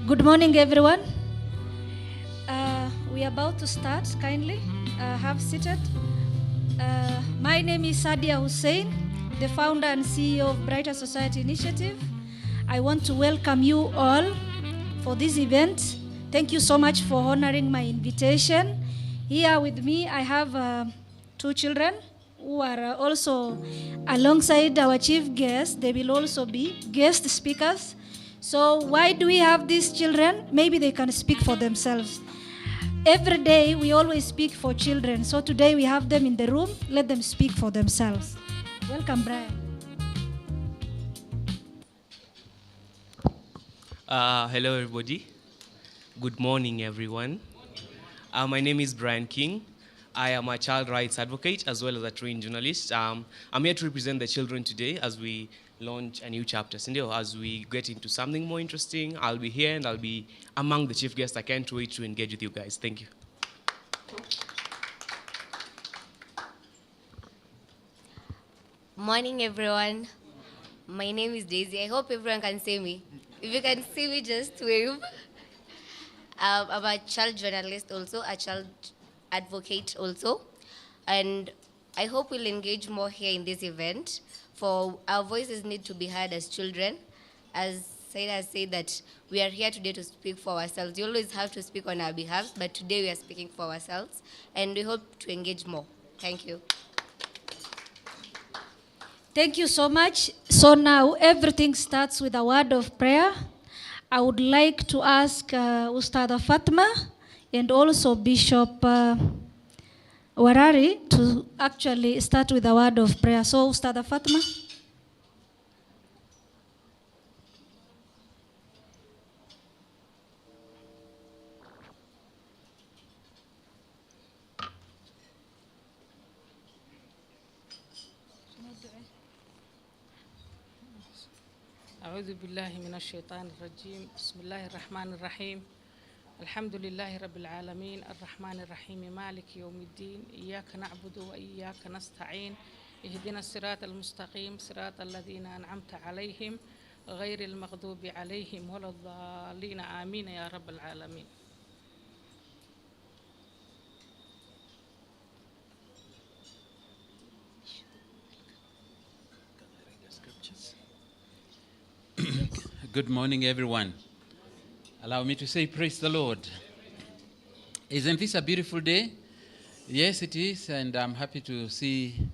Good morning, everyone. We are about to start. Kindly have seated. My name is Sadia Hussein, the founder and CEO of Brighter Society Initiative. I want to welcome you all for this event. Thank you so much for honoring my invitation. Here with me, I have two children who are also alongside our chief guests. They will also be guest speakers. So why do we have these children? Maybe they can speak for themselves. Every day we always speak for children. So today we have them in the room. Let them speak for themselves. Welcome, Brian. Hello, everybody. Good morning, everyone. My name is Brian King. I am a child rights advocate as well as a trained journalist. I'm here to represent the children today as we launch a new chapter. So as we get into something more interesting, I'll be here and I'll be among the chief guests. I can't wait to engage with you guys. Thank you. Morning, everyone. My name is Daisy. I hope everyone can see me. If you can see me, just wave. I'm a child journalist also, a child advocate also. And I hope we'll engage more here in this event, for our voices need to be heard as children. As Said has said that we are here today to speak for ourselves. You always have to speak on our behalf, but today we are speaking for ourselves, and we hope to engage more. Thank you. Thank you so much. So now everything starts with a word of prayer. I would like to ask Ustada Fatma and also Bishop Warari to actually start with a word of prayer. So Ustada Fatma. أعوذ بالله من الشيطان الرجيم بسم الله الرحمن الرحيم الحمد لله رب العالمين الرحمن الرحيم مالك يوم الدين إياك نعبد وإياك نستعين اهدنا الصراط المستقيم صراط الذين أنعمت عليهم غير المغضوب عليهم ولا الضالين آمين يا رب العالمين. Good morning, everyone. Allow me to say praise the Lord. Isn't this a beautiful day? Yes, it is, and I'm happy to see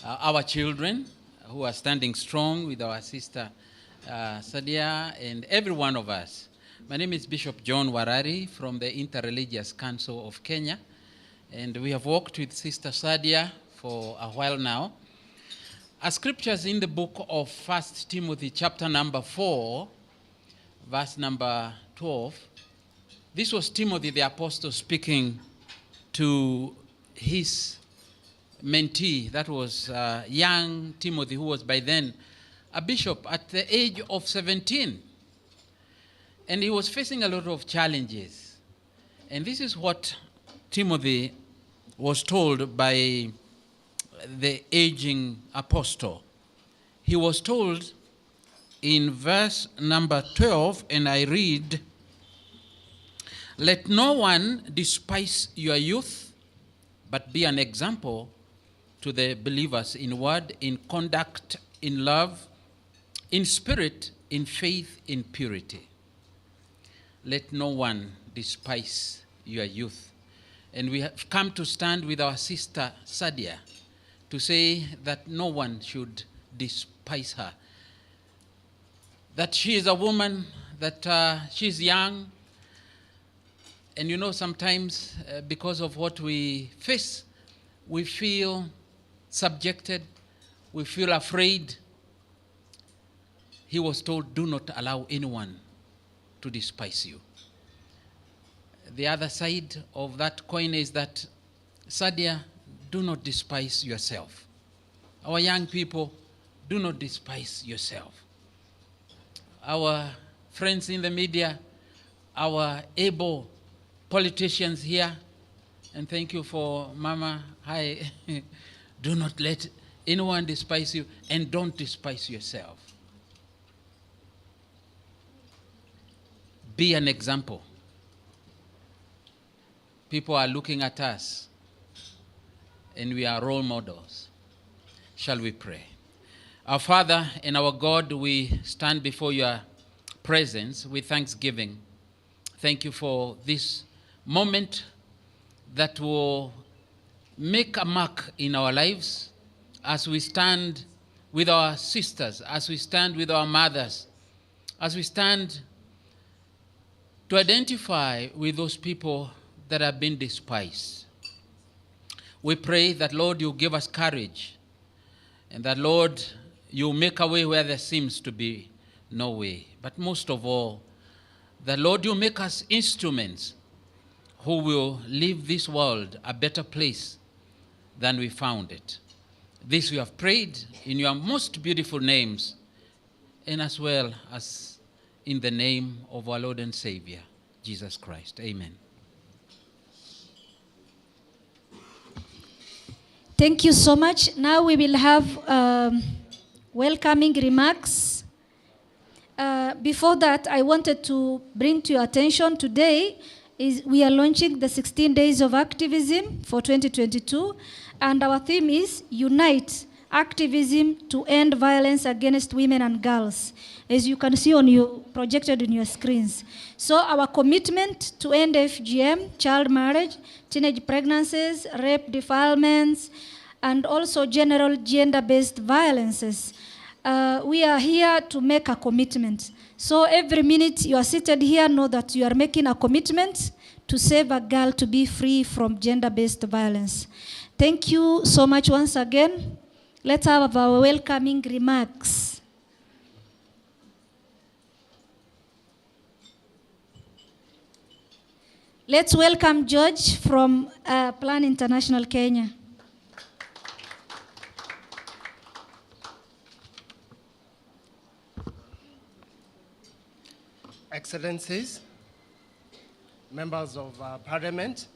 our children who are standing strong with our sister Sadia and every one of us. My name is Bishop John Warari from the Interreligious Council of Kenya, and we have worked with Sister Sadia for a while now. Our scriptures in the book of 1 Timothy chapter number 4, verse number 12. This was Timothy the apostle speaking to his mentee. That was young Timothy, who was by then a bishop at the age of 17. And he was facing a lot of challenges. And this is what Timothy was told by the aging apostle. He was told in verse number 12, and I read, "Let no one despise your youth, but be an example to the believers in word, in conduct, in love, in spirit, in faith, in purity. Let no one despise your youth." And we have come to stand with our sister Sadia to say that no one should despise her. That she is a woman, that she's young. And you know, sometimes because of what we face, we feel subjected, we feel afraid. He was told, do not allow anyone to despise you. The other side of that coin is that, Sadia, do not despise yourself. Our young people, do not despise yourself. Our friends in the media, our able politicians here, and thank you for Mama, hi, do not let anyone despise you, and don't despise yourself. be an example. People are looking at us, and we are role models. Shall we pray? Our Father and our God, we stand before your presence with thanksgiving. Thank you for this moment that will make a mark in our lives as we stand with our sisters, as we stand with our mothers, as we stand to identify with those people that have been despised. We pray that, Lord, you give us courage, and that, Lord, you make a way where there seems to be no way. But most of all, that, Lord, you make us instruments who will leave this world a better place than we found it. This we have prayed in your most beautiful names, and as well as in the name of our Lord and Savior, Jesus Christ. Amen. Thank you so much. Now we will have welcoming remarks. Before that, I wanted to bring to your attention today is we are launching the 16 Days of Activism for 2022, and our theme is Unite Activism to End Violence Against Women and Girls, as you can see on your projected on your screens. So our commitment to end FGM, child marriage, teenage pregnancies, rape, defilements, and also general gender-based violences. We are here to make a commitment. So every minute you are seated here, know that you are making a commitment to save a girl to be free from gender-based violence. Thank you so much once again. Let's have our welcoming remarks. Let's welcome George from Plan International Kenya. Excellencies, members of Parliament,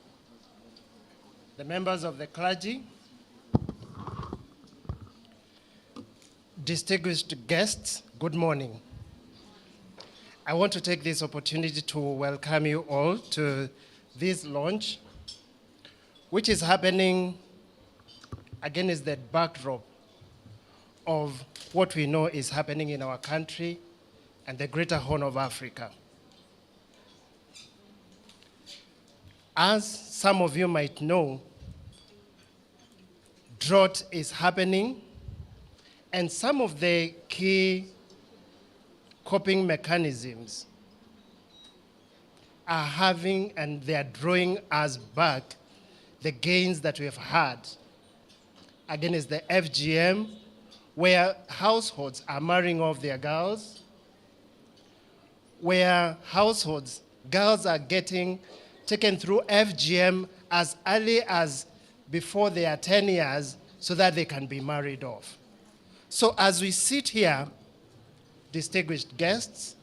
the members of the clergy, distinguished guests, good morning. I want to take this opportunity to welcome you all to this launch, which is happening against the backdrop of what we know is happening in our country and the greater Horn of Africa. As some of you might know, drought is happening, and some of the key coping mechanisms are having, and they are drawing us back, the gains that we have had against the FGM, where households are marrying off their girls, where households, girls are getting taken through FGM as early as before they are 10 years so that they can be married off. So as we sit here, distinguished guests,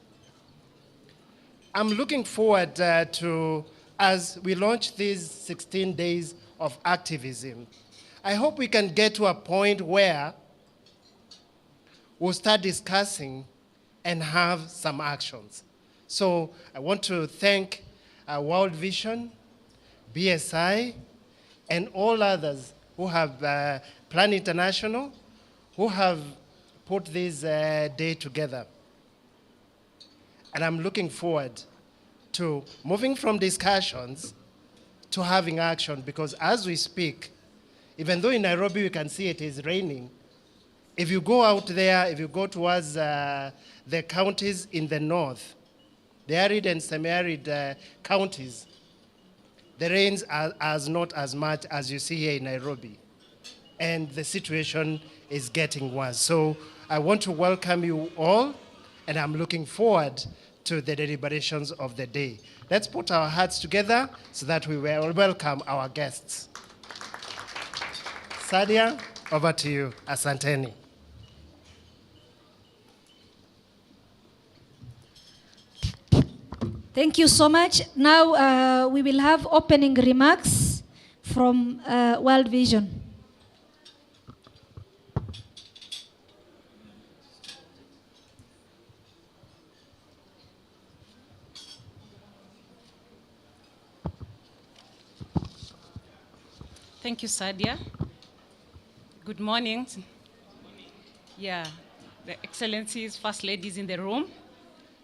I'm looking forward to, as we launch these 16 days of activism, I hope we can get to a point where we'll start discussing and have some actions. So I want to thank World Vision, BSI, and all others who have Plan International, who have put this day together. And I'm looking forward to moving from discussions to having action, because as we speak, even though in Nairobi you can see it is raining, if you go out there, if you go towards the counties in the north, the arid and semi-arid counties, the rains are not as much as you see here in Nairobi. And the situation is getting worse. So I want to welcome you all, and I'm looking forward to the deliberations of the day. Let's put our hearts together so that we will welcome our guests. Sadia, over to you. Asanteni. Thank you so much. Now we will have opening remarks from World Vision. Thank you, Sadia. Good morning. Yeah, the Excellencies, First Ladies in the room,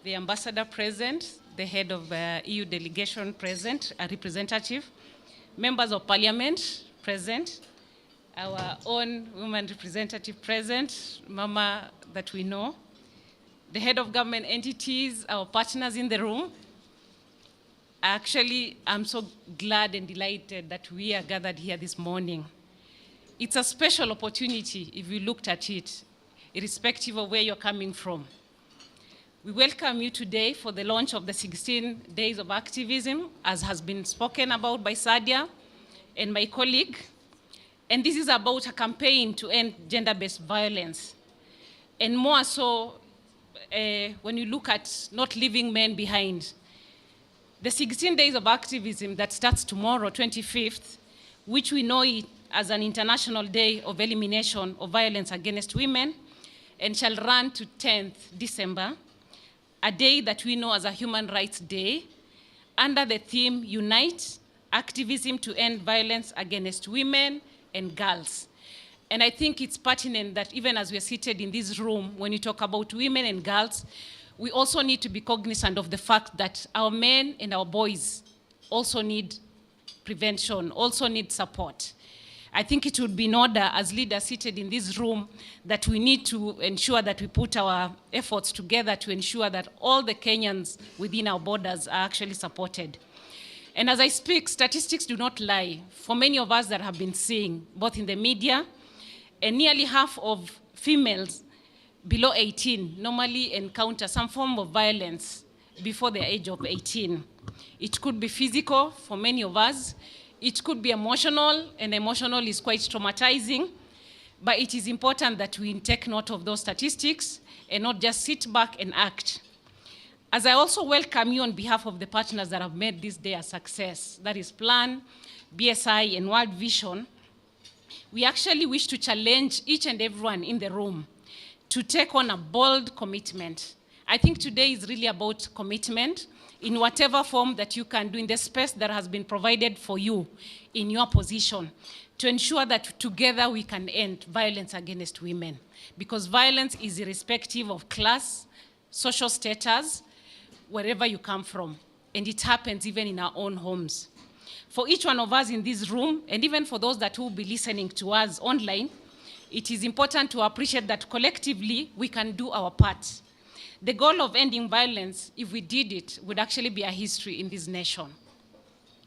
the Ambassador present, the head of EU delegation present, a representative, members of Parliament present, our own woman representative present, Mama that we know, the head of government entities, our partners in the room. Actually, I'm so glad and delighted that we are gathered here this morning. It's a special opportunity if you looked at it, irrespective of where you're coming from. We welcome you today for the launch of the 16 Days of Activism, as has been spoken about by Sadia and my colleague. And this is about a campaign to end gender-based violence. And more so, when you look at not leaving men behind. The 16 Days of Activism that starts tomorrow, 25th, which we know it as an International Day of Elimination of Violence Against Women, and shall run to 10th December, a day that we know as a Human Rights Day, under the theme Unite, Activism to End Violence Against Women and Girls. And I think it's pertinent that even as we're seated in this room, when you talk about women and girls, we also need to be cognizant of the fact that our men and our boys also need prevention, also need support. I think it would be in order, as leaders seated in this room, that we need to ensure that we put our efforts together to ensure that all the Kenyans within our borders are actually supported. And as I speak, statistics do not lie. For many of us that have been seeing, both in the media, and nearly half of females below 18 normally encounter some form of violence before the age of 18. It could be physical for many of us. It could be emotional, and emotional is quite traumatizing. But it is important that we take note of those statistics and not just sit back and act. As I also welcome you on behalf of the partners that have made this day a success, that is Plan, BSI, and World Vision, we actually wish to challenge each and everyone in the room to take on a bold commitment. I think today is really about commitment in whatever form that you can do in the space that has been provided for you in your position, to ensure that together we can end violence against women. Because violence is irrespective of class, social status, wherever you come from. And it happens even in our own homes. For each one of us in this room, and even for those that will be listening to us online, it is important to appreciate that collectively we can do our part. The goal of ending violence, if we did it, would actually be a history in this nation.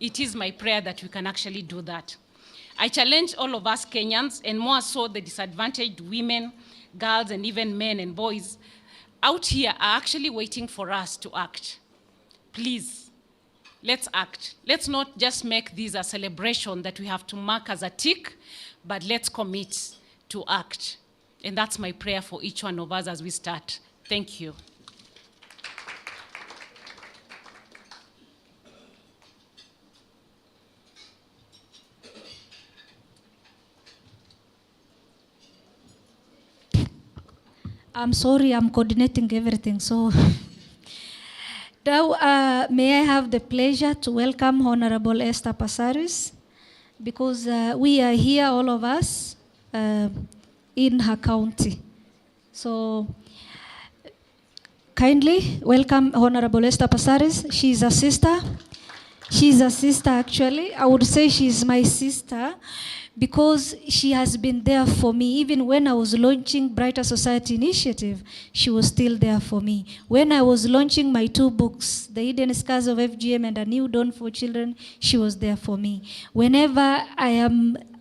It is my prayer that we can actually do that. I challenge all of us Kenyans, and more so the disadvantaged women, girls, and even men and boys out here are actually waiting for us to act. Please, let's act. Let's not just make this a celebration that we have to mark as a tick, but let's commit to act. And that's my prayer for each one of us as we start. Thank you. I'm sorry, I'm coordinating everything. So now, may I have the pleasure to welcome Honorable Esther Passaris, because we are here, all of us, in her county. So kindly welcome Honorable Esther Passaris. She's a sister. She's a sister, actually. I would say she's my sister because she has been there for me. Even when I was launching Brighter Society Initiative, she was still there for me. When I was launching my 2 books, The Hidden Scars of FGM and A New Dawn for Children, she was there for me. Whenever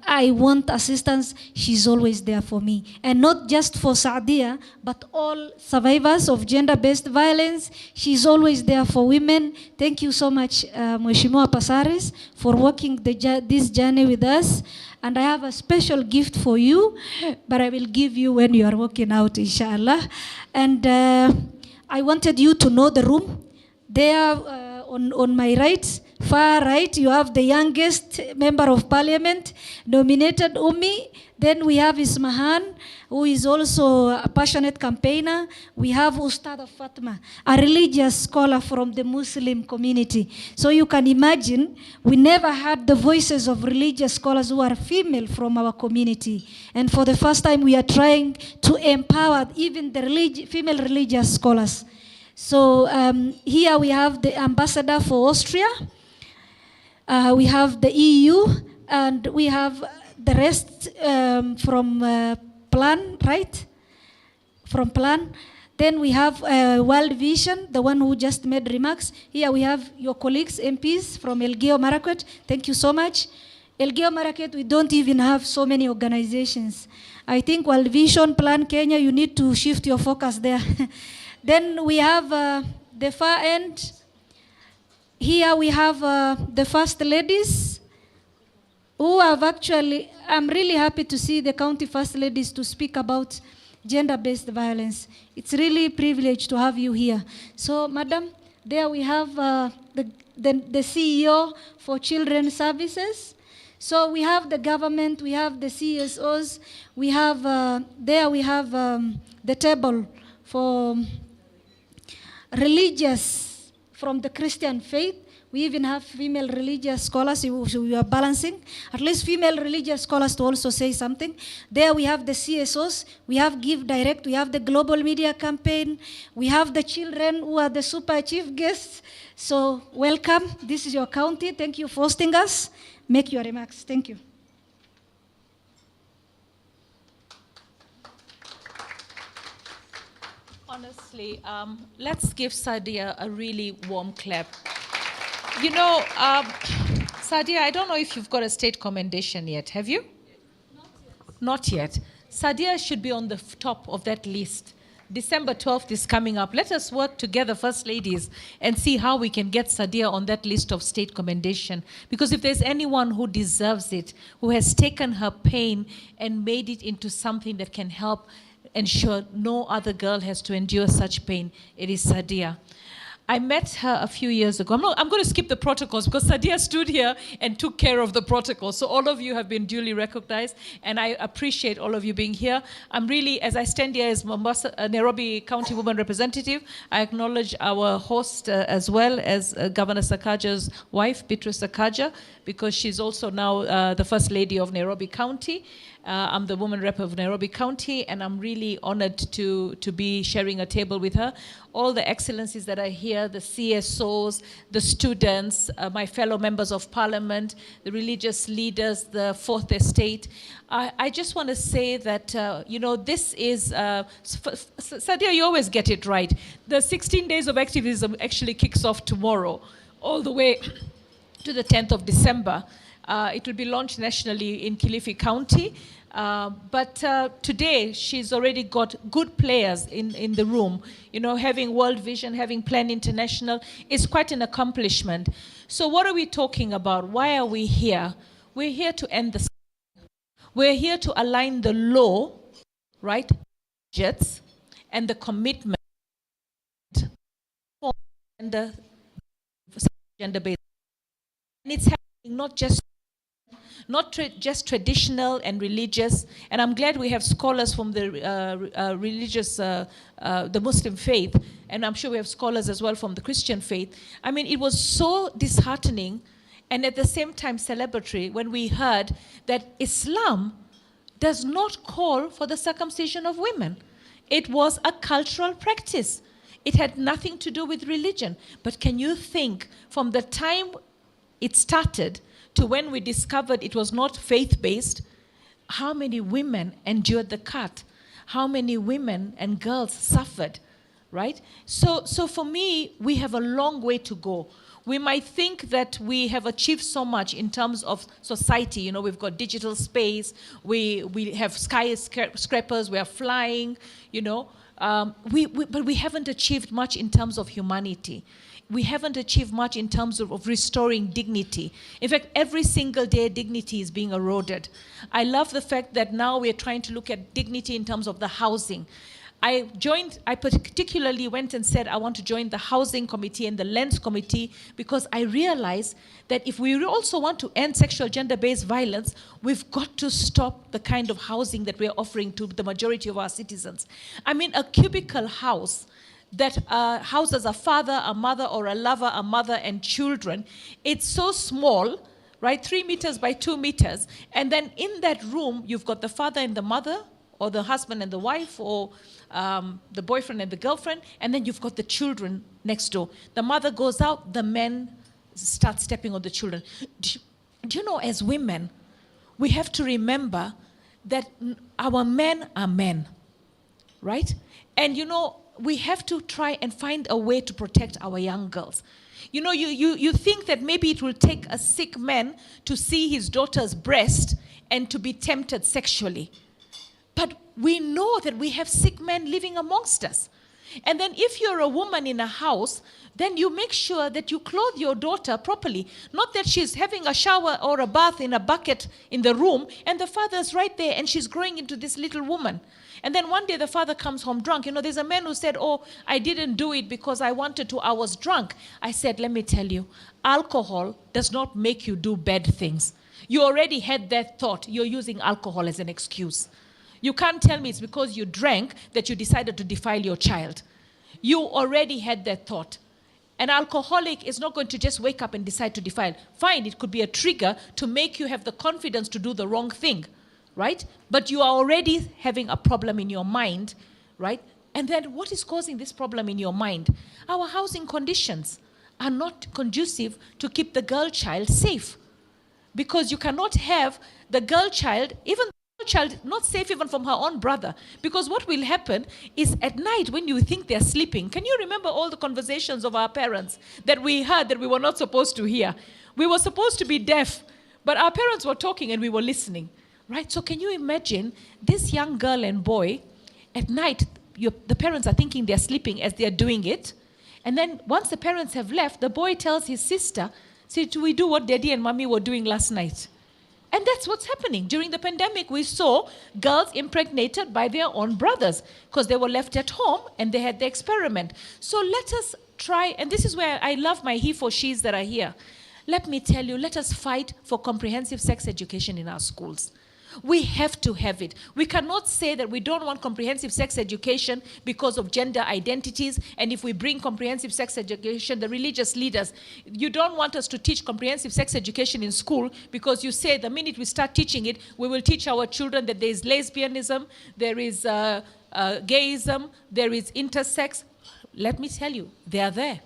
I want assistance, she's always there for me. And not just for Saadia, but all survivors of gender-based violence. She's always there for women. Thank you so much, Mheshimiwa Passaris, for walking this journey with us. And I have a special gift for you, but I will give you when you are walking out, inshallah. And I wanted you to know the room. There on my right, Far right, you have the youngest member of parliament, nominated Umi. Then we have Ismahan, who is also a passionate campaigner. We have Ustada Fatma, a religious scholar from the Muslim community. So you can imagine, we never had the voices of religious scholars who are female from our community. And for the first time, we are trying to empower even the female religious scholars. So here we have the ambassador for Austria. We have the EU, and we have the rest from Plan, right? From Plan. Then we have World Vision, the one who just made remarks. Here we have your colleagues, MPs from Elgeyo Marakwet. Thank you so much. Elgeyo Marakwet, we don't even have so many organizations. I think World Vision, Plan Kenya, you need to shift your focus there. Then we have the far end. Here we have the first ladies who have actually, I'm really happy to see the county first ladies to speak about gender-based violence. It's really a privilege to have you here. So, madam, there we have the CEO for Children's Services. So we have the government, we have the CSOs, we have, there we have the table for religious from the Christian faith. We even have female religious scholars, we are balancing. At least female religious scholars to also say something. There we have the CSOs, we have Give Direct, we have the Global Media Campaign, we have the children who are the super chief guests. So welcome, this is your county. Thank you for hosting us. Make your remarks. Thank you. Honestly, let's give Sadia a really warm clap. You know, Sadia, I don't know if you've got a state commendation yet. Have you? Not yet. Sadia should be on the top of that list. December 12th is coming up. Let us work together, First Ladies, and see how we can get Sadia on that list of state commendation. Because if there's anyone who deserves it, who has taken her pain and made it into something that can help ensure no other girl has to endure such pain, it is Sadia. I met her a few years ago. I'm going to skip the protocols because Sadia stood here and took care of the protocol. So all of you have been duly recognized, and I appreciate all of you being here. I'm really, as I stand here as Nairobi County Woman Representative, I acknowledge our host as well as Governor Sakaja's wife, Beatrice Sakaja, because she's also now the First Lady of Nairobi County. I'm the woman rep of Nairobi County, and I'm really honored to be sharing a table with her. All the excellencies that are here, the CSOs, the students, my fellow members of parliament, the religious leaders, the Fourth Estate. I just want to say that, you know, this is, Sadia, you always get it right. The 16 days of activism actually kicks off tomorrow, all the way to the 10th of December. It will be launched nationally in Kilifi County. But today, she's already got good players in the room. You know, having World Vision, having Plan International is quite an accomplishment. So what are we talking about? Why are we here? We're here to end the... We're here to align the law, right, budgets, and the commitment for gender-based. And it's happening not just traditional and religious, and I'm glad we have scholars from the religious, the Muslim faith, and I'm sure we have scholars as well from the Christian faith. I mean, it was so disheartening and at the same time celebratory when we heard that Islam does not call for the circumcision of women. It was a cultural practice. It had nothing to do with religion. But can you think, from the time it started to when we discovered it was not faith-based, how many women endured the cut? How many women and girls suffered, right? So for me, we have a long way to go. We might think that we have achieved so much in terms of society. You know, we've got digital space, we have skyscrapers, we are flying, you know. But we haven't achieved much in terms of humanity. We haven't achieved much in terms of restoring dignity. In fact, every single day, dignity is being eroded. I love the fact that now we're trying to look at dignity in terms of the housing. I particularly went and said I want to join the Housing Committee and the Lands Committee because I realized that if we also want to end sexual gender-based violence, we've got to stop the kind of housing that we're offering to the majority of our citizens. I mean, a cubicle house that houses a father, a mother, or a lover, a mother, and children, it's so small, right? 3 meters by 2 meters. And then in that room, you've got the father and the mother, or the husband and the wife, or the boyfriend and the girlfriend, and then you've got the children next door. The mother goes out, the men start stepping on the children. Do you know, as women, we have to remember that our men are men, right? And you know, we have to try and find a way to protect our young girls. You know, you think that maybe it will take a sick man to see his daughter's breast and to be tempted sexually. But we know that we have sick men living amongst us. And then if you're a woman in a house, then you make sure that you clothe your daughter properly. Not that she's having a shower or a bath in a bucket in the room and the father's right there and she's growing into this little woman. And then one day the father comes home drunk. You know, there's a man who said, oh, I didn't do it because I wanted to, I was drunk. I said, let me tell you, alcohol does not make you do bad things. You already had that thought. You're using alcohol as an excuse. You can't tell me it's because you drank that you decided to defile your child. You already had that thought. An alcoholic is not going to just wake up and decide to defile. Fine, it could be a trigger to make you have the confidence to do the wrong thing, right? But you are already having a problem in your mind, right? And then what is causing this problem in your mind? Our housing conditions are not conducive to keep the girl child safe. Because you cannot have the girl child, even child not safe even from her own brother, because what will happen is at night when you think they're sleeping, can you remember all the conversations of our parents that we heard that we were not supposed to hear? We were supposed to be deaf, but our parents were talking and we were listening, right? So can you imagine this young girl and boy at night, the parents are thinking they're sleeping as they're doing it, and then once the parents have left, the boy tells his sister, say, do we do what daddy and mommy were doing last night? And that's what's happening. During the pandemic, we saw girls impregnated by their own brothers because they were left at home and they had the experiment. So let us try, and this is where I love my he for she's that are here. Let me tell you, let us fight for comprehensive sex education in our schools. We have to have it. We cannot say that we don't want comprehensive sex education because of gender identities, and if we bring comprehensive sex education, the religious leaders, you don't want us to teach comprehensive sex education in school because you say the minute we start teaching it, we will teach our children that there is lesbianism, there is gayism, there is intersex. Let me tell you, they are there.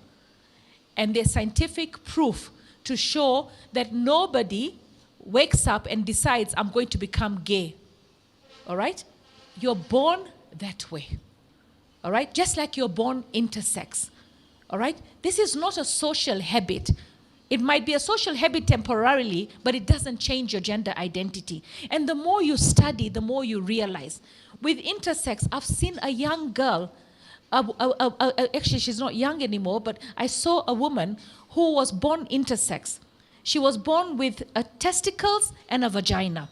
And there's scientific proof to show that nobody wakes up and decides, I'm going to become gay. All right? You're born that way. All right? Just like you're born intersex. All right? This is not a social habit. It might be a social habit temporarily, but it doesn't change your gender identity. And the more you study, the more you realize. With intersex, I've seen a young girl, actually she's not young anymore, but I saw a woman who was born intersex. She was born with testicles and a vagina.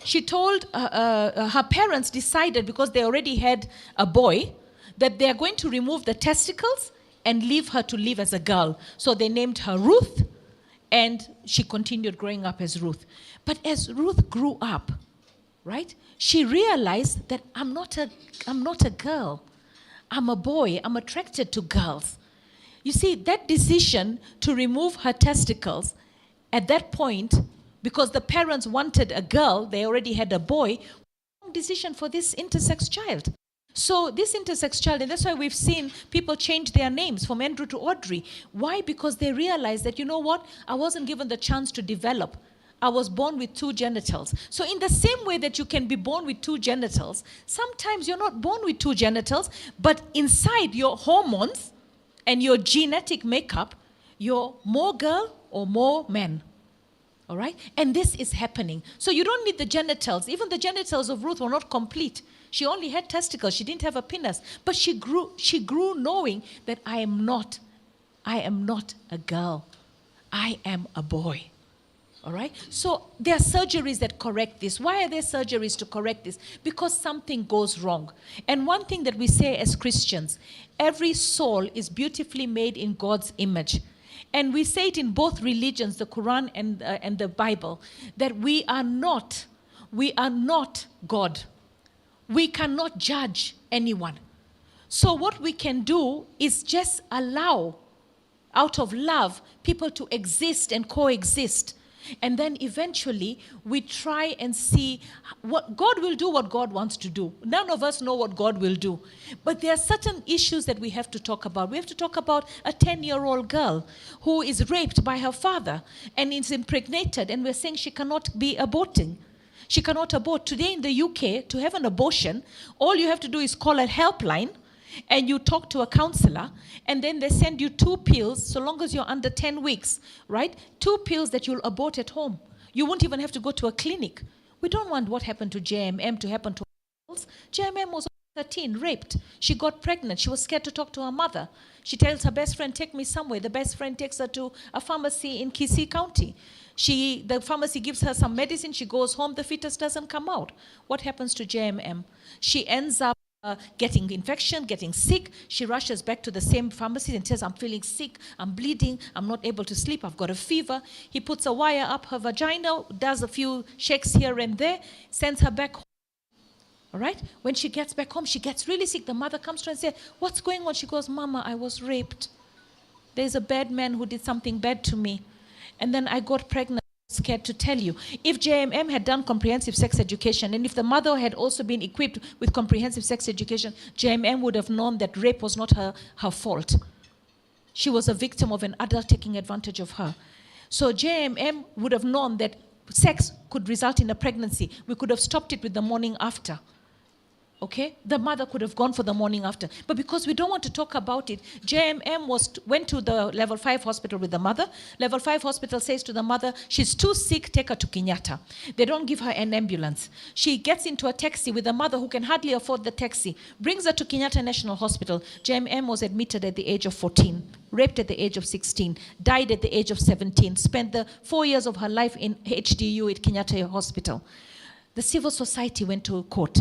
She told her parents decided, because they already had a boy, that they are going to remove the testicles and leave her to live as a girl. So they named her Ruth, and she continued growing up as Ruth. But as Ruth grew up, right, she realized that I'm not a girl. I'm a boy. I'm attracted to girls. You see, that decision to remove her testicles at that point, because the parents wanted a girl, they already had a boy, decision for this intersex child. So this intersex child, and that's why we've seen people change their names from Andrew to Audrey. Why? Because they realized that, you know what, I wasn't given the chance to develop. I was born with two genitals. So in the same way that you can be born with two genitals, sometimes you're not born with two genitals, but inside your hormones and your genetic makeup, you're more girl or more man. All right? And this is happening. So you don't need the genitals. Even the genitals of Ruth were not complete. She only had testicles. She didn't have a penis. But she grew knowing that I am not a girl. I am a boy. All right? So there are surgeries that correct this. Why are there surgeries to correct this? Because something goes wrong. And one thing that we say as Christians, every soul is beautifully made in God's image. And we say it in both religions, the Quran and the Bible, that we are not God. We cannot judge anyone. So what we can do is just allow, out of love, people to exist and coexist. And then eventually we try and see what God will do, what God wants to do. None of us know what God will do. But there are certain issues that we have to talk about. We have to talk about a 10-year-old girl who is raped by her father and is impregnated, and we're saying she cannot be aborting. She cannot abort. Today in the UK, to have an abortion, all you have to do is call a helpline, and you talk to a counselor, and then they send you 2 pills, so long as you're under 10 weeks, right? 2 pills that you'll abort at home. You won't even have to go to a clinic. We don't want what happened to JMM to happen to us. JMM was 13, raped. She got pregnant. She was scared to talk to her mother. She tells her best friend, take me somewhere. The best friend takes her to a pharmacy in Kisii County. The pharmacy gives her some medicine. She goes home. The fetus doesn't come out. What happens to JMM? She ends up getting infection, getting sick. She rushes back to the same pharmacy and says, I'm feeling sick, I'm bleeding, I'm not able to sleep, I've got a fever. He puts a wire up her vagina, does a few shakes here and there, sends her back home. All right? When she gets back home, she gets really sick. The mother comes to her and says, what's going on? She goes, Mama, I was raped. There's a bad man who did something bad to me. And then I got pregnant. Scared to tell you. If JMM had done comprehensive sex education, and if the mother had also been equipped with comprehensive sex education, JMM would have known that rape was not her fault. She was a victim of an adult taking advantage of her. So JMM would have known that sex could result in a pregnancy. We could have stopped it with the morning after. Okay? The mother could have gone for the morning after. But because we don't want to talk about it, JMM went to the level 5 hospital with the mother. Level 5 hospital says to the mother, she's too sick, take her to Kenyatta. They don't give her an ambulance. She gets into a taxi with a mother who can hardly afford the taxi, brings her to Kenyatta National Hospital. JMM was admitted at the age of 14, raped at the age of 16, died at the age of 17, spent the 4 years of her life in HDU at Kenyatta Hospital. The civil society went to court,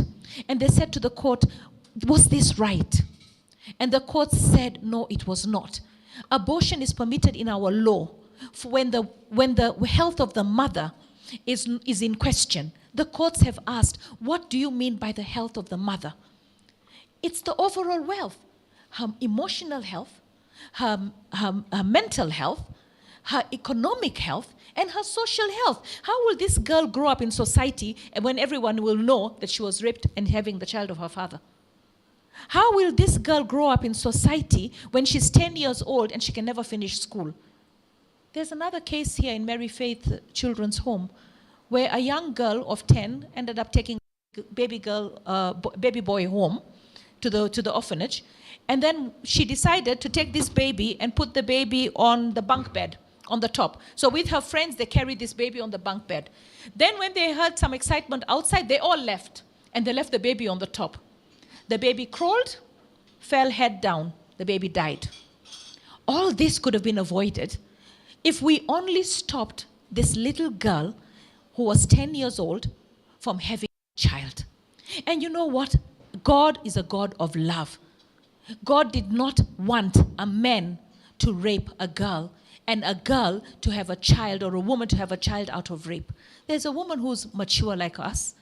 and they said to the court, was this right? And the court said, no, it was not. Abortion is permitted in our law when the health of the mother is in question. The courts have asked, what do you mean by the health of the mother? It's the overall wealth, her emotional health, her mental health, her economic health, and her social health. How will this girl grow up in society when everyone will know that she was raped and having the child of her father? How will this girl grow up in society when she's 10 years old and she can never finish school? There's another case here in Mary Faith Children's Home where a young girl of 10 ended up taking baby boy home to the orphanage, and then she decided to take this baby and put the baby on the bunk bed on the top. So with her friends, they carried this baby on the bunk bed. Then when they heard some excitement outside, they all left, and they left the baby on the top. The baby crawled, fell head down. The baby died. All this could have been avoided if we only stopped this little girl who was 10 years old from having a child. And you know what? God is a God of love. God did not want a man to rape a girl and a girl to have a child, or a woman to have a child out of rape. There's a woman who's mature like us.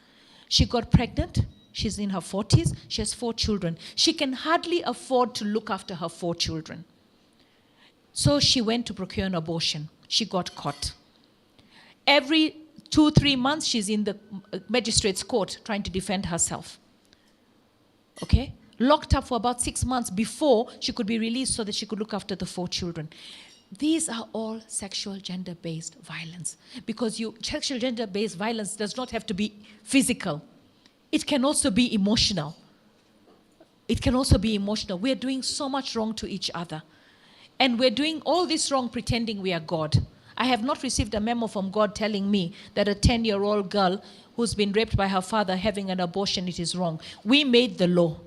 She got pregnant. She's in her 40s. She has 4 children. She can hardly afford to look after her 4 children. So she went to procure an abortion. She got caught. Every 2-3 months, she's in the magistrate's court trying to defend herself. Okay? Locked up for about 6 months before she could be released so that she could look after the 4 children. These are all sexual gender-based violence, because sexual gender-based violence does not have to be physical. It can also be emotional. It can also be emotional. We're doing so much wrong to each other. And we're doing all this wrong pretending we are God. I have not received a memo from God telling me that a 10-year-old girl who's been raped by her father having an abortion, it is wrong. We made the law.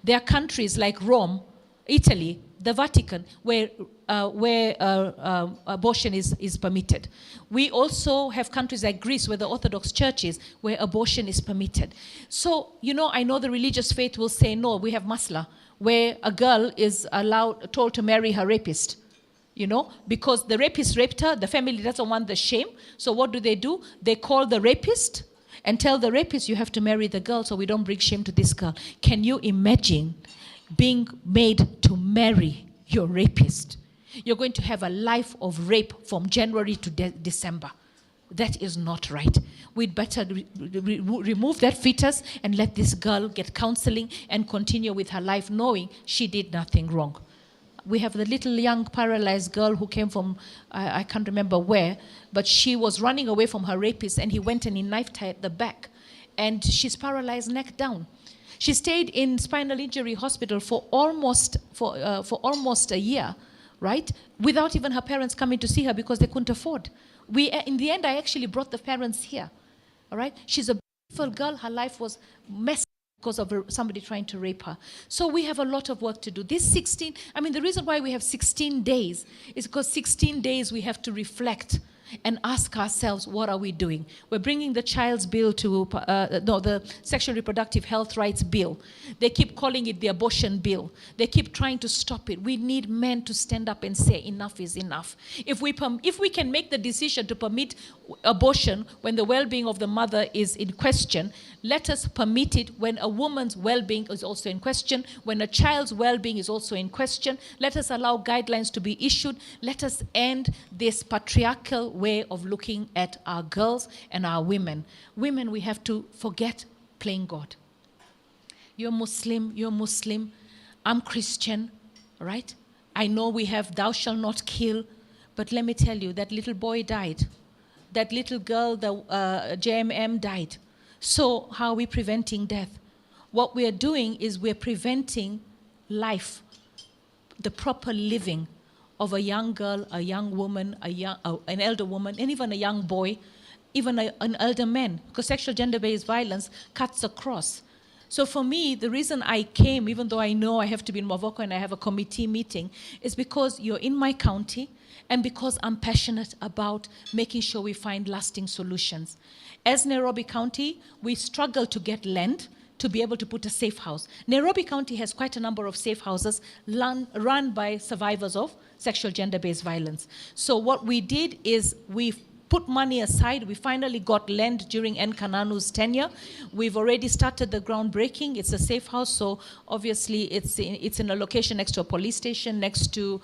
There are countries like Rome, Italy, the Vatican, where abortion is permitted. We also have countries like Greece, where the Orthodox Church is, where abortion is permitted. So, I know the religious faith will say, no, we have masla, where a girl is told to marry her rapist. Because the rapist raped her, the family doesn't want the shame. So what do? They call the rapist and tell the rapist, you have to marry the girl so we don't bring shame to this girl. Can you imagine being made to marry your rapist? You're going to have a life of rape from January to December. That is not right. We'd better remove that fetus and let this girl get counseling and continue with her life knowing she did nothing wrong. We have the little young paralyzed girl who came from, I can't remember where, but she was running away from her rapist and he went and he knifed her at the back. And she's paralyzed neck down. She stayed in spinal injury hospital for almost a year, right? Without even her parents coming to see her because they couldn't afford. In the end, I actually brought the parents here, all right? She's a beautiful girl. Her life was messed because of somebody trying to rape her. So we have a lot of work to do. The reason why we have 16 days is because 16 days we have to reflect and ask ourselves, what are we doing? We're bringing the child's bill the sexual reproductive health rights bill. They keep calling it the abortion bill. They keep trying to stop it. We need men to stand up and say, enough is enough. If we can make the decision to permit abortion when the well-being of the mother is in question, let us permit it when a woman's well-being is also in question, when a child's well-being is also in question. Let us allow guidelines to be issued. Let us end this patriarchal way of looking at our girls and our women. Women, we have to forget playing God. You're Muslim, I'm Christian, right? I know we have thou shalt not kill, but let me tell you, that little boy died. That little girl, the JMM died. So how are we preventing death? What we are doing is we're preventing life, the proper living of a young girl, a young woman, an elder woman, and even a young boy, even an elder man, because sexual gender-based violence cuts across. So for me, the reason I came, even though I know I have to be in Mavoko and I have a committee meeting, is because you're in my county and because I'm passionate about making sure we find lasting solutions. As Nairobi County, we struggle to get land to be able to put a safe house. Nairobi County has quite a number of safe houses run by survivors of sexual gender-based violence. So what we did is we put money aside. We finally got land during N. Kananu's tenure. We've already started the groundbreaking. It's a safe house, so obviously it's in a location next to a police station, next to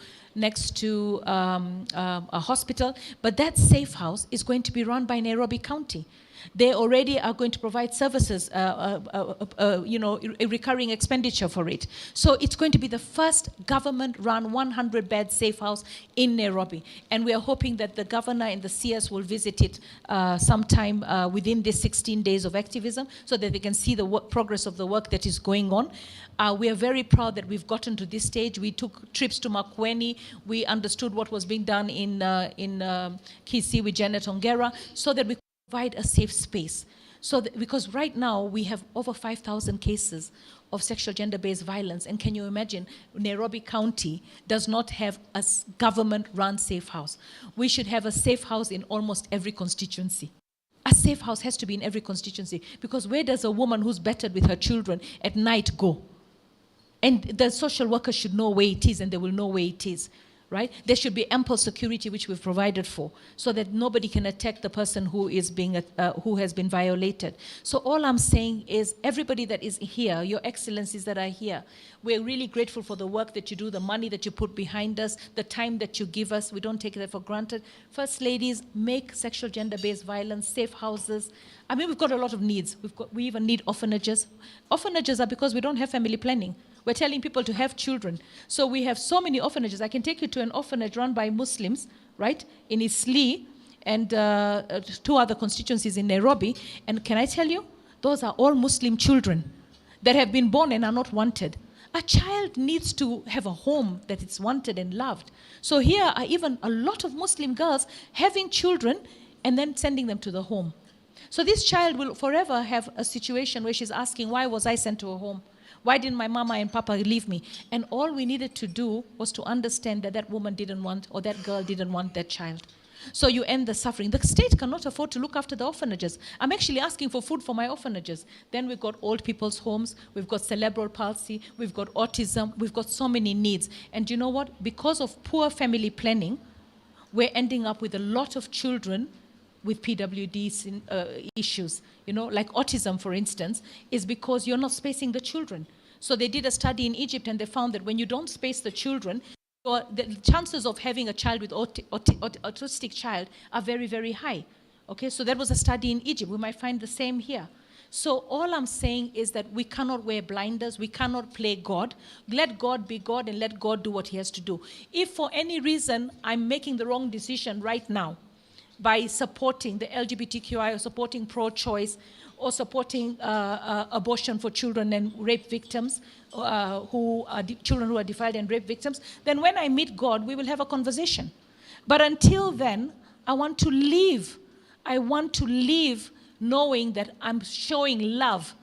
a hospital. But that safe house is going to be run by Nairobi County. They already are going to provide services, a recurring expenditure for it. So it's going to be the first government-run 100-bed safe house in Nairobi. And we are hoping that the governor and the CS will visit it sometime within these 16 days of activism so that they can see the progress of the work that is going on. We are very proud that we've gotten to this stage. We took trips to Makueni. We understood what was being done in Kisii with Janet Ongera so that we provide a safe space. Because right now we have over 5,000 cases of sexual gender-based violence, and can you imagine, Nairobi County does not have a government-run safe house. We should have a safe house in almost every constituency. A safe house has to be in every constituency, because where does a woman who's battered with her children at night go? And the social workers should know where it is, and they will know where it is. Right? There should be ample security, which we've provided for, so that nobody can attack the person who has been violated. So all I'm saying is, everybody that is here, your excellencies that are here, we're really grateful for the work that you do, the money that you put behind us, the time that you give us. We don't take that for granted. First ladies, make sexual gender-based violence, safe houses. I mean, we've got a lot of needs. We even need orphanages. Orphanages are because we don't have family planning. We're telling people to have children. So we have so many orphanages. I can take you to an orphanage run by Muslims, right, in Isli, and 2 other constituencies in Nairobi. And can I tell you, those are all Muslim children that have been born and are not wanted. A child needs to have a home that is wanted and loved. So here are even a lot of Muslim girls having children and then sending them to the home. So this child will forever have a situation where she's asking, why was I sent to a home? Why didn't my mama and papa leave me? And all we needed to do was to understand that that woman didn't want, or that girl didn't want that child. So you end the suffering. The state cannot afford to look after the orphanages. I'm actually asking for food for my orphanages. Then we've got old people's homes, we've got cerebral palsy, we've got autism, we've got so many needs. And you know what? Because of poor family planning, we're ending up with a lot of children with PWD issues. You know, like autism, for instance, is because you're not spacing the children. So they did a study in Egypt and they found that when you don't space the children, the chances of having a child with autistic child are very, very high. Okay, so that was a study in Egypt. We might find the same here. So all I'm saying is that we cannot wear blinders. We cannot play God. Let God be God and let God do what he has to do. If for any reason I'm making the wrong decision right now by supporting the LGBTQI or supporting pro-choice or supporting abortion for children and rape victims, children who are defiled and rape victims, then when I meet God, we will have a conversation. But until then, I want to live. I want to live knowing that I'm showing love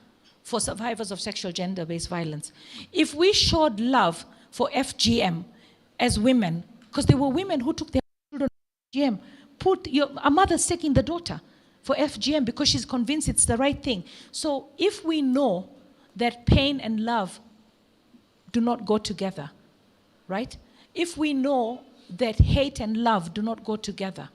for survivors of sexual gender-based violence. If we showed love for FGM as women, because there were women who took their children to FGM, a mother's taking the daughter for FGM because she's convinced it's the right thing. So if we know that pain and love do not go together, right? If we know that hate and love do not go together,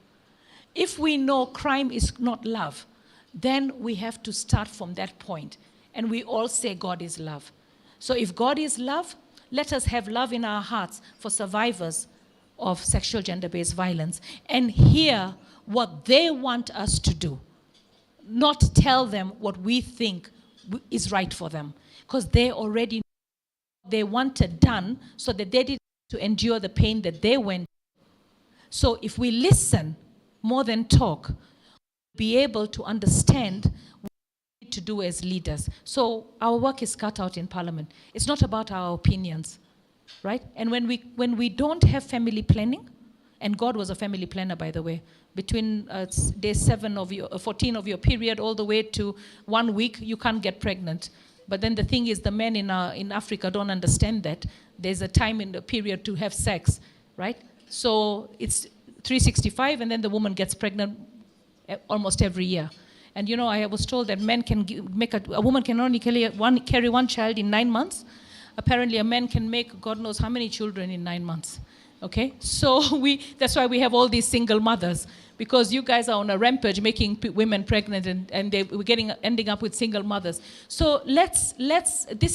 if we know crime is not love, then we have to start from that point. And we all say God is love. So if God is love, let us have love in our hearts for survivors of sexual gender-based violence and hear what they want us to do, not tell them what we think is right for them, because they already know what they wanted done so that they didn't have to endure the pain that they went through. So if we listen more than talk, be able to understand what we need to do as leaders. So our work is cut out in Parliament. It's not about our opinions, right? And when we don't have family planning, and God was a family planner, by the way, between day 14 of your period all the way to 1 week, you can't get pregnant. But then the thing is, the men in Africa don't understand that. There's a time in the period to have sex, right? So it's 365, and then the woman gets pregnant almost every year. And you know, I was told that men can a woman can only carry one child in 9 months. Apparently a man can make God knows how many children in 9 months. Okay, so that's why we have all these single mothers, because you guys are on a rampage making women pregnant, and we're ending up with single mothers. So this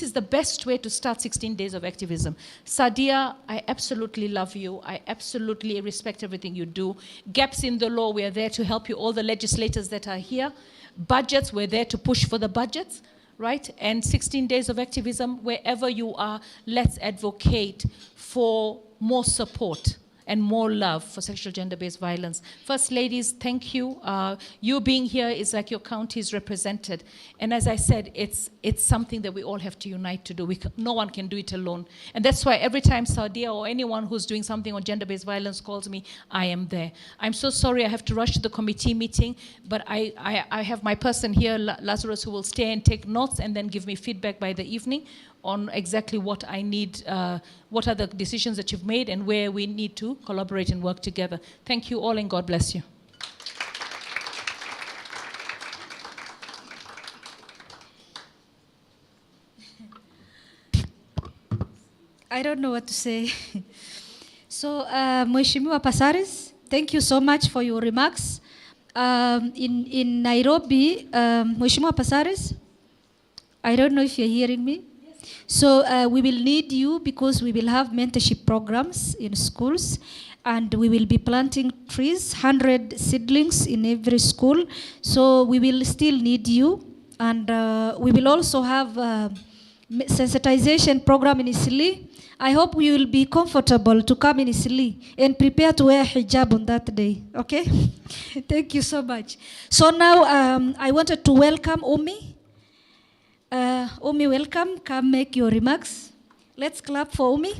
is the best way to start 16 days of activism. Sadia, I absolutely love you. I absolutely respect everything you do. Gaps in the law, we are there to help you. All the legislators that are here. Budgets, we're there to push for the budgets. Right? And 16 days of activism, wherever you are, let's advocate for more support and more love for sexual gender-based violence. First ladies, thank you. You being here is like your county is represented. And as I said, it's something that we all have to unite to do. No one can do it alone. And that's why every time Saudia or anyone who's doing something on gender-based violence calls me, I am there. I'm so sorry I have to rush to the committee meeting, but I have my person here, Lazarus, who will stay and take notes and then give me feedback by the evening on exactly what I need, what are the decisions that you've made and where we need to collaborate and work together. Thank you all and God bless you. I don't know what to say. So, Mheshimiwa Pasaris, thank you so much for your remarks. In Nairobi, Mheshimiwa Pasaris, I don't know if you're hearing me. So we will need you because we will have mentorship programs in schools, and we will be planting trees, 100 seedlings in every school. So we will still need you. And we will also have a sensitization program in Isili. I hope you will be comfortable to come in Isili and prepare to wear hijab on that day. Okay? Thank you so much. So now I wanted to welcome Omi. Omi, welcome. Come make your remarks. Let's clap for Omi.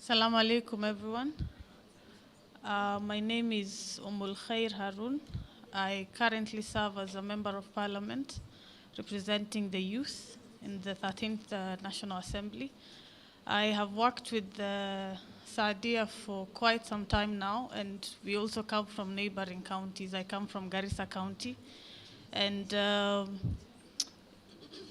Assalamu alaikum, everyone. My name is Khair Harun. I currently serve as a member of parliament representing the youth in the 13th National Assembly. I have worked with Saadia for quite some time now, and we also come from neighboring counties. I come from Garissa County. And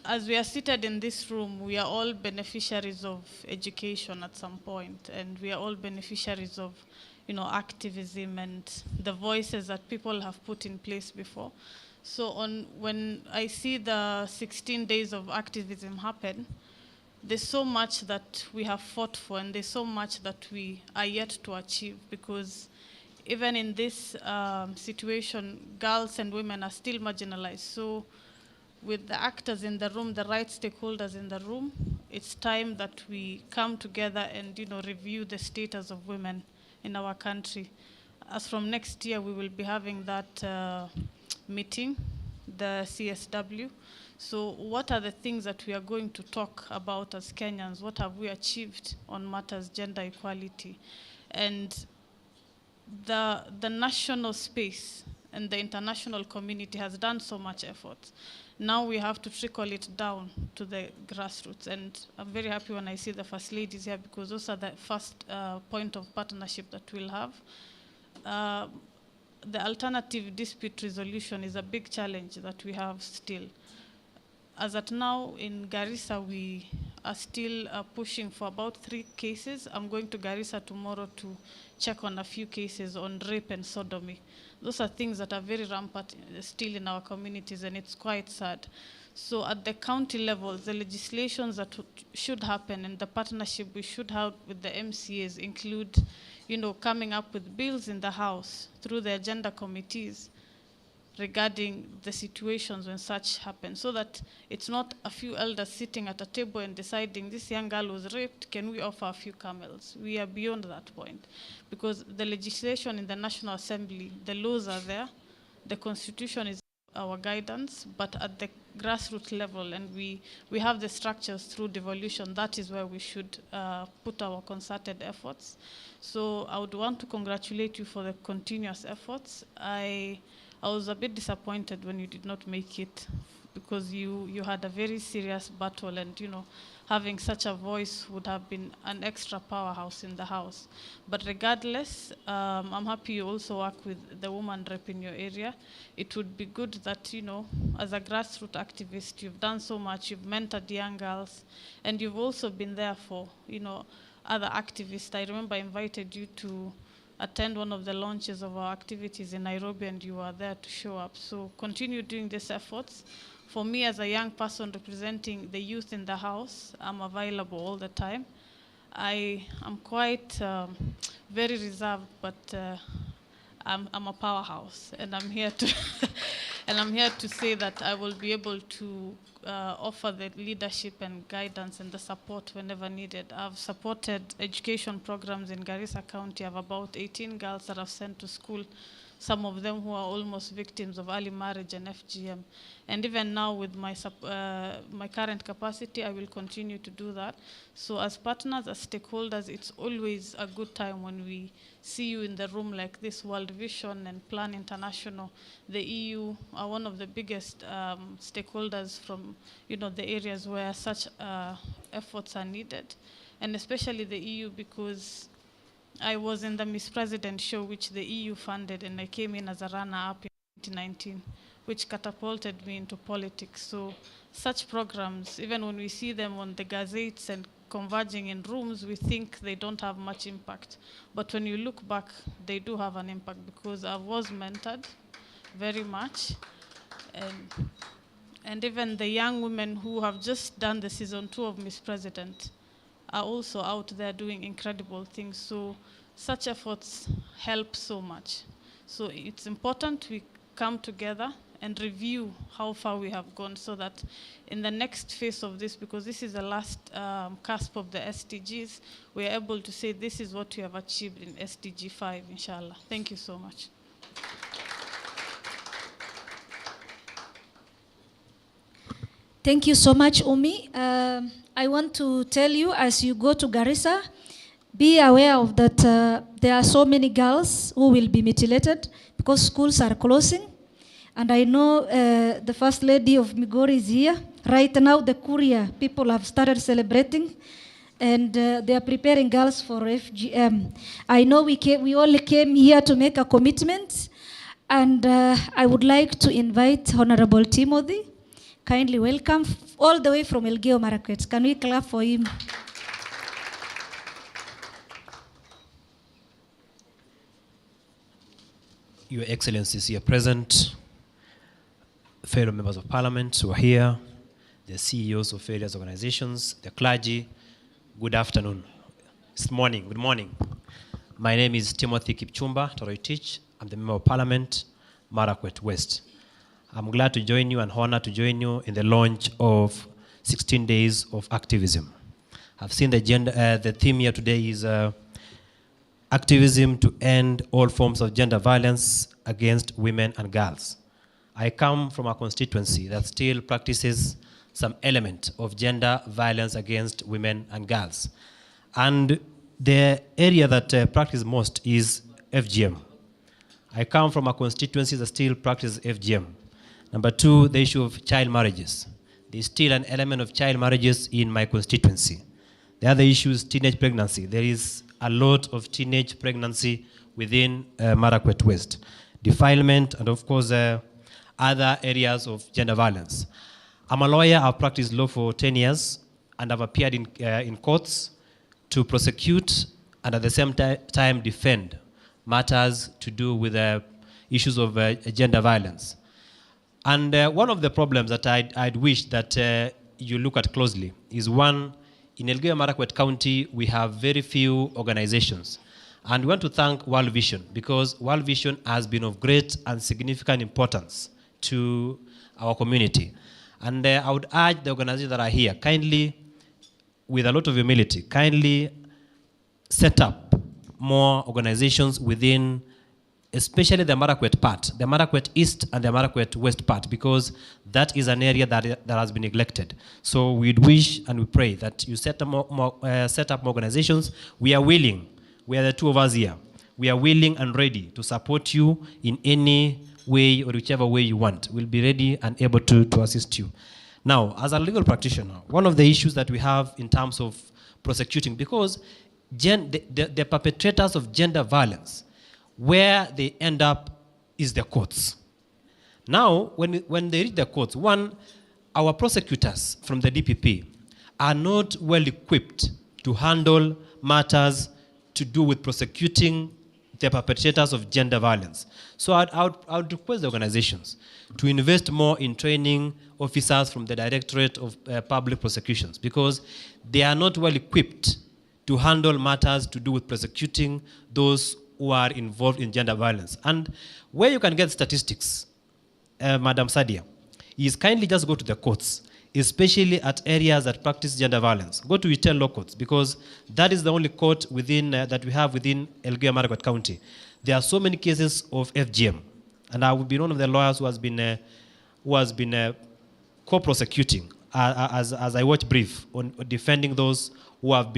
as we are seated in this room, we are all beneficiaries of education at some point, and we are all beneficiaries of, activism and the voices that people have put in place before. So when I see the 16 days of activism happen, there's so much that we have fought for, and there's so much that we are yet to achieve, because even in this situation, girls and women are still marginalized. So with the actors in the room, the right stakeholders in the room, it's time that we come together and review the status of women in our country. As from next year, we will be having that meeting, the CSW. So what are the things that we are going to talk about as Kenyans? What have we achieved on matters gender equality? And the national space and the international community has done so much effort. Now we have to trickle it down to the grassroots. And I'm very happy when I see the First Ladies here, because those are the first point of partnership that we'll have. The alternative dispute resolution is a big challenge that we have still. As at now, in Garissa, we are still pushing for about 3 cases. I'm going to Garissa tomorrow to check on a few cases on rape and sodomy. Those are things that are very rampant still in our communities, and it's quite sad. So at the county level, the legislations that should happen and the partnership we should have with the MCAs include, coming up with bills in the House through the agenda committees regarding the situations when such happen, so that it's not a few elders sitting at a table and deciding this young girl was raped, can we offer a few camels? We are beyond that point, because the legislation in the National Assembly, the laws are there, the Constitution is our guidance, but at the grassroots level, and we have the structures through devolution, that is where we should put our concerted efforts. So I would want to congratulate you for the continuous efforts. I was a bit disappointed when you did not make it, because you had a very serious battle, and having such a voice would have been an extra powerhouse in the House. But regardless, I'm happy you also work with the woman rep in your area. It would be good that, as a grassroots activist, you've done so much, you've mentored young girls, and you've also been there for, other activists. I remember I invited you to attend one of the launches of our activities in Nairobi, and you were there to show up. So continue doing these efforts. For me, as a young person representing the youth in the House, I'm available all the time. I am quite very reserved, but I'm a powerhouse, and I'm here to and I'm here to say that I will be able to offer the leadership and guidance and the support whenever needed. I've supported education programs in Garissa County. I have about 18 girls that I've sent to school, some of them who are almost victims of early marriage and FGM. And even now with my current capacity, I will continue to do that. So as partners, as stakeholders, it's always a good time when we see you in the room like this. World Vision and Plan International, the EU are one of the biggest stakeholders from the areas where such efforts are needed. And especially the EU, because I was in the Miss President show, which the EU funded, and I came in as a runner-up in 2019, which catapulted me into politics. So such programs, even when we see them on the gazettes and converging in rooms, we think they don't have much impact. But when you look back, they do have an impact, because I was mentored very much. And even the young women who have just done the season 2 of Miss President are also out there doing incredible things. So such efforts help so much. So it's important we come together and review how far we have gone, so that in the next phase of this, because this is the last cusp of the SDGs, we are able to say this is what we have achieved in SDG 5, inshallah. Thank you so much. Thank you so much, Umi. I want to tell you, as you go to Garissa, be aware of that there are so many girls who will be mutilated because schools are closing. And I know the First Lady of Migori is here. Right now, the Korea people have started celebrating, and they are preparing girls for FGM. I know we only came here to make a commitment, and I would like to invite Honorable Timothy. Kindly welcome, all the way from Elgeyo Marakwet. Can we clap for him? Your Excellencies here present, fellow members of parliament who are here, the CEOs of various organizations, the clergy, good afternoon. It's morning, good morning. My name is Timothy Kipchumba Toroitich. I'm the member of parliament, Marakwet West. I'm glad to join you and honored to join you in the launch of 16 days of activism. I've seen the theme here today is activism to end all forms of gender violence against women and girls. I come from a constituency that still practices some element of gender violence against women and girls. And the area that practices most is FGM. I come from a constituency that still practices FGM. Number two, the issue of child marriages. There's still an element of child marriages in my constituency. The other issue is teenage pregnancy. There is a lot of teenage pregnancy within Marakwet West. Defilement, and of course, other areas of gender violence. I'm a lawyer. I've practiced law for 10 years, and I've appeared in courts to prosecute and at the same time defend matters to do with issues of gender violence. And one of the problems that I'd wish that you look at closely is one, in Elgeyo Marakwet County, we have very few organizations. And we want to thank World Vision, because World Vision has been of great and significant importance to our community. And I would urge the organizations that are here, kindly, with a lot of humility, kindly set up more organizations within, especially the Marakwet part, the Marakwet East and the Marakwet West part, because that is an area that has been neglected. So we'd wish and we pray that you set up more organizations. We are willing. We are the two of us here. We are willing and ready to support you in any way or whichever way you want. We'll be ready and able to assist you. Now, as a legal practitioner, one of the issues that we have in terms of prosecuting, because the perpetrators of gender violence, where they end up is the courts. Now, when they reach the courts, one, our prosecutors from the DPP are not well equipped to handle matters to do with prosecuting the perpetrators of gender violence. So I would request the organizations to invest more in training officers from the Directorate of Public Prosecutions, because they are not well equipped to handle matters to do with prosecuting those who are involved in gender violence. And where you can get statistics, Madam Sadia, is kindly just go to the courts, especially at areas that practice gender violence. Go to Itel law courts, because that is the only court within that we have within Elgeyo Marakwet County. There are so many cases of FGM, and I will be one of the lawyers who has been co-prosecuting as I watch brief on defending those who have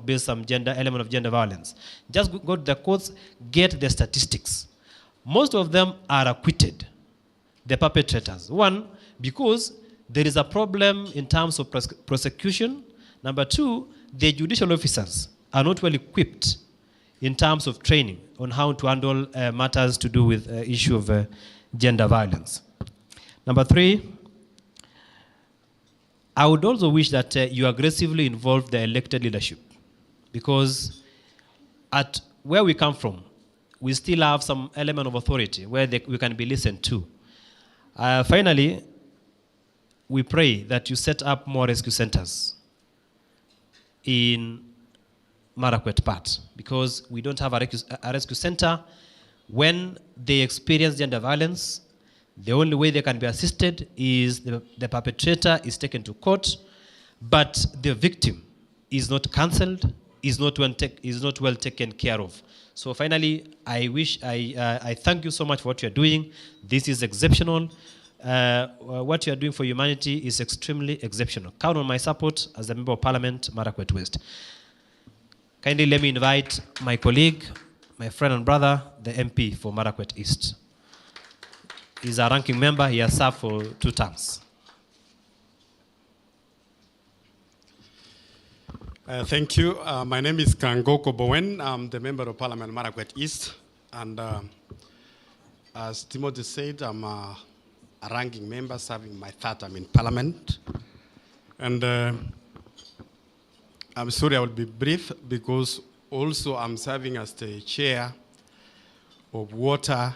based some element of gender violence. Just go to the courts, get the statistics. Most of them are acquitted, the perpetrators. One, because there is a problem in terms of prosecution. Number two, the judicial officers are not well equipped in terms of training on how to handle matters to do with issue of gender violence. Number three, I would also wish that you aggressively involve the elected leadership, because at where we come from, we still have some element of authority where we can be listened to. Finally, we pray that you set up more rescue centers in Marakwet part, because we don't have a rescue center. When they experience gender violence, the only way they can be assisted is the perpetrator is taken to court, but the victim is not counseled, is not well taken care of. So finally, I thank you so much for what you're doing. This is exceptional. What you are doing for humanity is extremely exceptional. Count on my support as a member of Parliament, Marakwet West. Kindly let me invite my colleague, my friend and brother, the MP for Marakwet East. He's a ranking member. He has served for 2 terms. Thank you. My name is Kangoko Bowen. I'm the member of Parliament Marakwet East. And as Timothy said, I'm a ranking member serving my 3rd term in Parliament. And I'm sorry I will be brief because also I'm serving as the chair of Water,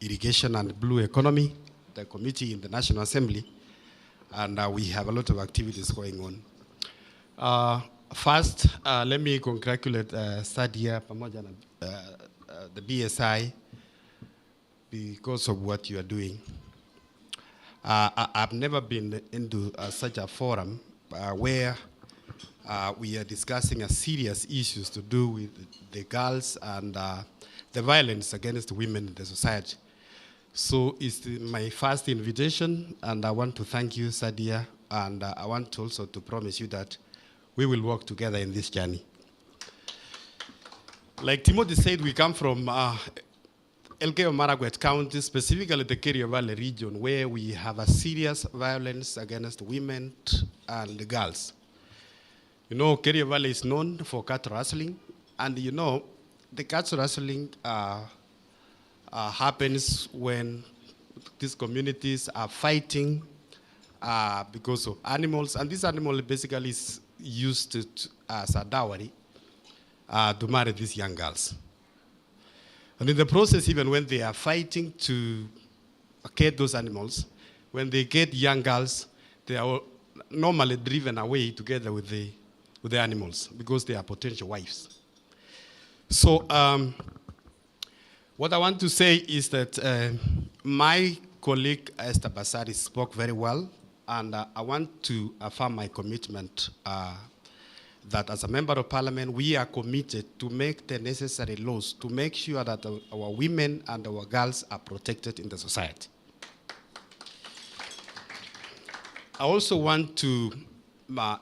Irrigation and Blue Economy, the committee in the National Assembly. And we have a lot of activities going on. First, let me congratulate Sadia pamoja na the BSI because of what you are doing. I've never been into such a forum where we are discussing a serious issues to do with the girls and the violence against women in the society. So it's my first invitation, and I want to thank you, Sadia, and I want also to promise you that we will work together in this journey. Like Timothy said, we come from Elgeyo Marakwet County, specifically the Kerio Valley region, where we have a serious violence against women and girls. You know, Kerio Valley is known for cattle rustling, and you know, the cattle rustling happens when these communities are fighting because of animals, and this animal basically is used as a dowry to marry these young girls. And in the process, even when they are fighting to get those animals, when they get young girls, they are normally driven away together with the animals because they are potential wives. So what I want to say is that my colleague Esther Basari spoke very well, and I want to affirm my commitment that as a member of parliament, we are committed to make the necessary laws to make sure that our women and our girls are protected in the society. I also want to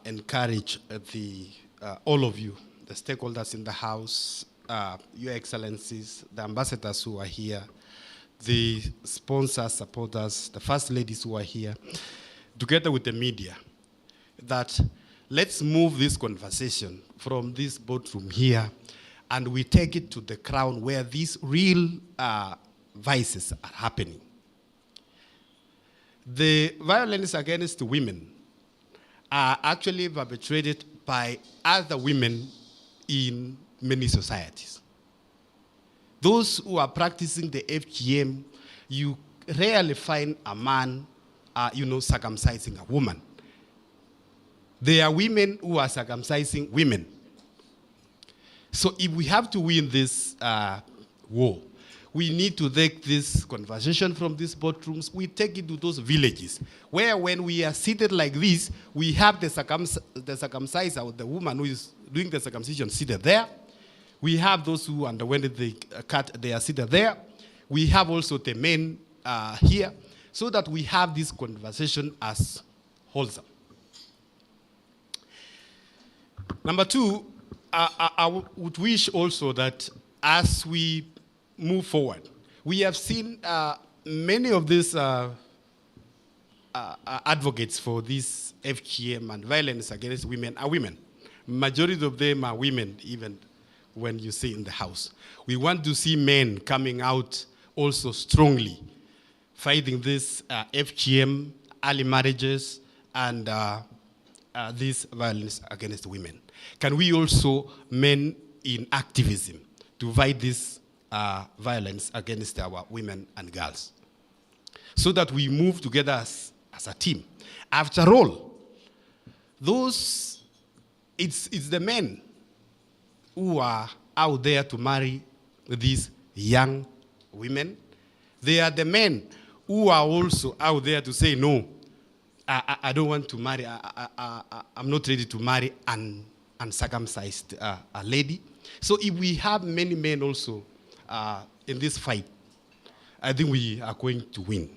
encourage all of you, the stakeholders in the House, Your Excellencies, the ambassadors who are here, the sponsors, supporters, the first ladies who are here, together with the media, that let's move this conversation from this boardroom here and we take it to the crown where these real vices are happening. The violence against women are actually perpetrated by other women in many societies. Those who are practicing the FGM, you rarely find a man circumcising a woman. There are women who are circumcising women. So if we have to win this war, we need to take this conversation from these boardrooms, we take it to those villages, where when we are seated like this, we have the circumciser, or the woman who is doing the circumcision seated there. We have those who underwent the cut, they are seated there. We have also the men here, so that we have this conversation as wholesome. Number two, I would wish also that as we move forward, we have seen many of these advocates for this FGM and violence against women are women. Majority of them are women, even when you see in the House. We want to see men coming out also strongly, fighting this FGM, early marriages, and this violence against women. Can we also, men in activism, to fight this violence against our women and girls, so that we move together as a team? After all, it's the men who are out there to marry these young women. They are the men who are also out there to say, no, I don't want to marry, I'm not ready to marry an uncircumcised lady. So if we have many men also in this fight, I think we are going to win.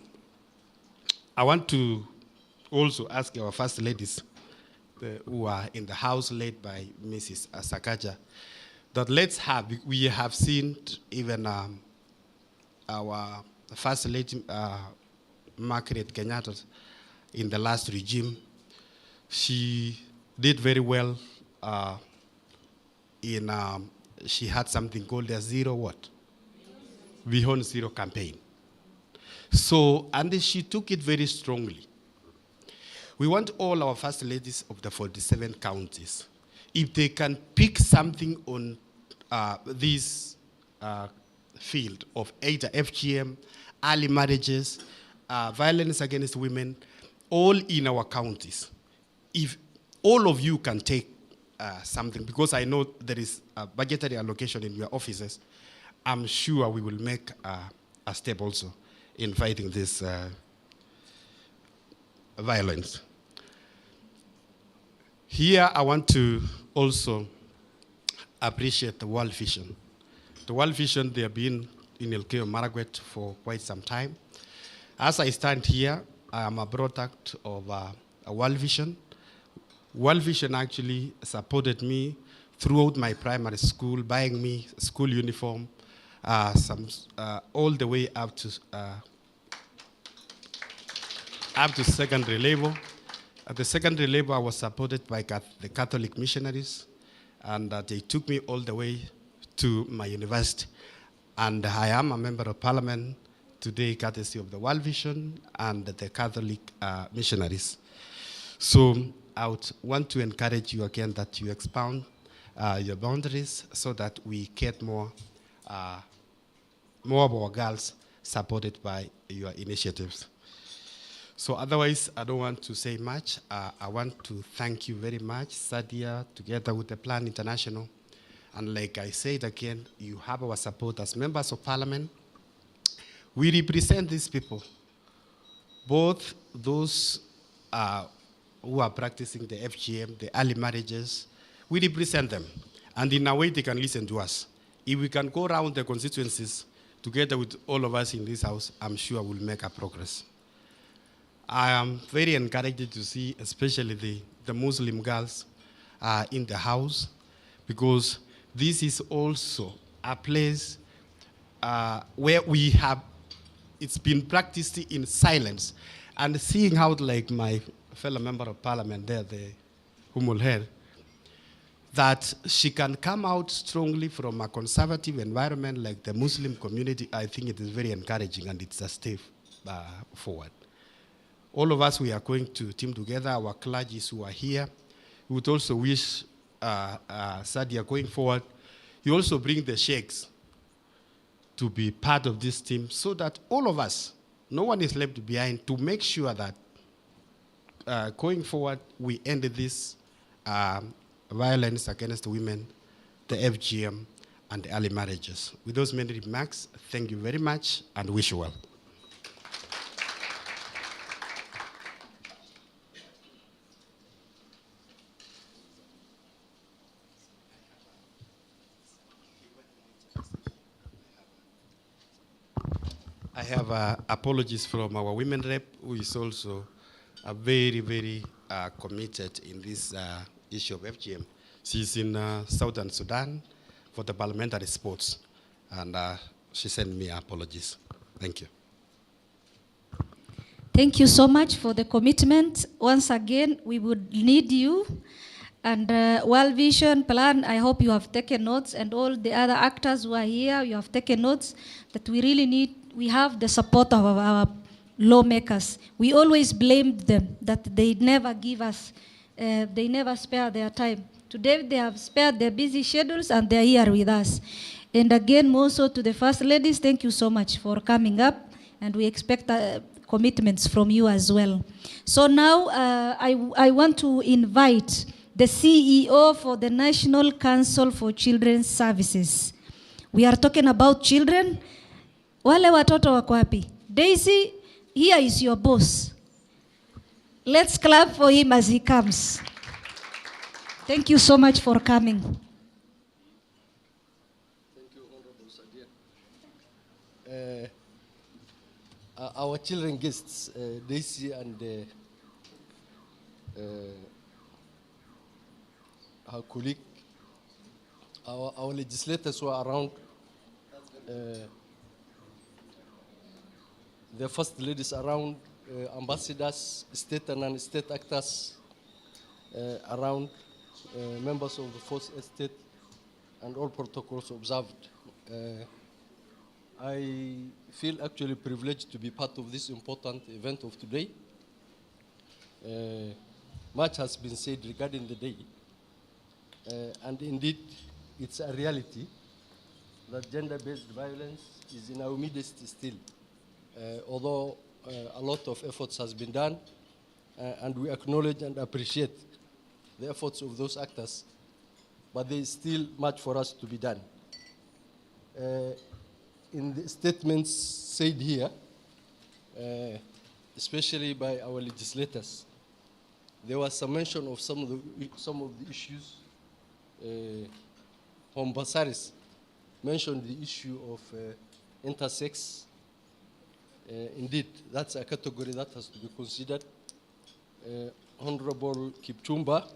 I want to also ask our first ladies who are in the House led by Mrs. Sakaja, that we have seen even our First Lady, Margaret Kenyatta, in the last regime. She did very well she had something called a zero what? Beyond Zero campaign. So, and she took it very strongly. We want all our first ladies of the 47 counties, if they can pick something on this field of either FGM, early marriages, violence against women, all in our counties. If all of you can take something, because I know there is a budgetary allocation in your offices, I'm sure we will make a step also in fighting this violence. Here, I want to also appreciate the World Vision. The World Vision, they have been in Elgeyo Marakwet for quite some time. As I stand here, I am a product of a World Vision. World Vision actually supported me throughout my primary school, buying me school uniform, all the way up to secondary level. At the secondary level, I was supported by the Catholic missionaries, and they took me all the way to my university. And I am a member of parliament today, courtesy of the World Vision and the Catholic missionaries. So I would want to encourage you again that you expound your boundaries so that we get more of our girls supported by your initiatives. So otherwise, I don't want to say much. I want to thank you very much, Sadia, together with the Plan International. And like I said again, you have our support as members of parliament. We represent these people, both those who are practicing the FGM, the early marriages. We represent them. And in a way, they can listen to us. If we can go around the constituencies together with all of us in this house, I'm sure we'll make a progress. I am very encouraged to see, especially the Muslim girls in the house, because this is also a place where it's been practiced in silence. And seeing how, like my fellow member of parliament there, the Humul Her, that she can come out strongly from a conservative environment like the Muslim community, I think it is very encouraging, and it's a step forward. All of us, we are going to team together, our clergies who are here. We would also wish Sadia going forward, you also bring the sheikhs to be part of this team so that all of us, no one is left behind, to make sure that going forward, we end this violence against women, the FGM, and the early marriages. With those many remarks, thank you very much and wish you well. I have apologies from our women rep, who is also very, very committed in this issue of FGM. She's in Southern Sudan for the parliamentary sports, and she sent me apologies. Thank you. Thank you so much for the commitment. Once again, we would need you. And World Vision Plan, I hope you have taken notes, and all the other actors who are here, you have taken notes that we really need. We have the support of our lawmakers. We always blamed them that they never give us, they never spare their time. Today they have spared their busy schedules and they're here with us. And again, more so to the First Ladies, thank you so much for coming up, and we expect commitments from you as well. So now I want to invite the CEO for the National Council for Children's Services. We are talking about children. Wale watoto wako wapi? Daisy, here is your boss. Let's clap for him as he comes. Thank you so much for coming. Thank you, Honorable Sadia. Our children guests, Daisy and her colleague. Our legislators were around. The first ladies around, ambassadors, state and non-state actors around, members of the Fourth Estate, and all protocols observed. I feel actually privileged to be part of this important event of today. Much has been said regarding the day, and indeed, it's a reality that gender-based violence is in our midst still. Although a lot of efforts has been done, and we acknowledge and appreciate the efforts of those actors, but there is still much for us to be done. In the statements said here, especially by our legislators, there was some mention of some of the issues. Hombasaris mentioned the issue of intersex. Indeed, that's a category that has to be considered. Honorable Kipchumba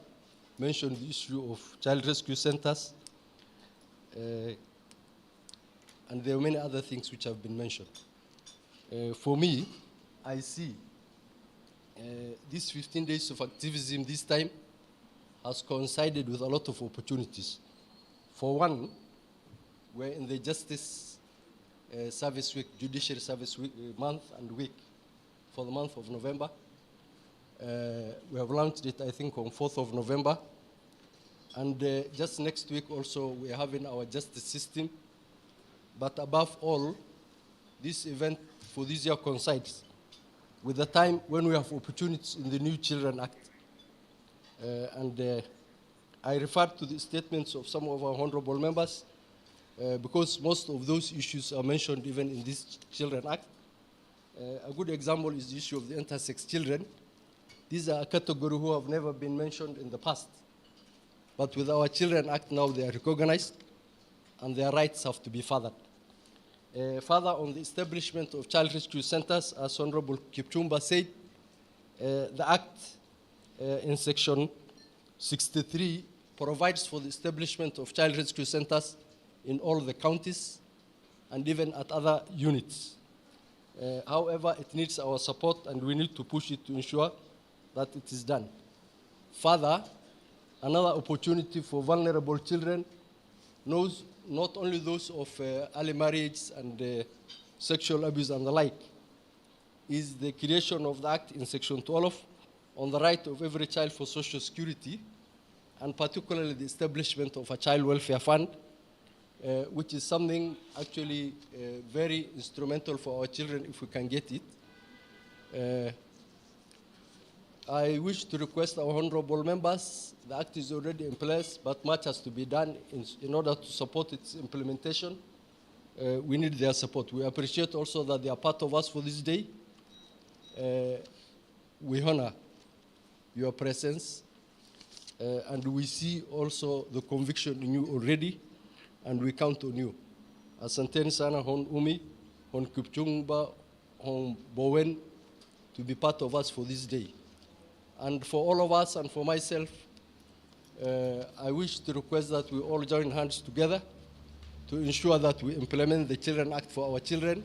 mentioned the issue of child rescue centers. And there are many other things which have been mentioned. For me, I see these 15 days of activism this time has coincided with a lot of opportunities. For one, we're in the Justice Service Week, Judiciary Service Week, month and week for the month of November. We have launched it, I think, on 4th of November. And just next week also, we are having our justice system. But above all, this event for this year coincides with the time when we have opportunities in the New Children Act. I refer to the statements of some of our honorable members because most of those issues are mentioned even in this Children Act. A good example is the issue of the intersex children. These are a category who have never been mentioned in the past. But with our Children Act now, they are recognized and their rights have to be furthered. Further, on the establishment of child rescue centers, as Honorable Kipchumba said, the Act in Section 63 provides for the establishment of child rescue centers in all the counties and even at other units. However, it needs our support and we need to push it to ensure that it is done. Further, another opportunity for vulnerable children knows not only those of early marriage and sexual abuse and the like, is the creation of the Act in Section 12 on the right of every child for social security, and particularly the establishment of a child welfare fund, which is something actually very instrumental for our children if we can get it. I wish to request our honorable members, the Act is already in place, but much has to be done in order to support its implementation. We need their support. We appreciate also that they are part of us for this day. We honor your presence, and we see also the conviction in you already, and we count on you. Asanteni sana hon Umi, hon Kipchumba, hon Bowen, to be part of us for this day. And for all of us and for myself, I wish to request that we all join hands together to ensure that we implement the Children Act for our children.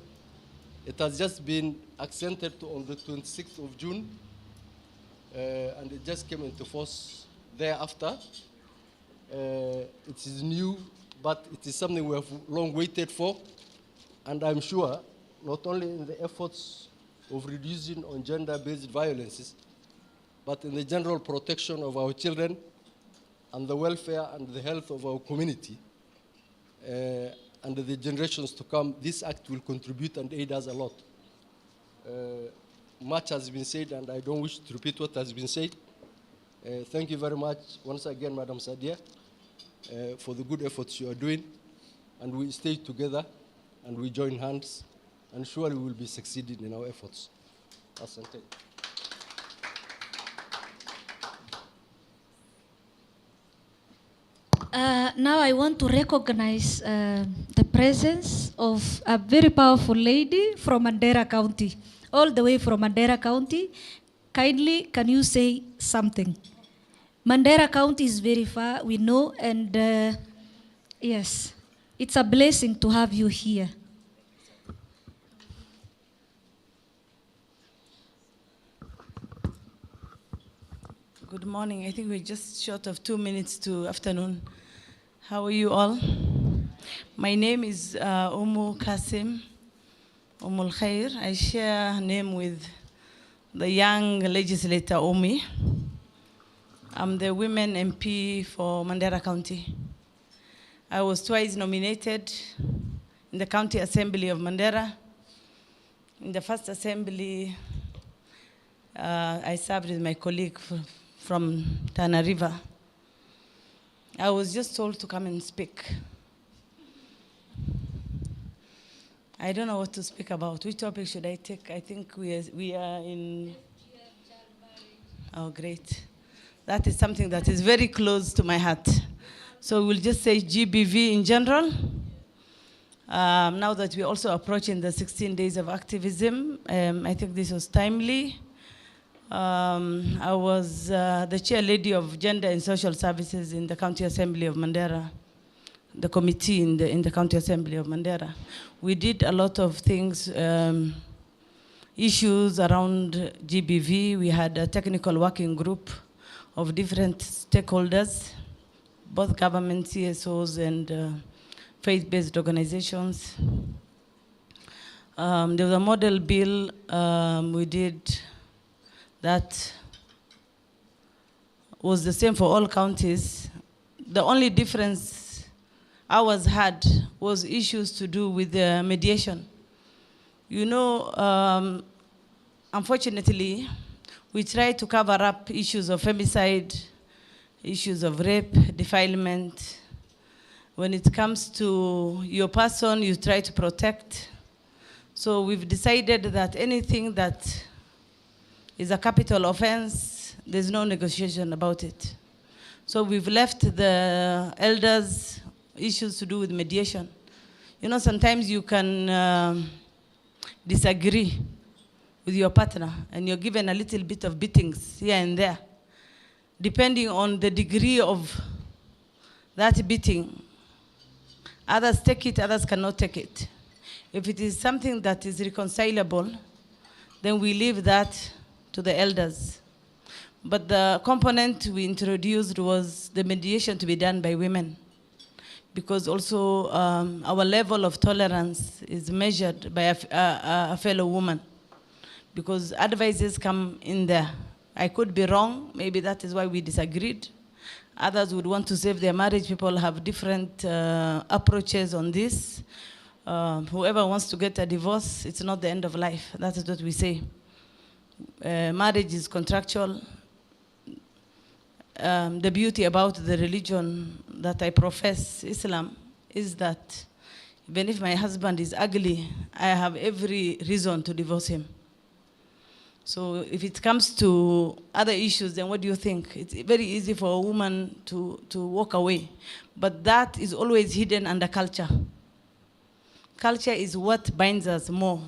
It has just been accented on the 26th of June, and it just came into force thereafter. It is new, but it is something we have long waited for. And I'm sure, not only in the efforts of reducing on gender-based violences, but in the general protection of our children and the welfare and the health of our community and the generations to come, this Act will contribute and aid us a lot. Much has been said, and I don't wish to repeat what has been said. Thank you very much once again, Madam Sadia, for the good efforts you are doing. And we stay together and we join hands, and surely we will be succeeding in our efforts. Asante. Now I want to recognize the presence of a very powerful lady from Mandera County, all the way from Mandera County. Kindly, can you say something? Mandera County is very far, we know, and yes, it's a blessing to have you here. Good morning. I think we're just short of 2 minutes to afternoon. How are you all? My name is Umu Kasim Umul Khair. I share a name with the young legislator Umi. I'm the women MP for Mandera County. I was twice nominated in the County Assembly of Mandera. In the first assembly, I served with my colleague from Tana River. I was just told to come and speak. I don't know what to speak about. Which topic should I take? I think we are in... Oh, great. That is something that is very close to my heart. So we'll just say GBV in general. Now that we're also approaching the 16 days of activism, I think this was timely. I was the chair lady of Gender and Social Services in the County Assembly of Mandera, the committee in the County Assembly of Mandera. We did a lot of things, issues around GBV. We had a technical working group of different stakeholders, both government, CSOs, and faith-based organizations. There was a model bill we did that was the same for all counties. The only difference ours had was issues to do with the mediation. You know, unfortunately, we try to cover up issues of femicide, issues of rape, defilement. When it comes to your person, you try to protect. So we've decided that anything that is a capital offense, there's no negotiation about it. So we've left the elders issues to do with mediation. You know, sometimes you can disagree with your partner and you're given a little bit of beatings here and there. Depending on the degree of that beating, others take it, others cannot take it. If it is something that is reconcilable, then we leave that to the elders. But the component we introduced was the mediation to be done by women, because also our level of tolerance is measured by a fellow woman, because advices come in there. I could be wrong, maybe that is why we disagreed. Others would want to save their marriage. People have different approaches on this. Whoever wants to get a divorce, it's not the end of life. That is what we say. Marriage is contractual. The beauty about the religion that I profess, Islam, is that even if my husband is ugly, I have every reason to divorce him. So if it comes to other issues, then what do you think? It's very easy for a woman to walk away. But that is always hidden under culture. Culture is what binds us more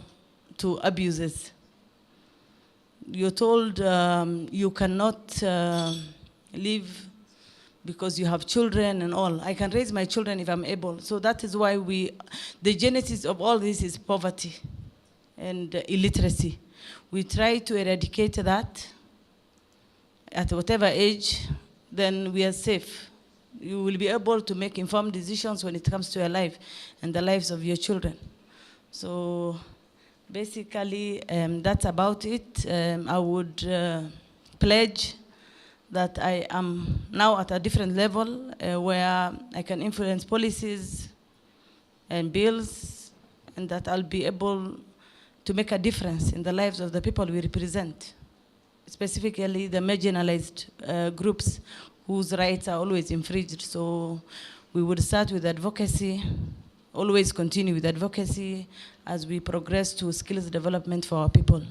to abuses. You're told you cannot live because you have children and all. I can raise my children if I'm able. So that is why the genesis of all this is poverty and illiteracy. We try to eradicate that at whatever age, then we are safe. You will be able to make informed decisions when it comes to your life and the lives of your children. So basically, that's about it. I would pledge that I am now at a different level where I can influence policies and bills, and that I'll be able to make a difference in the lives of the people we represent, specifically the marginalized groups whose rights are always infringed. So we would start with advocacy, always continue with advocacy as we progress to skills development for our people.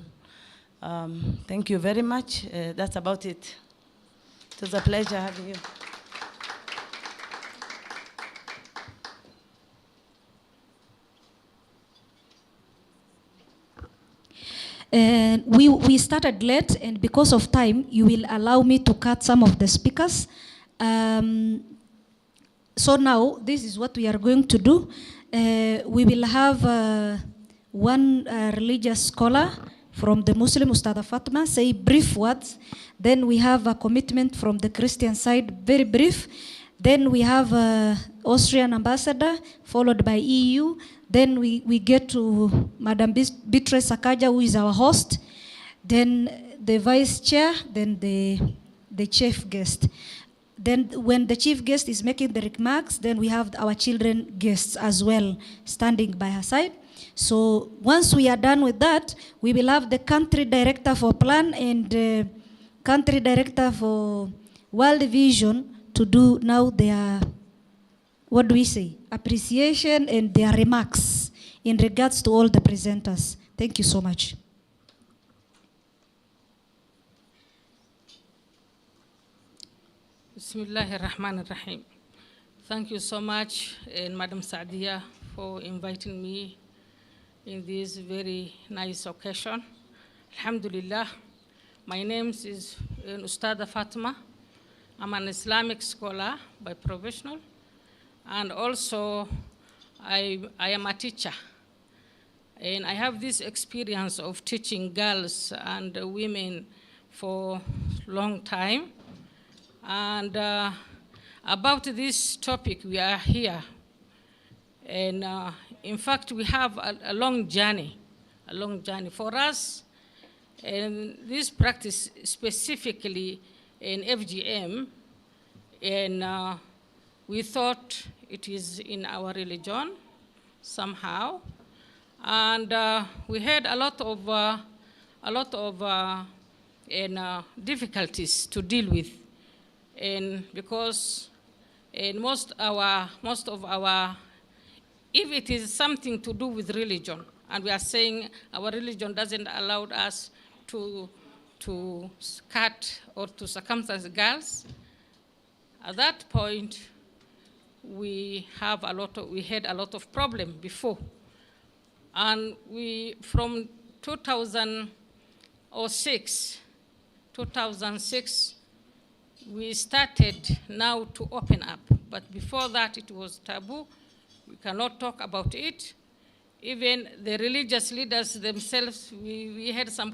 Thank you very much. That's about it. It was a pleasure having you. And we started late, and because of time, you will allow me to cut some of the speakers. So now, this is what we are going to do. We will have one religious scholar from the Muslim, Ustada Fatma, say brief words. Then we have a commitment from the Christian side, very brief. Then we have Austrian ambassador, followed by EU. Then we get to Madam Beatrice Sakaja, who is our host. Then the vice chair, then the chief guest. Then when the chief guest is making the remarks, then we have our children guests as well, standing by her side. So once we are done with that, we will have the country director for plan and country director for World Vision to do now their, what do we say, appreciation and their remarks in regards to all the presenters. Thank you so much. Bismillahirrahmanirrahim. Thank you so much, Madam Saadia, for inviting me in this very nice occasion. Alhamdulillah. My name is Ustada Fatima. I'm an Islamic scholar by professional, and also I am a teacher. And I have this experience of teaching girls and women for a long time. And about this topic, we are here. And in fact, we have a long journey for us. And this practice specifically in FGM, and we thought it is in our religion somehow. And we had a lot of difficulties to deal with. And because most of our, if it is something to do with religion, and we are saying our religion doesn't allow us to cut or to circumcise girls, at that point we had a lot of problem before. And from 2006, we started now to open up. But before that, it was taboo. We cannot talk about it. Even the religious leaders themselves, we had some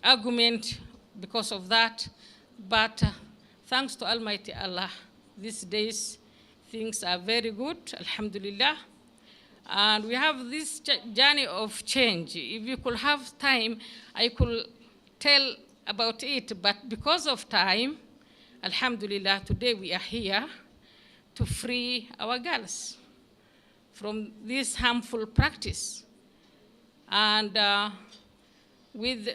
argument because of that. But thanks to Almighty Allah, these days things are very good, alhamdulillah. And we have this journey of change. If you could have time, I could tell about it, but because of time, alhamdulillah, today we are here to free our girls from this harmful practice. And with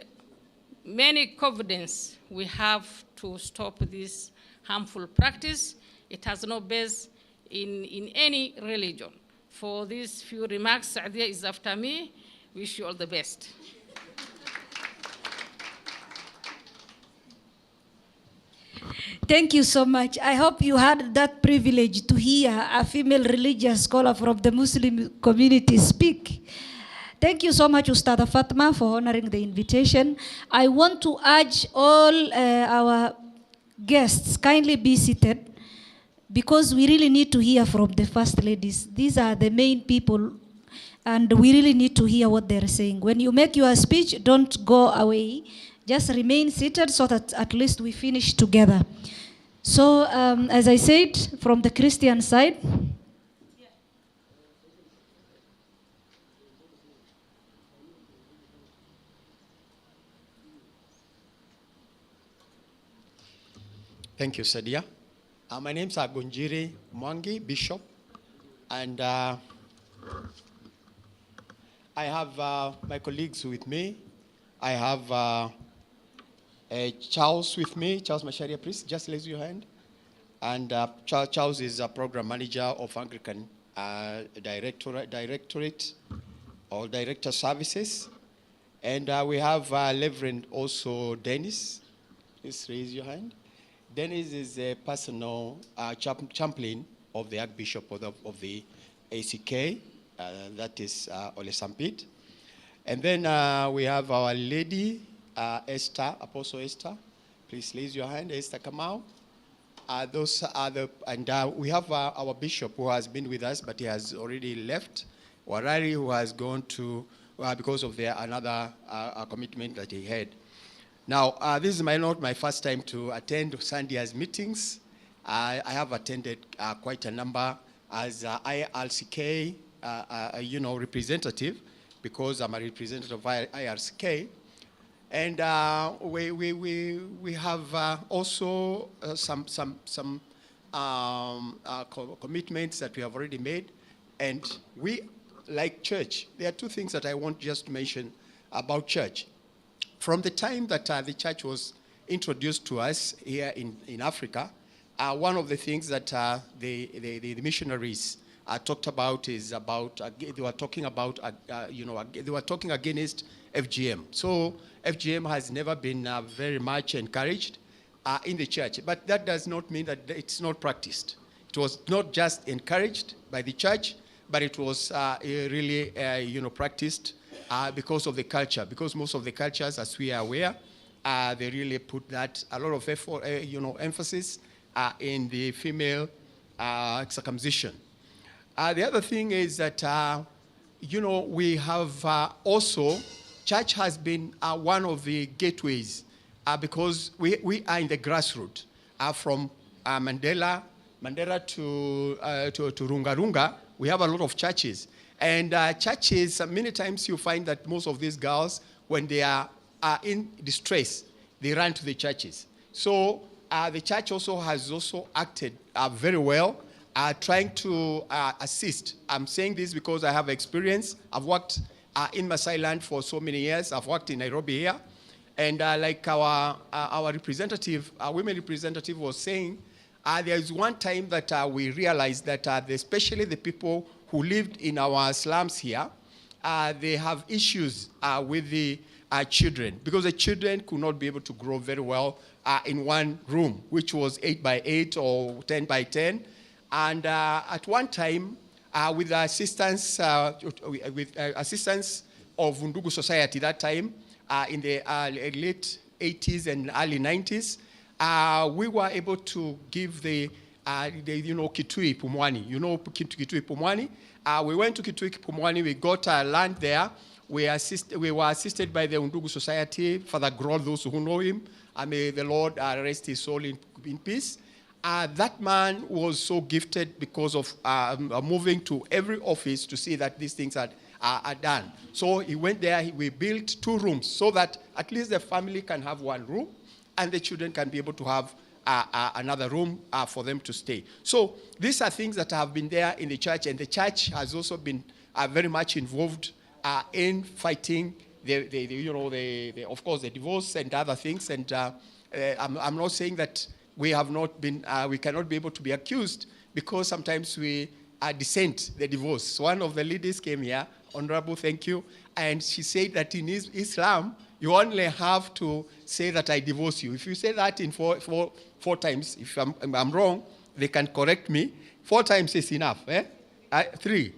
many confidence, we have to stop this harmful practice. It has no base in any religion. For these few remarks, Saadia is after me. Wish you all the best. Thank you so much. I hope you had that privilege to hear a female religious scholar from the Muslim community speak. Thank you so much, Ustada Fatma, for honoring the invitation. I want to urge all our guests, kindly be seated, because we really need to hear from the First Ladies. These are the main people, and we really need to hear what they're saying. When you make your speech, don't go away. Just remain seated so that at least we finish together. So, as I said, from the Christian side, Thank you, Sadia. My name is Agonjiri Mwangi, Bishop, and I have my colleagues with me. I have Charles with me, Charles Masharia, please, just raise your hand. And Charles is a program manager of Anglican Directorate or Director Services. And we have Reverend also Dennis. Please raise your hand. Dennis is a personal chaplain of the Archbishop of the ACK, that is Ole Sampit. And then we have our lady, Esther, Apostle Esther. Please raise your hand, Esther Kamau. Those are we have our bishop who has been with us, but he has already left. Warari, who has gone to, because of another commitment that he had. Now, this is not my first time to attend Sandia's meetings. I have attended quite a number as IRCK, representative, because I'm a representative of IRCK. And we have also some commitments that we have already made. And we, like church, there are two things that I want just to mention about church. From the time that the church was introduced to us here in Africa, one of the things that the missionaries talked about is about, they were talking about, they were talking against FGM. So FGM has never been very much encouraged in the church, but that does not mean that it's not practiced. It was not just encouraged by the church, but it was really, practiced because of the culture. Because most of the cultures, as we are aware, they really put that a lot of effort, emphasis in the female circumcision. The other thing is that, we have also, church has been one of the gateways because we are in the grassroots. From Mandela to Runga, we have a lot of churches. And churches, many times you find that most of these girls, when they are in distress, they run to the churches. So the church also has also acted very well, trying to assist. I'm saying this because I have experience. I've worked in Maasai land for so many years. I've worked in Nairobi here. And like our representative, our women representative was saying, there is one time that we realized that especially the people who lived in our slums here, they have issues with the children, because the children could not be able to grow very well in one room, which was 8 by 8 or 10 by 10. And at one time, with the assistance of Undugu Society that time, in the late 80s and early 90s, we were able to give the Kitui Pumwani. Kitui Pumwani? We went to Kitui Pumwani, we got land there. We were assisted by the Undugu Society, Father Grol, those who know him. May the Lord rest his soul in peace. That man was so gifted because of moving to every office to see that these things are done. So he went there, we built 2 rooms so that at least the family can have 1 room and the children can be able to have another room for them to stay. So these are things that have been there in the church, and the church has also been very much involved in fighting of course, the divorce and other things. And I'm not saying that we have not been, we cannot be able to be accused, because sometimes we dissent the divorce. So one of the ladies came here, Honorable, thank you, and she said that in Islam, you only have to say that I divorce you. If you say that in four times, if I'm wrong, they can correct me. 4 times is enough, 3.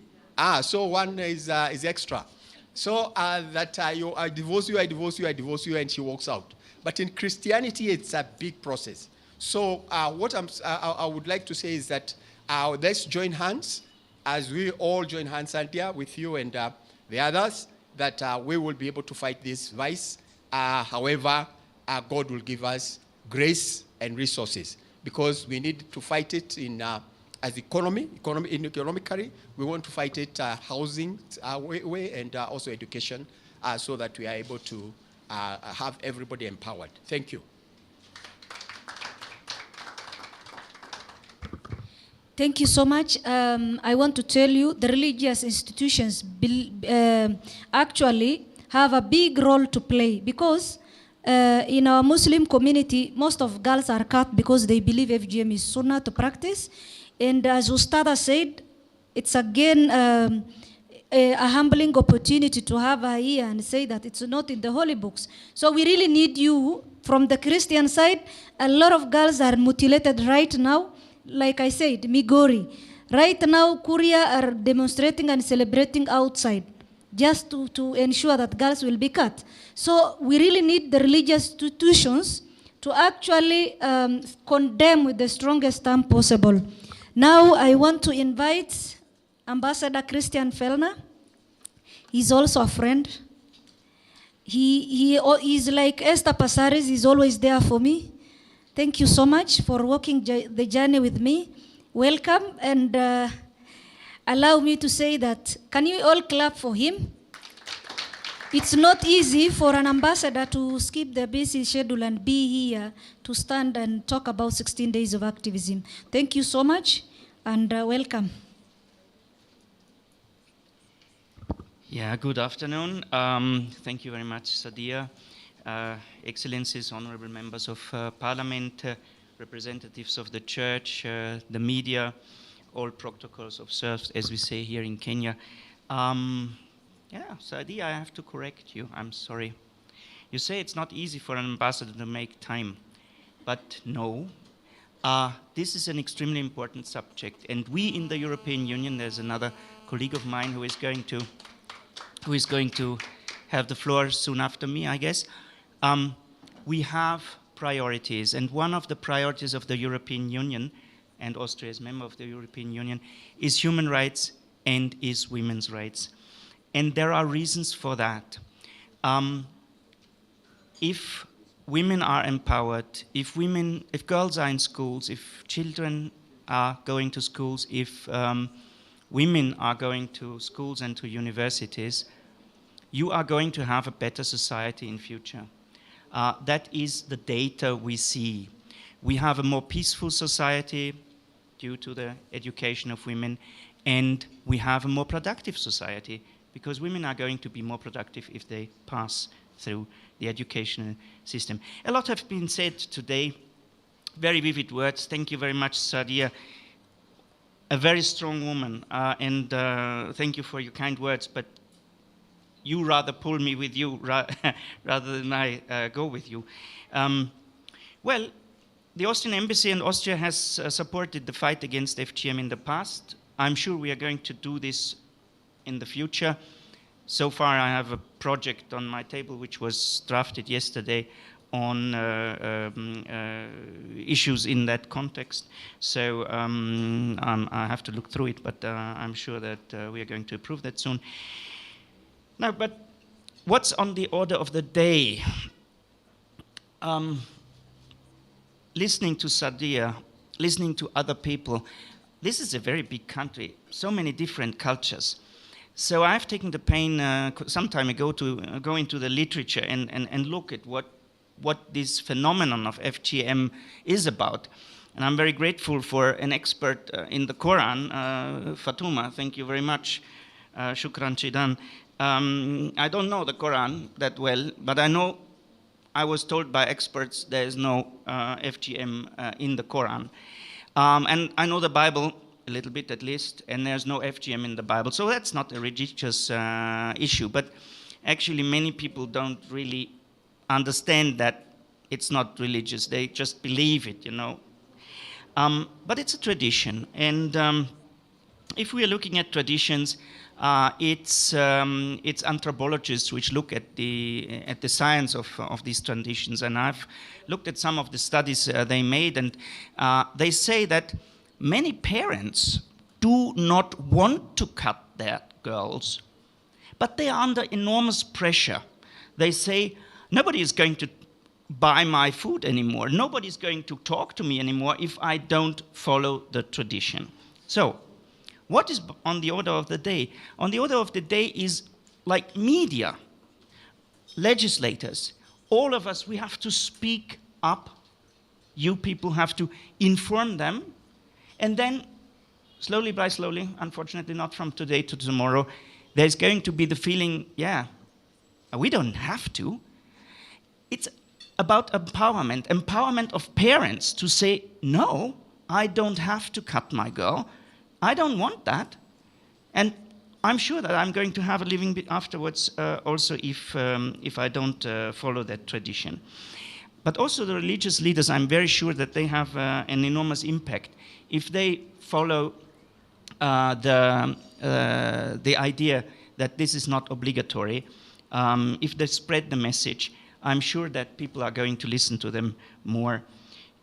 So 1 is extra. So that I divorce you, I divorce you, I divorce you, and she walks out. But in Christianity, it's a big process. So what I would like to say is that let's join hands, as we all join hands, Santia, with you and the others, that we will be able to fight this vice. However, God will give us grace and resources, because we need to fight it in as economically. We want to fight it housing way and also education, so that we are able to have everybody empowered. Thank you. Thank you so much. I want to tell you, the religious institutions actually have a big role to play, because in our Muslim community, most of girls are cut because they believe FGM is sunnah to practice. And as Ustada said, it's again a humbling opportunity to have her here and say that it's not in the holy books. So we really need you from the Christian side. A lot of girls are mutilated right now. Like I said, Migori. Right now, Korea are demonstrating and celebrating outside. just to ensure that girls will be cut. So we really need the religious institutions to actually condemn with the strongest term possible. Now I want to invite Ambassador Christian Fellner. He's also a friend. He's like Esther Passaris, he's always there for me. Thank you so much for walking the journey with me. Welcome, and allow me to say that, can you all clap for him? It's not easy for an ambassador to skip the busy schedule and be here to stand and talk about 16 days of activism. Thank you so much, and welcome. Yeah, good afternoon. Thank you very much, Sadia. Excellencies, honorable members of parliament, representatives of the church, the media, all protocols observed, as we say here in Kenya. Yeah, Sadia, I have to correct you. I'm sorry. You say it's not easy for an ambassador to make time, but no. This is an extremely important subject, and we in the European Union, there's another colleague of mine who is going to have the floor soon after me, I guess. We have priorities, and one of the priorities of the European Union, and Austria is a member of the European Union, is human rights and is women's rights. And there are reasons for that. If women are empowered, if girls are in schools, if children are going to schools, if women are going to schools and to universities, you are going to have a better society in future. That is the data we see. We have a more peaceful society due to the education of women, and we have a more productive society because women are going to be more productive if they pass through the educational system. A lot have been said today, very vivid words. Thank you very much, Sadia. A very strong woman, and thank you for your kind words, but you rather pull me with you rather than I go with you. Well, the Austrian embassy and Austria has supported the fight against FGM in the past. I'm sure we are going to do this in the future. So far, I have a project on my table which was drafted yesterday on issues in that context. So I have to look through it, but I'm sure that we are going to approve that soon. Now, but what's on the order of the day? Listening to Sadia, listening to other people, this is a very big country, so many different cultures. So I've taken the pain some time ago to go into the literature and look at what this phenomenon of FGM is about. And I'm very grateful for an expert in the Quran, Fatuma, thank you very much, Shukran Chidan. I don't know the Quran that well, but I was told by experts there is no FGM in the Quran. And I know the Bible a little bit at least, and there's no FGM in the Bible. So that's not a religious issue, but actually many people don't really understand that it's not religious. They just believe it, you know. But it's a tradition, and if we are looking at traditions, it's anthropologists which look at the science of these traditions, and I've looked at some of the studies they made, and they say that many parents do not want to cut their girls, but they are under enormous pressure. They say, nobody is going to buy my food anymore. Nobody is going to talk to me anymore if I don't follow the tradition. So, what is on the order of the day? On the order of the day is like media, legislators, all of us, we have to speak up. You people have to inform them. And then, slowly by slowly, unfortunately not from today to tomorrow, there's going to be the feeling, yeah, we don't have to. It's about empowerment of parents to say, no, I don't have to cut my girl. I don't want that. And I'm sure that I'm going to have a living bit afterwards also if I don't follow that tradition. But also the religious leaders, I'm very sure that they have an enormous impact. If they follow the idea that this is not obligatory. If they spread the message, I'm sure that people are going to listen to them more.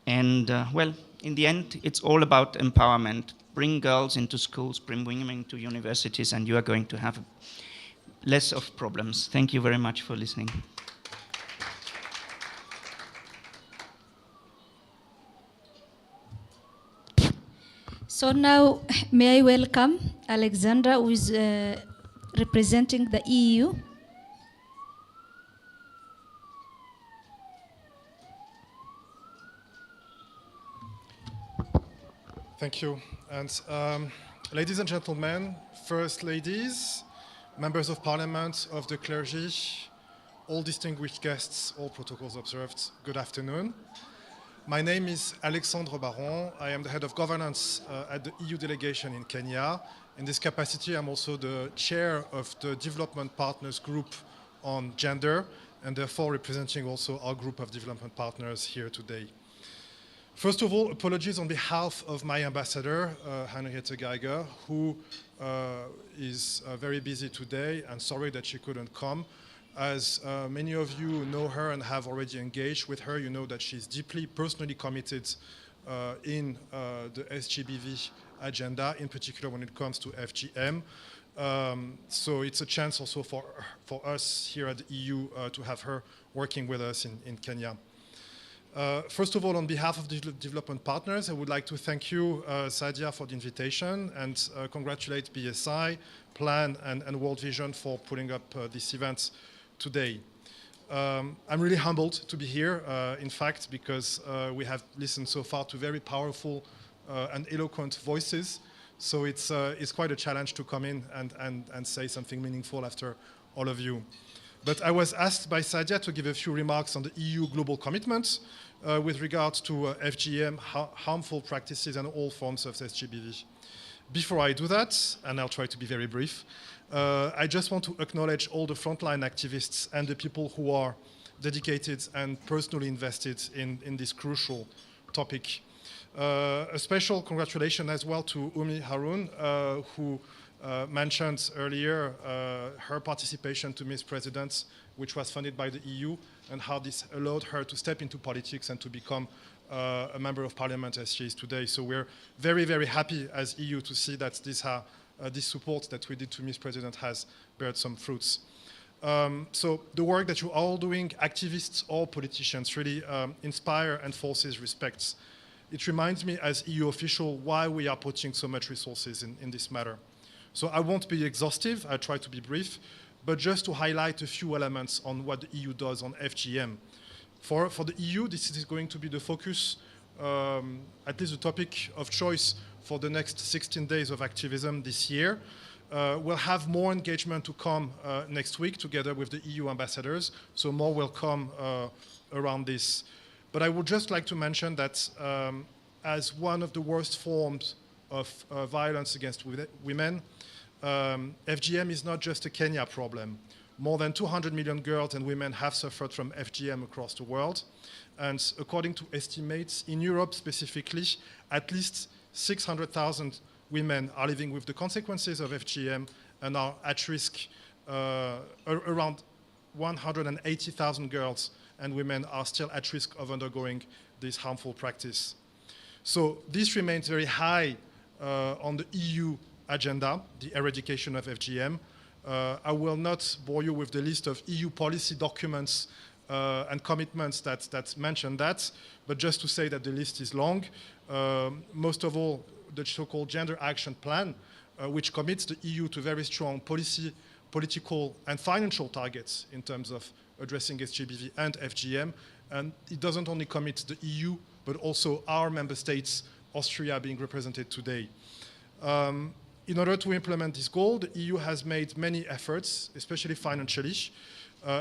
And well, in the end, it's all about empowerment. Bring girls into schools, bring women into universities, and you are going to have less of problems. Thank you very much for listening. So now, may I welcome Alexandra, who is representing the EU. Thank you. And ladies and gentlemen, first ladies, members of parliament, of the clergy, all distinguished guests, all protocols observed, good afternoon. My name is Alexandre Baron. I am the head of governance at the EU delegation in Kenya. In this capacity, I'm also the chair of the Development Partners Group on Gender, and therefore representing also our group of development partners here today. First of all, apologies on behalf of my ambassador, Henriette Geiger, who is very busy today, and sorry that she couldn't come. As many of you know her and have already engaged with her, you know that she's deeply personally committed in the SGBV agenda, in particular when it comes to FGM. So it's a chance also for us here at the EU to have her working with us in Kenya. First of all, on behalf of the development partners, I would like to thank you, Sadia, for the invitation and congratulate BSI, Plan, and World Vision for putting up this event today. I'm really humbled to be here, in fact, because we have listened so far to very powerful and eloquent voices. So it's quite a challenge to come in and say something meaningful after all of you. But I was asked by Sadia to give a few remarks on the EU global commitment with regards to FGM, harmful practices, and all forms of SGBV. Before I do that, and I'll try to be very brief, I just want to acknowledge all the frontline activists and the people who are dedicated and personally invested in this crucial topic. A special congratulations as well to Umi Harun, who mentioned earlier her participation to Miss President, which was funded by the EU, and how this allowed her to step into politics and to become a member of parliament as she is today. So we're very, very happy as EU to see that this support that we did to Miss President has beared some fruits. So the work that you're all doing, activists or politicians, really inspire and forces respect. It reminds me as EU official why we are putting so much resources in this matter. So I won't be exhaustive, I'll try to be brief, but just to highlight a few elements on what the EU does on FGM. For the EU, this is going to be the focus, at least the topic of choice for the next 16 days of activism this year. We'll have more engagement to come next week together with the EU ambassadors, so more will come around this. But I would just like to mention that as one of the worst forms of violence against women, FGM is not just a Kenya problem. More than 200 million girls and women have suffered from FGM across the world. And according to estimates, in Europe specifically, at least 600,000 women are living with the consequences of FGM and are at risk. Around 180,000 girls and women are still at risk of undergoing this harmful practice. So this remains very high on the EU agenda, the eradication of FGM. I will not bore you with the list of EU policy documents and commitments that mention that, but just to say that the list is long. Most of all, the so-called Gender Action Plan, which commits the EU to very strong political and financial targets in terms of addressing SGBV and FGM. And it doesn't only commit the EU, but also our member states, Austria being represented today. In order to implement this goal, the EU has made many efforts, especially financially,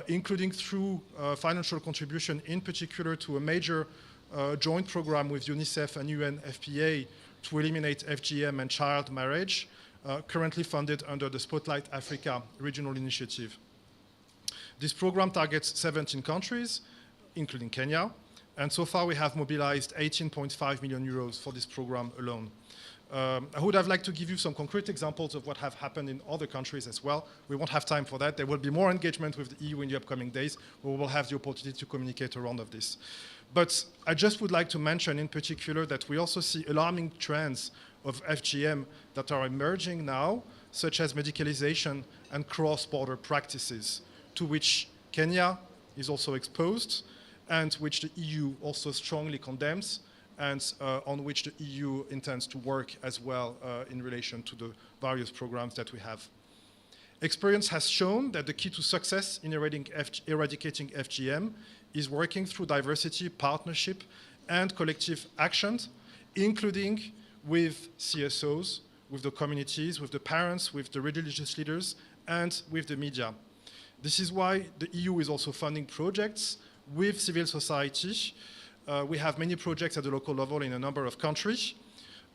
including through financial contribution, in particular to a major joint program with UNICEF and UNFPA to eliminate FGM and child marriage, currently funded under the Spotlight Africa Regional Initiative. This program targets 17 countries, including Kenya, and so far we have mobilized 18.5 million euros for this program alone. I would have liked to give you some concrete examples of what have happened in other countries as well. We won't have time for that. There will be more engagement with the EU in the upcoming days. We will have the opportunity to communicate around of this. But I just would like to mention in particular that we also see alarming trends of FGM that are emerging now, such as medicalization and cross-border practices, to which Kenya is also exposed, and which the EU also strongly condemns, and on which the EU intends to work as well in relation to the various programs that we have. Experience has shown that the key to success in eradicating FGM is working through diversity, partnership, and collective actions, including with CSOs, with the communities, with the parents, with the religious leaders, and with the media. This is why the EU is also funding projects with civil society. We have many projects at the local level in a number of countries.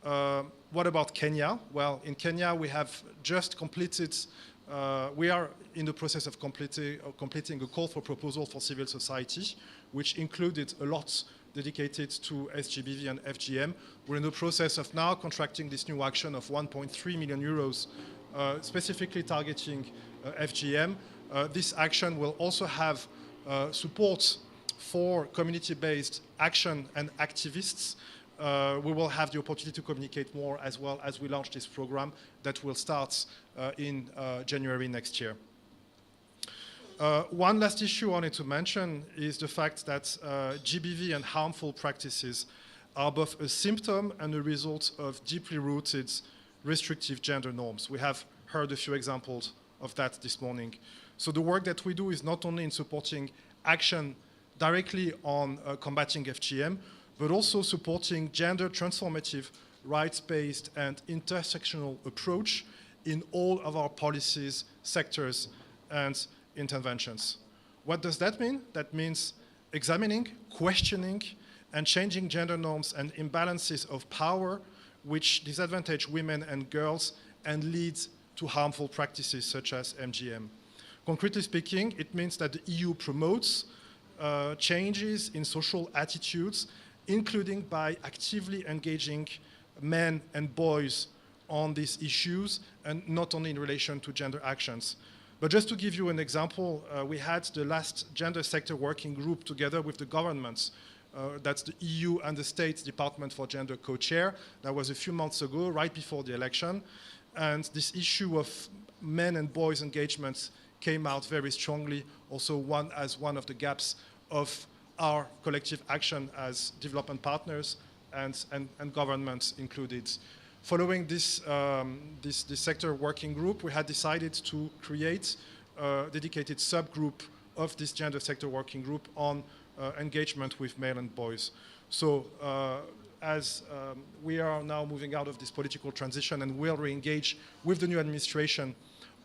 What about Kenya? Well, in Kenya, we have just completed, we are in the process of completing a call for proposal for civil society, which included a lot dedicated to SGBV and FGM. We're in the process of now contracting this new action of 1.3 million euros, specifically targeting FGM. This action will also have support for community-based action and activists. We will have the opportunity to communicate more as well as we launch this program that will start in January next year. One last issue I wanted to mention is the fact that GBV and harmful practices are both a symptom and a result of deeply rooted restrictive gender norms. We have heard a few examples of that this morning. So the work that we do is not only in supporting action directly on combating FGM, but also supporting gender transformative, rights-based, and intersectional approach in all of our policies, sectors, and interventions. What does that mean? That means examining, questioning, and changing gender norms and imbalances of power which disadvantage women and girls and lead to harmful practices such as MGM. Concretely speaking, it means that the EU promotes changes in social attitudes, including by actively engaging men and boys on these issues, and not only in relation to gender actions. But just to give you an example, we had the last gender sector working group together with the governments. That's the EU and the States Department for Gender co-chair. That was a few months ago, right before the election. And this issue of men and boys engagements came out very strongly, also as one of the gaps of our collective action as development partners and governments included. Following this sector working group, we had decided to create a dedicated subgroup of this gender sector working group on engagement with male and boys. So as we are now moving out of this political transition and will re-engage with the new administration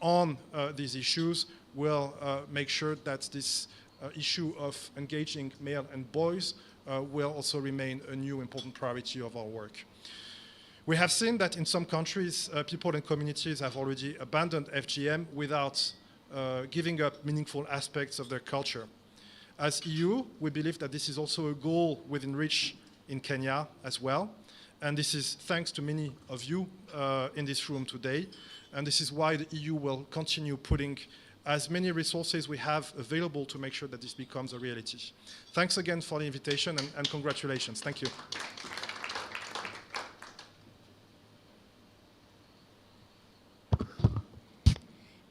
on these issues, we'll make sure that this issue of engaging male and boys will also remain a new important priority of our work. We have seen that in some countries, people and communities have already abandoned FGM without giving up meaningful aspects of their culture. As EU, we believe that this is also a goal within reach in Kenya as well. And this is thanks to many of you in this room today. And this is why the EU will continue putting as many resources we have available to make sure that this becomes a reality. Thanks again for the invitation and congratulations. Thank you.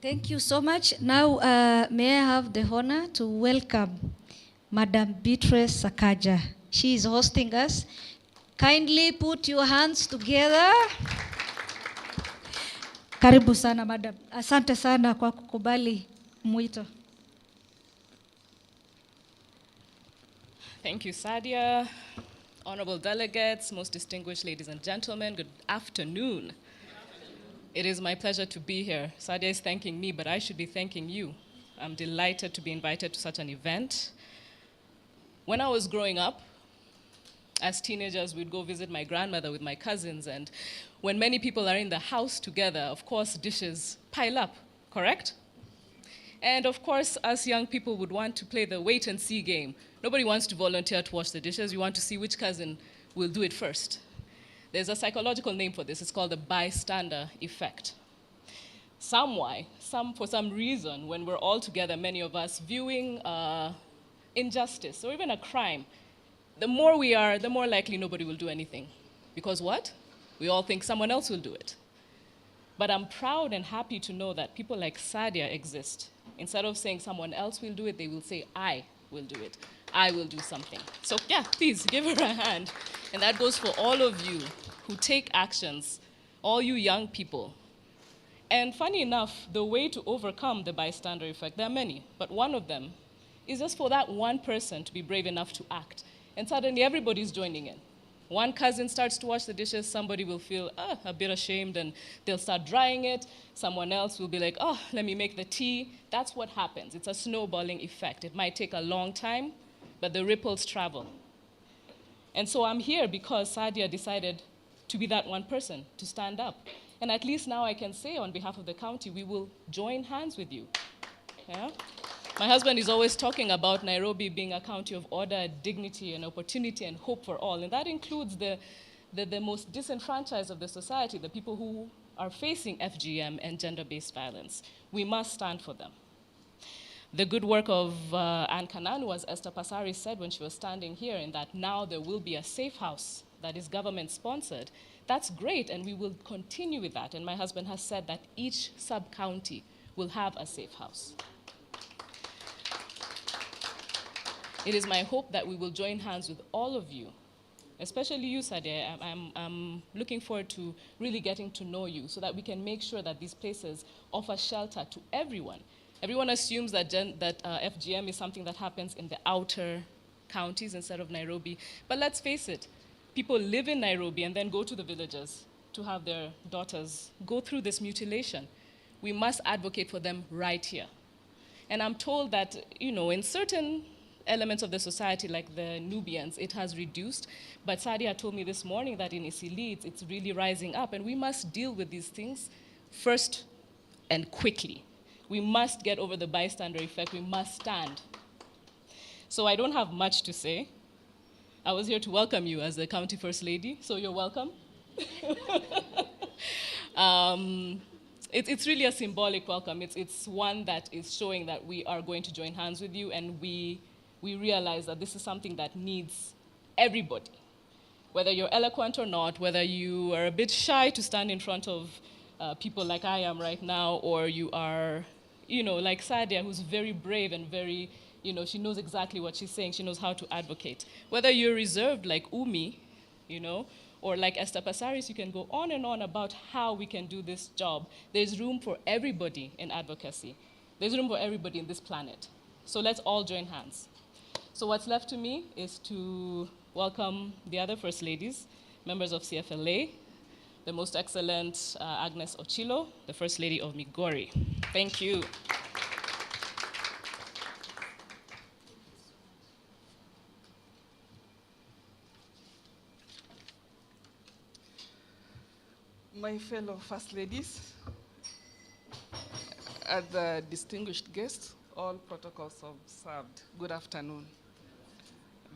Thank you so much. Now, may I have the honor to welcome Madam Beatrice Sakaja. She is hosting us. Kindly put your hands together. Karibu sana, madam. Asante sana kwa kukubali mwito. Thank you, Sadia. Honorable delegates, most distinguished ladies and gentlemen, good afternoon. It is my pleasure to be here. Sadia is thanking me, but I should be thanking you. I'm delighted to be invited to such an event. When I was growing up, as teenagers, we'd go visit my grandmother with my cousins, and when many people are in the house together, of course, dishes pile up, correct? And of course, us young people would want to play the wait-and-see game. Nobody wants to volunteer to wash the dishes. You want to see which cousin will do it first. There's a psychological name for this. It's called the bystander effect. For some reason, when we're all together, many of us, viewing injustice or even a crime, the more we are, the more likely nobody will do anything. Because what? We all think someone else will do it. But I'm proud and happy to know that people like Sadia exist. Instead of saying someone else will do it, they will say, I will do it. I will do something. So yeah, please give her a hand. And that goes for all of you who take actions, all you young people. And funny enough, the way to overcome the bystander effect, there are many, but one of them is just for that one person to be brave enough to act. And suddenly everybody's joining in. One cousin starts to wash the dishes, somebody will feel a bit ashamed and they'll start drying it. Someone else will be like, oh, let me make the tea. That's what happens. It's a snowballing effect. It might take a long time, but the ripples travel. And so I'm here because Sadia decided to be that one person, to stand up. And at least now I can say on behalf of the county, we will join hands with you. Yeah? My husband is always talking about Nairobi being a county of order, dignity, and opportunity, and hope for all. And that includes the most disenfranchised of the society, the people who are facing FGM and gender-based violence. We must stand for them. The good work of Anne Kananu, as Esther Passari said when she was standing here, in that now there will be a safe house that is government-sponsored. That's great, and we will continue with that. And my husband has said that each sub-county will have a safe house. It is my hope that we will join hands with all of you, especially you, Sadia. I'm looking forward to really getting to know you so that we can make sure that these places offer shelter to everyone. Everyone assumes that FGM is something that happens in the outer counties instead of Nairobi. But let's face it, people live in Nairobi and then go to the villages to have their daughters go through this mutilation. We must advocate for them right here. And I'm told that, in certain elements of the society, like the Nubians, it has reduced. But Sadia told me this morning that in Isili, it's really rising up. And we must deal with these things first and quickly. We must get over the bystander effect. We must stand. So I don't have much to say. I was here to welcome you as the County First Lady, so you're welcome. It's really a symbolic welcome. It's one that is showing that we are going to join hands with you, and we realize that this is something that needs everybody. Whether you're eloquent or not, whether you are a bit shy to stand in front of people like I am right now, or you are, like Sadia, who's very brave and very, she knows exactly what she's saying. She knows how to advocate. Whether you're reserved like Umi, or like Esther Passaris, you can go on and on about how we can do this job. There's room for everybody in advocacy. There's room for everybody in this planet. So let's all join hands. So what's left to me is to welcome the other First Ladies, members of CFLA, the most excellent Agnes Ochilo, the First Lady of Migori. Thank you. My fellow First Ladies, other distinguished guests, all protocols observed. Good afternoon.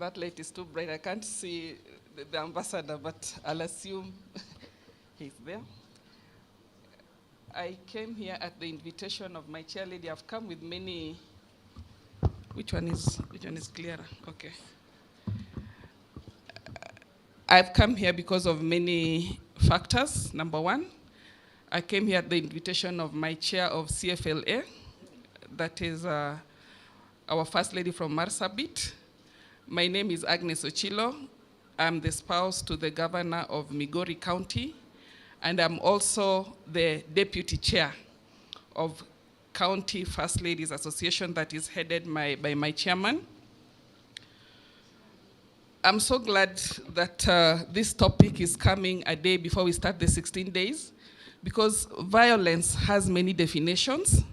That light is too bright. I can't see the ambassador, but I'll assume he's there. I came here at the invitation of my chair lady. I've come with many. Which one is clearer? Okay. I've come here because of many factors. Number one, I came here at the invitation of my chair of CFLA, that is our First Lady from Marsabit. My name is Agnes Ochilo. I'm the spouse to the governor of Migori County, and I'm also the deputy chair of County First Ladies Association that is headed by my chairman. I'm so glad that this topic is coming a day before we start the 16 days, because violence has many definitions.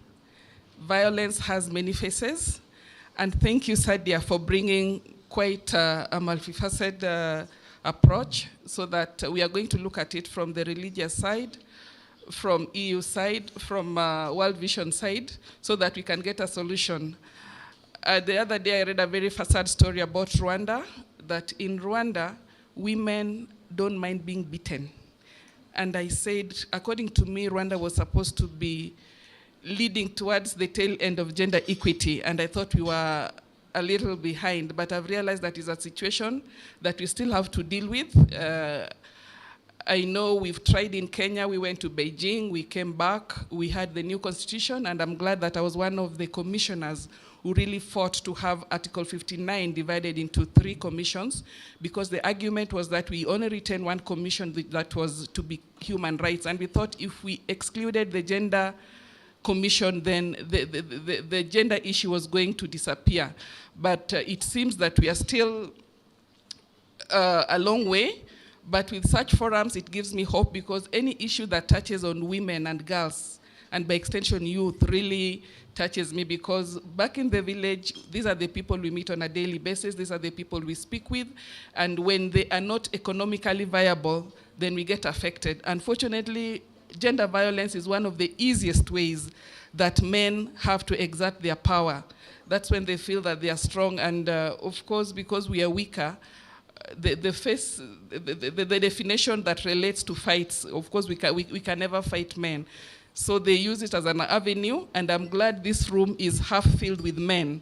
Violence has many faces. And thank you, Sadia, for bringing quite a multifaceted approach, so that we are going to look at it from the religious side, from EU side, from World Vision side, so that we can get a solution. The other day I read a very sad story about Rwanda, that in Rwanda, women don't mind being beaten. And I said, according to me, Rwanda was supposed to be leading towards the tail end of gender equity, and I thought we were a little behind, but I've realized that is a situation that we still have to deal with. I know we've tried in Kenya, we went to Beijing, we came back, we had the new constitution, and I'm glad that I was one of the commissioners who really fought to have Article 59 divided into 3 commissions, because the argument was that we only retain one commission that was to be human rights, and we thought if we excluded the gender commission, then the gender issue was going to disappear. But it seems that we are still a long way, but with such forums, it gives me hope, because any issue that touches on women and girls, and by extension youth, really touches me, because back in the village, these are the people we meet on a daily basis, these are the people we speak with, and when they are not economically viable, then we get affected. Unfortunately, gender violence is one of the easiest ways that men have to exert their power. That's when they feel that they are strong, and of course, because we are weaker, the definition that relates to fights, of course, we can never fight men. So they use it as an avenue, and I'm glad this room is half filled with men.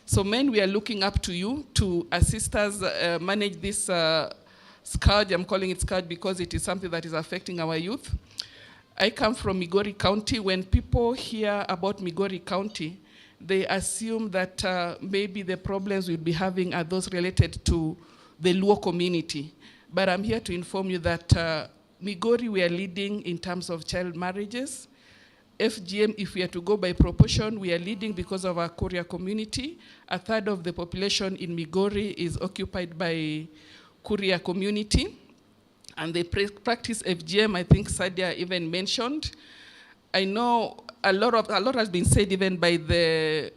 So men, we are looking up to you to assist us manage this scourge. I'm calling it scourge because it is something that is affecting our youth. I come from Migori County. When people hear about Migori County, they assume that maybe the problems we'll be having are those related to the Luo community. But I'm here to inform you that Migori, we are leading in terms of child marriages. FGM, if we are to go by proportion, we are leading because of our Kuria community. A third of the population in Migori is occupied by Kuria community. And they practice FGM, I think Sadia even mentioned. I know a lot has been said even by the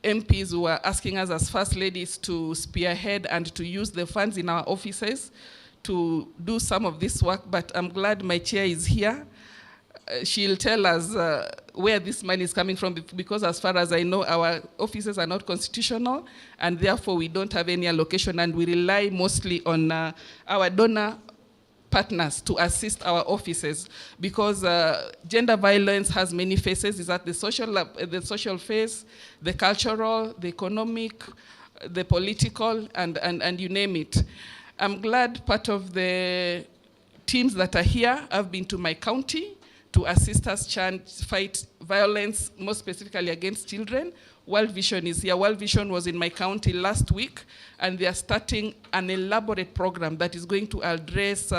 MPs who are asking us as First Ladies to spearhead and to use the funds in our offices to do some of this work, but I'm glad my chair is here. She'll tell us where this money is coming from, because as far as I know, our offices are not constitutional, and therefore we don't have any allocation, and we rely mostly on our donor partners to assist our offices, because gender violence has many faces. It's at the social face, the cultural, the economic, the political, and you name it. I'm glad part of the teams that are here have been to my county to assist us fight violence, more specifically against children. World Vision is here. World Vision was in my county last week, and they are starting an elaborate program that is going to address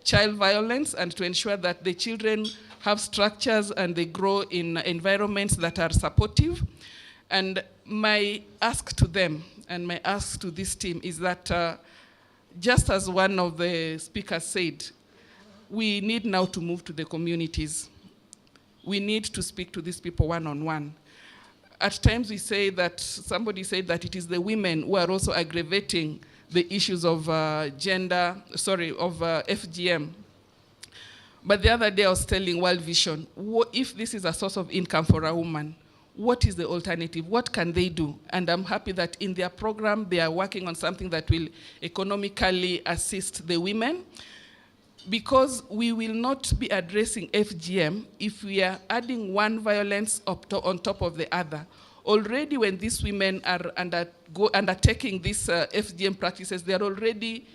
child violence and to ensure that the children have structures and they grow in environments that are supportive. And my ask to them and my ask to this team is that just as one of the speakers said, we need now to move to the communities. We need to speak to these people one-on-one. At times we say that, somebody said that it is the women who are also aggravating the issues of FGM. But the other day I was telling World Vision, if this is a source of income for a woman, what is the alternative? What can they do? And I'm happy that in their program, they are working on something that will economically assist the women, because we will not be addressing FGM if we are adding one violence on top of the other. Already when these women are undertaking these FGM practices, they are already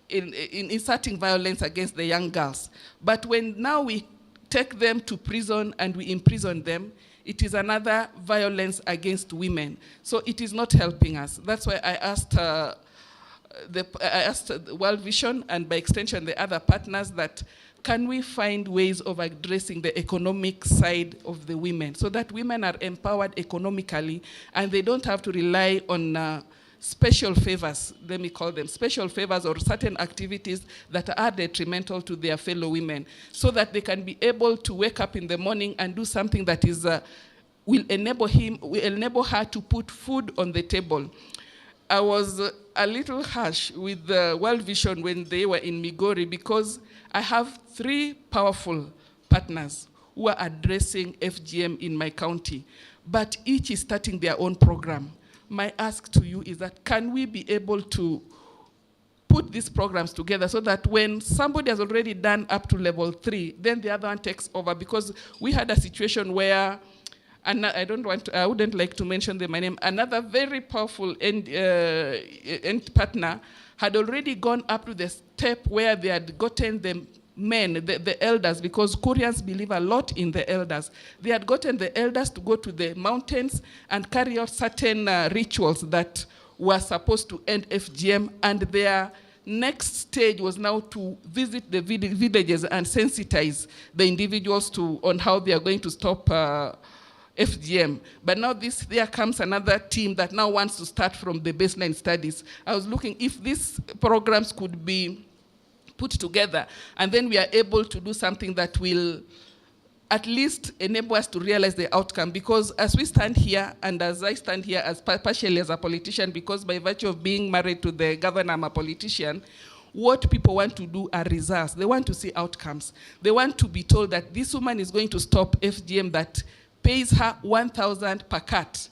inserting violence against the young girls. But when now we take them to prison and we imprison them, it is another violence against women. So it is not helping us. That's why I asked World Vision and by extension the other partners that can we find ways of addressing the economic side of the women so that women are empowered economically and they don't have to rely on special favors, let me call them special favors, or certain activities that are detrimental to their fellow women, so that they can be able to wake up in the morning and do something that is will enable her to put food on the table. I was a little harsh with the World Vision when they were in Migori, because I have 3 powerful partners who are addressing FGM in my county, but each is starting their own program. My ask to you is that can we be able to put these programs together so that when somebody has already done up to level 3, then the other one takes over. Because we had a situation where, and I wouldn't like to mention my name, another very powerful end partner had already gone up to the step where they had gotten the men, the elders, because Koreans believe a lot in the elders. They had gotten the elders to go to the mountains and carry out certain rituals that were supposed to end FGM, and their next stage was now to visit the villages and sensitize the individuals on how they are going to stop FGM. But now there comes another team that now wants to start from the baseline studies. I was looking if these programs could be put together, and then we are able to do something that will at least enable us to realize the outcome. Because as we stand here, and as I stand here as partially as a politician, because by virtue of being married to the governor, I'm a politician, what people want to do are results. They want to see outcomes. They want to be told that this woman is going to stop FGM that pays her 1,000 per cut.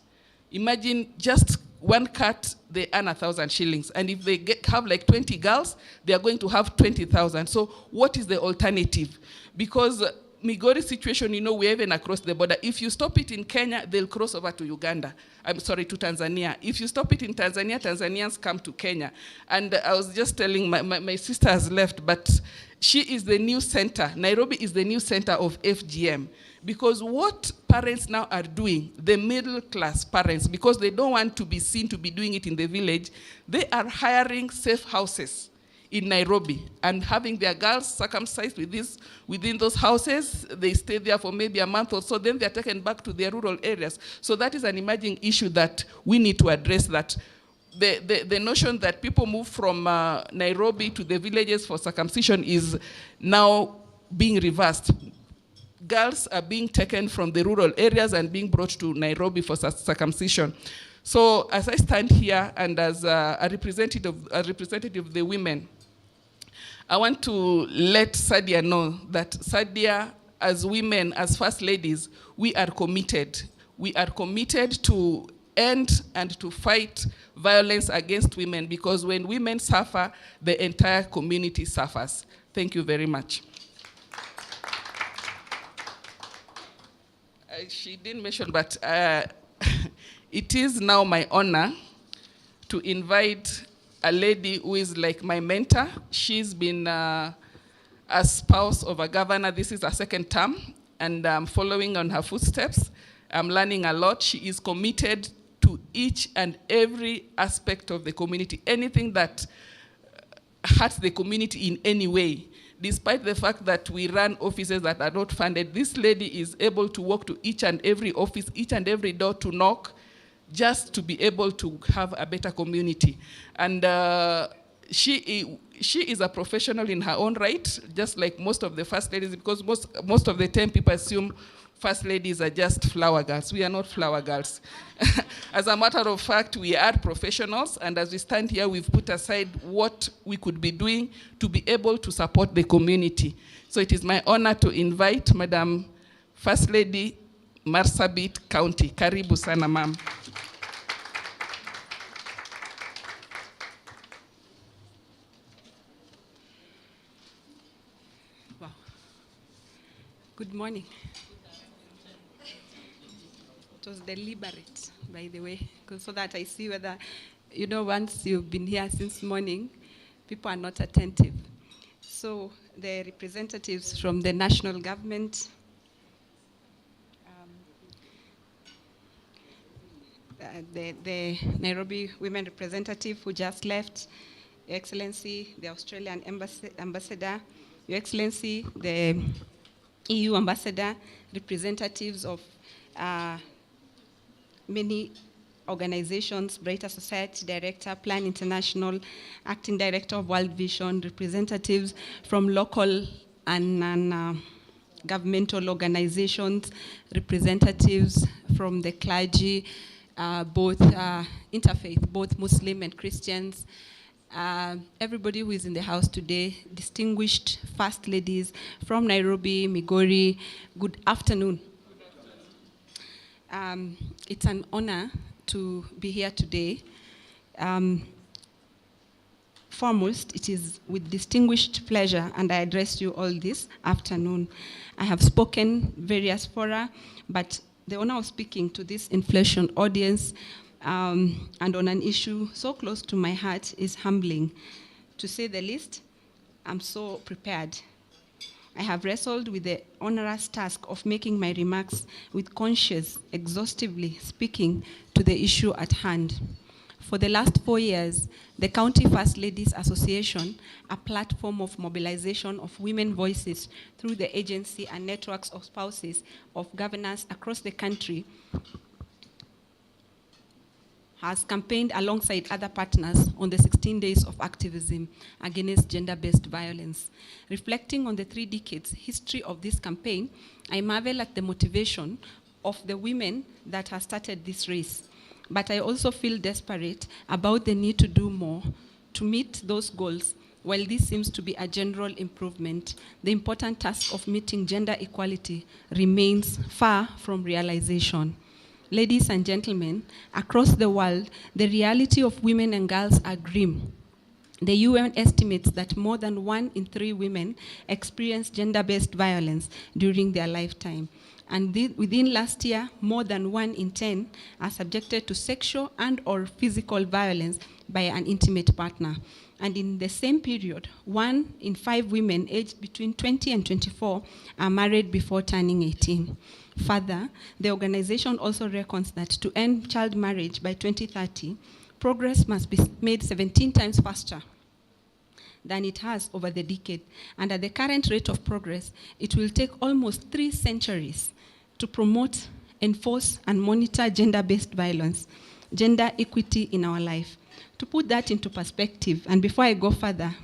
Imagine just one cut, they earn 1,000 shillings. And if they have like 20 girls, they are going to have 20,000. So what is the alternative? Because Migori situation, we're even across the border. If you stop it in Kenya, they'll cross over to Uganda. I'm sorry, to Tanzania. If you stop it in Tanzania, Tanzanians come to Kenya. And I was just telling, my sister has left, but she is the new center. Nairobi is the new center of FGM. Because what parents now are doing, the middle class parents, because they don't want to be seen to be doing it in the village, they are hiring safe houses in Nairobi and having their girls circumcised within those houses. They stay there for maybe a month or so, then they're taken back to their rural areas. So that is an emerging issue that we need to address, that the notion that people move from Nairobi to the villages for circumcision is now being reversed. Girls are being taken from the rural areas and being brought to Nairobi for circumcision. So as I stand here and as a representative of the women, I want to let Sadia know that Sadia, as women, as first ladies, we are committed. We are committed to end and to fight violence against women, because when women suffer, the entire community suffers. Thank you very much. She didn't mention, but it is now my honor to invite a lady who is like my mentor. She's been a spouse of a governor. This is her second term, and I'm following on her footsteps. I'm learning a lot. She is committed to each and every aspect of the community. Anything that hurts the community in any way, despite the fact that we run offices that are not funded, this lady is able to walk to each and every office, each and every door to knock, just to be able to have a better community. And she is a professional in her own right, just like most of the first ladies, because most of the time people assume first ladies are just flower girls. We are not flower girls. As a matter of fact, we are professionals, and as we stand here, we've put aside what we could be doing to be able to support the community. So it is my honor to invite Madam First Lady, Marsabit County. Karibu sana, ma'am. Wow. Good morning. It was deliberate, by the way, so that I see whether, once you've been here since morning, people are not attentive. So the representatives from the national government, the Nairobi women representative who just left, Your Excellency, the Australian ambassador, Your Excellency, the EU ambassador, representatives of many organizations, Brighter Society Director, Plan International, Acting Director of World Vision, representatives from local and non-governmental organizations, representatives from the clergy, both interfaith, both Muslim and Christians, everybody who is in the house today, distinguished first ladies from Nairobi, Migori, good afternoon. It's an honor to be here today. foremost, it is with distinguished pleasure, and I address you all this afternoon. I have spoken various fora, but the honor of speaking to this inflation audience and on an issue so close to my heart is humbling. To say the least, I'm so prepared. I have wrestled with the onerous task of making my remarks with conscience, exhaustively speaking to the issue at hand. For the last 4 years, the County First Ladies Association, a platform of mobilization of women voices through the agency and networks of spouses of governors across the country, has campaigned alongside other partners on the 16 days of activism against gender-based violence. Reflecting on the 3 decades history of this campaign, I marvel at the motivation of the women that have started this race. But I also feel desperate about the need to do more to meet those goals. While this seems to be a general improvement, the important task of meeting gender equality remains far from realization. Ladies and gentlemen, across the world, the reality of women and girls are grim. The UN estimates that more than 1 in 3 women experience gender-based violence during their lifetime. And within last year, more than 1 in 10 are subjected to sexual and or physical violence by an intimate partner. And in the same period, 1 in 5 women aged between 20 and 24 are married before turning 18. Further, the organization also reckons that to end child marriage by 2030, progress must be made 17 times faster than it has over the decade. And at the current rate of progress, it will take almost 3 centuries to promote, enforce, and monitor gender-based violence, gender equity in our life. To put that into perspective, and before I go further,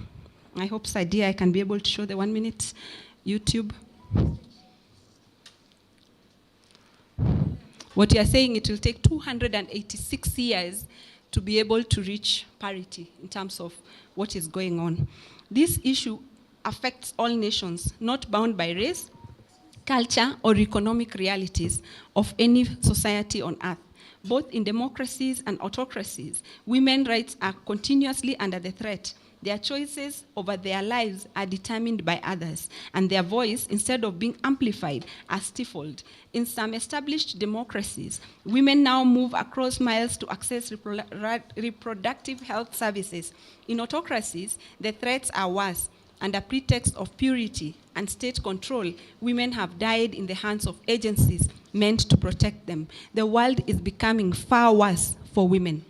I hope, Sadia, I can be able to show the 1-minute YouTube. What you are saying, it will take 286 years to be able to reach parity in terms of what is going on. This issue affects all nations, not bound by race, culture, or economic realities of any society on earth. Both in democracies and autocracies, women's rights are continuously under the threat. Their choices over their lives are determined by others, and their voice, instead of being amplified, are stifled. In some established democracies, women now move across miles to access reproductive health services. In autocracies, the threats are worse. Under pretext of purity and state control, women have died in the hands of agencies meant to protect them. The world is becoming far worse for women.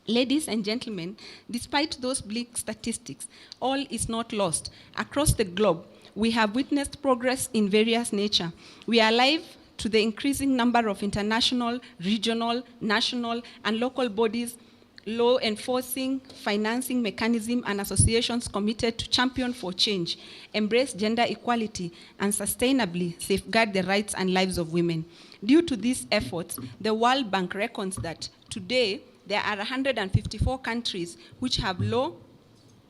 Ladies and gentlemen, despite those bleak statistics, all is not lost. Across the globe, we have witnessed progress in various nature. We are alive to the increasing number of international, regional, national, and local bodies, law enforcing, financing mechanisms, and associations committed to champion for change, embrace gender equality, and sustainably safeguard the rights and lives of women. Due to these efforts, the World Bank reckons that today there are 154 countries which have law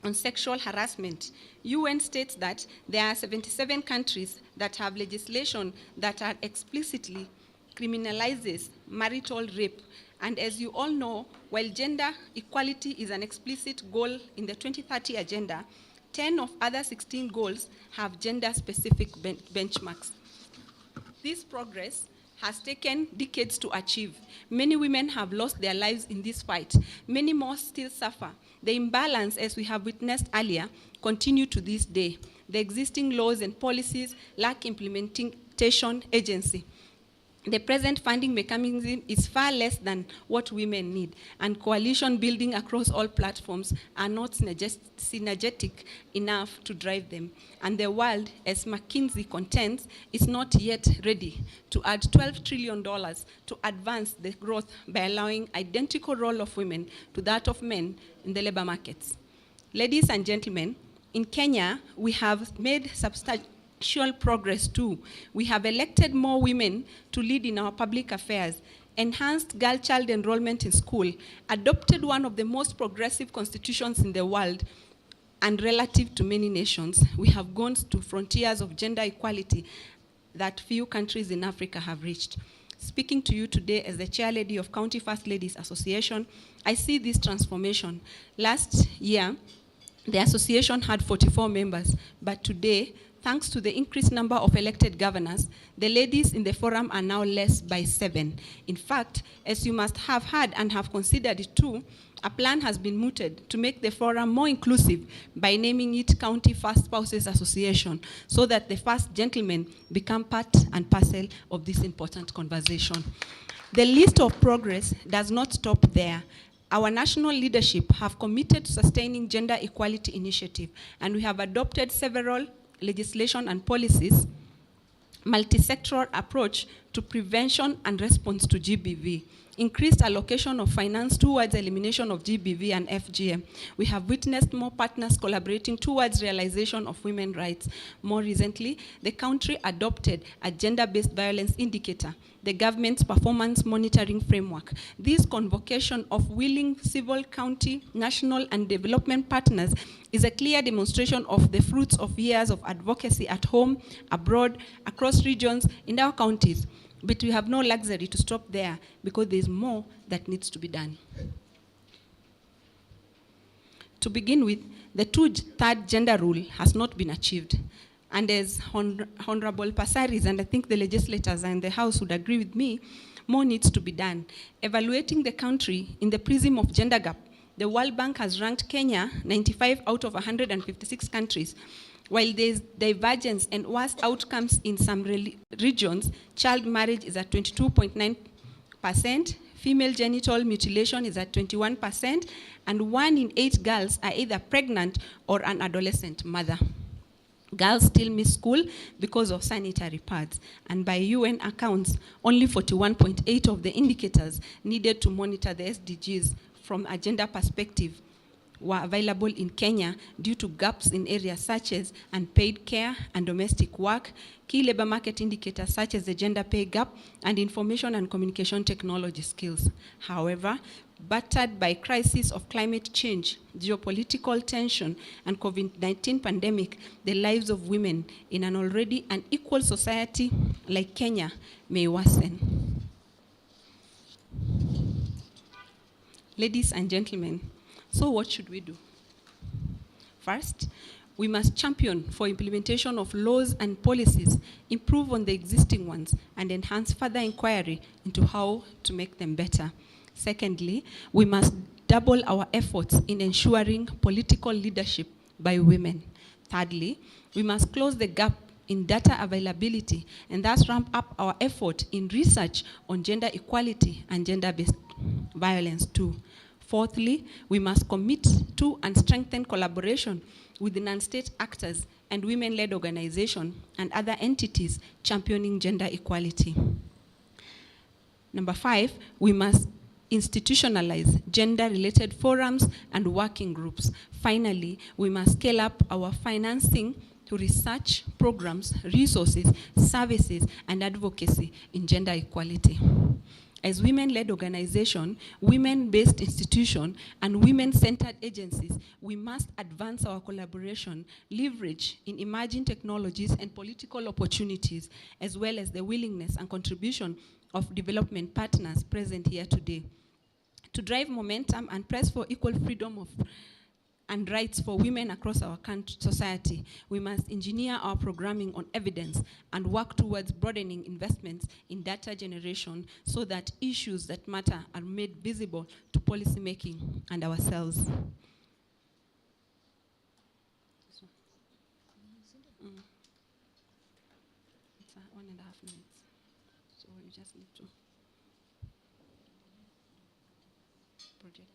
on sexual harassment. UN states that there are 77 countries that have legislation that are explicitly criminalizes marital rape. And as you all know, while gender equality is an explicit goal in the 2030 agenda, 10 of other 16 goals have gender-specific benchmarks. This progress has taken decades to achieve. Many women have lost their lives in this fight. Many more still suffer. The imbalance, as we have witnessed earlier, continue to this day. The existing laws and policies lack implementation agency. The present funding mechanism is far less than what women need, and coalition building across all platforms are not synergetic enough to drive them. And the world, as McKinsey contends, is not yet ready to add $12 trillion to advance the growth by allowing identical role of women to that of men in the labor markets. Ladies and gentlemen, in Kenya, we have made substantial progress too. We have elected more women to lead in our public affairs, enhanced girl child enrollment in school, adopted one of the most progressive constitutions in the world, and relative to many nations, we have gone to frontiers of gender equality that few countries in Africa have reached. Speaking to you today as the chair lady of County First Ladies Association, I see this transformation. Last year, The association had 44 members, but today, thanks to the increased number of elected governors, the ladies in the forum are now less by 7. In fact, as you must have heard and have considered it too, a plan has been mooted to make the forum more inclusive by naming it County First Spouses Association, so that the first gentlemen become part and parcel of this important conversation. The list of progress does not stop there. Our national leadership have committed to sustaining gender equality initiative, and we have adopted several legislation and policies, multi-sectoral approach to prevention and response to GBV, increased allocation of finance towards elimination of GBV and FGM. We have witnessed more partners collaborating towards realization of women's rights. More recently, the country adopted a gender-based violence indicator, the government's performance monitoring framework. This convocation of willing civil, county, national, and development partners is a clear demonstration of the fruits of years of advocacy at home, abroad, across regions, in our counties. But we have no luxury to stop there because there's more that needs to be done. To begin with, the two-third gender rule has not been achieved. And as Honorable Passaris, and I think the legislators and the House would agree with me, more needs to be done. Evaluating the country in the prism of gender gap, the World Bank has ranked Kenya 95 out of 156 countries. While there's divergence and worse outcomes in some regions, child marriage is at 22.9%, female genital mutilation is at 21%, and 1 in 8 girls are either pregnant or an adolescent mother. Girls still miss school because of sanitary pads, and by UN accounts, only 41.8 of the indicators needed to monitor the SDGs from a gender perspective were available in Kenya due to gaps in areas such as unpaid care and domestic work, key labor market indicators such as the gender pay gap, and information and communication technology skills. However, battered by crisis of climate change, geopolitical tension, and COVID-19 pandemic, the lives of women in an already unequal society like Kenya may worsen. Ladies and gentlemen, so what should we do? First, we must champion for implementation of laws and policies, improve on the existing ones, and enhance further inquiry into how to make them better. Secondly, we must double our efforts in ensuring political leadership by women. Thirdly, we must close the gap in data availability and thus ramp up our effort in research on gender equality and gender-based violence too. Fourthly, we must commit to and strengthen collaboration with the non-state actors and women-led organizations and other entities championing gender equality. Number 5, we must institutionalize gender-related forums and working groups. Finally, we must scale up our financing to research programs, resources, services, and advocacy in gender equality. As women-led organization, women-based institution, and women-centered agencies, we must advance our collaboration, leverage in emerging technologies and political opportunities, as well as the willingness and contribution of development partners present here today. To drive momentum and press for equal freedom of and rights for women across our society, we must engineer our programming on evidence and work towards broadening investments in data generation so that issues that matter are made visible to policymaking and ourselves. It's 1.5 minutes, so you just need to project.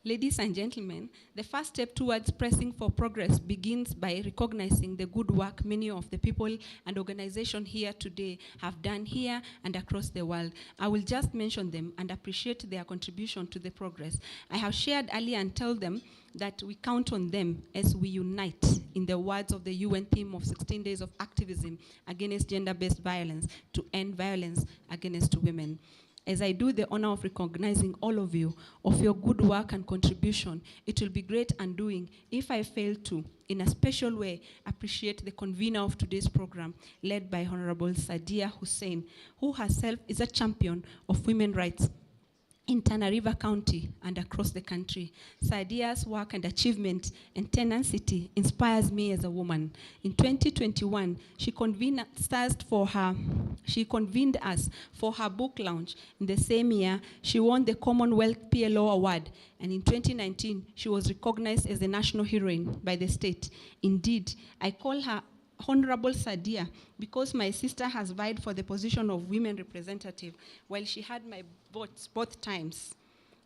Ladies and gentlemen, the first step towards pressing for progress begins by recognizing the good work many of the people and organizations here today have done here and across the world. I will just mention them and appreciate their contribution to the progress. I have shared earlier and tell them that we count on them as we unite, in the words of the UN theme of 16 days of activism against gender-based violence, to end violence against women. As I do the honor of recognizing all of you, of your good work and contribution, it will be great undoing if I fail to, in a special way, appreciate the convener of today's program, led by Honorable Sadia Hussein, who herself is a champion of women's rights in Tana River County and across the country. Sadia's work and achievement and tenacity inspires me as a woman. In 2021, she convened us for her book launch. In the same year, she won the Commonwealth PLO Award, and in 2019, she was recognized as a national heroine by the state. Indeed, I call her Honorable Sadia because my sister has vied for the position of women representative. While she had my votes both times,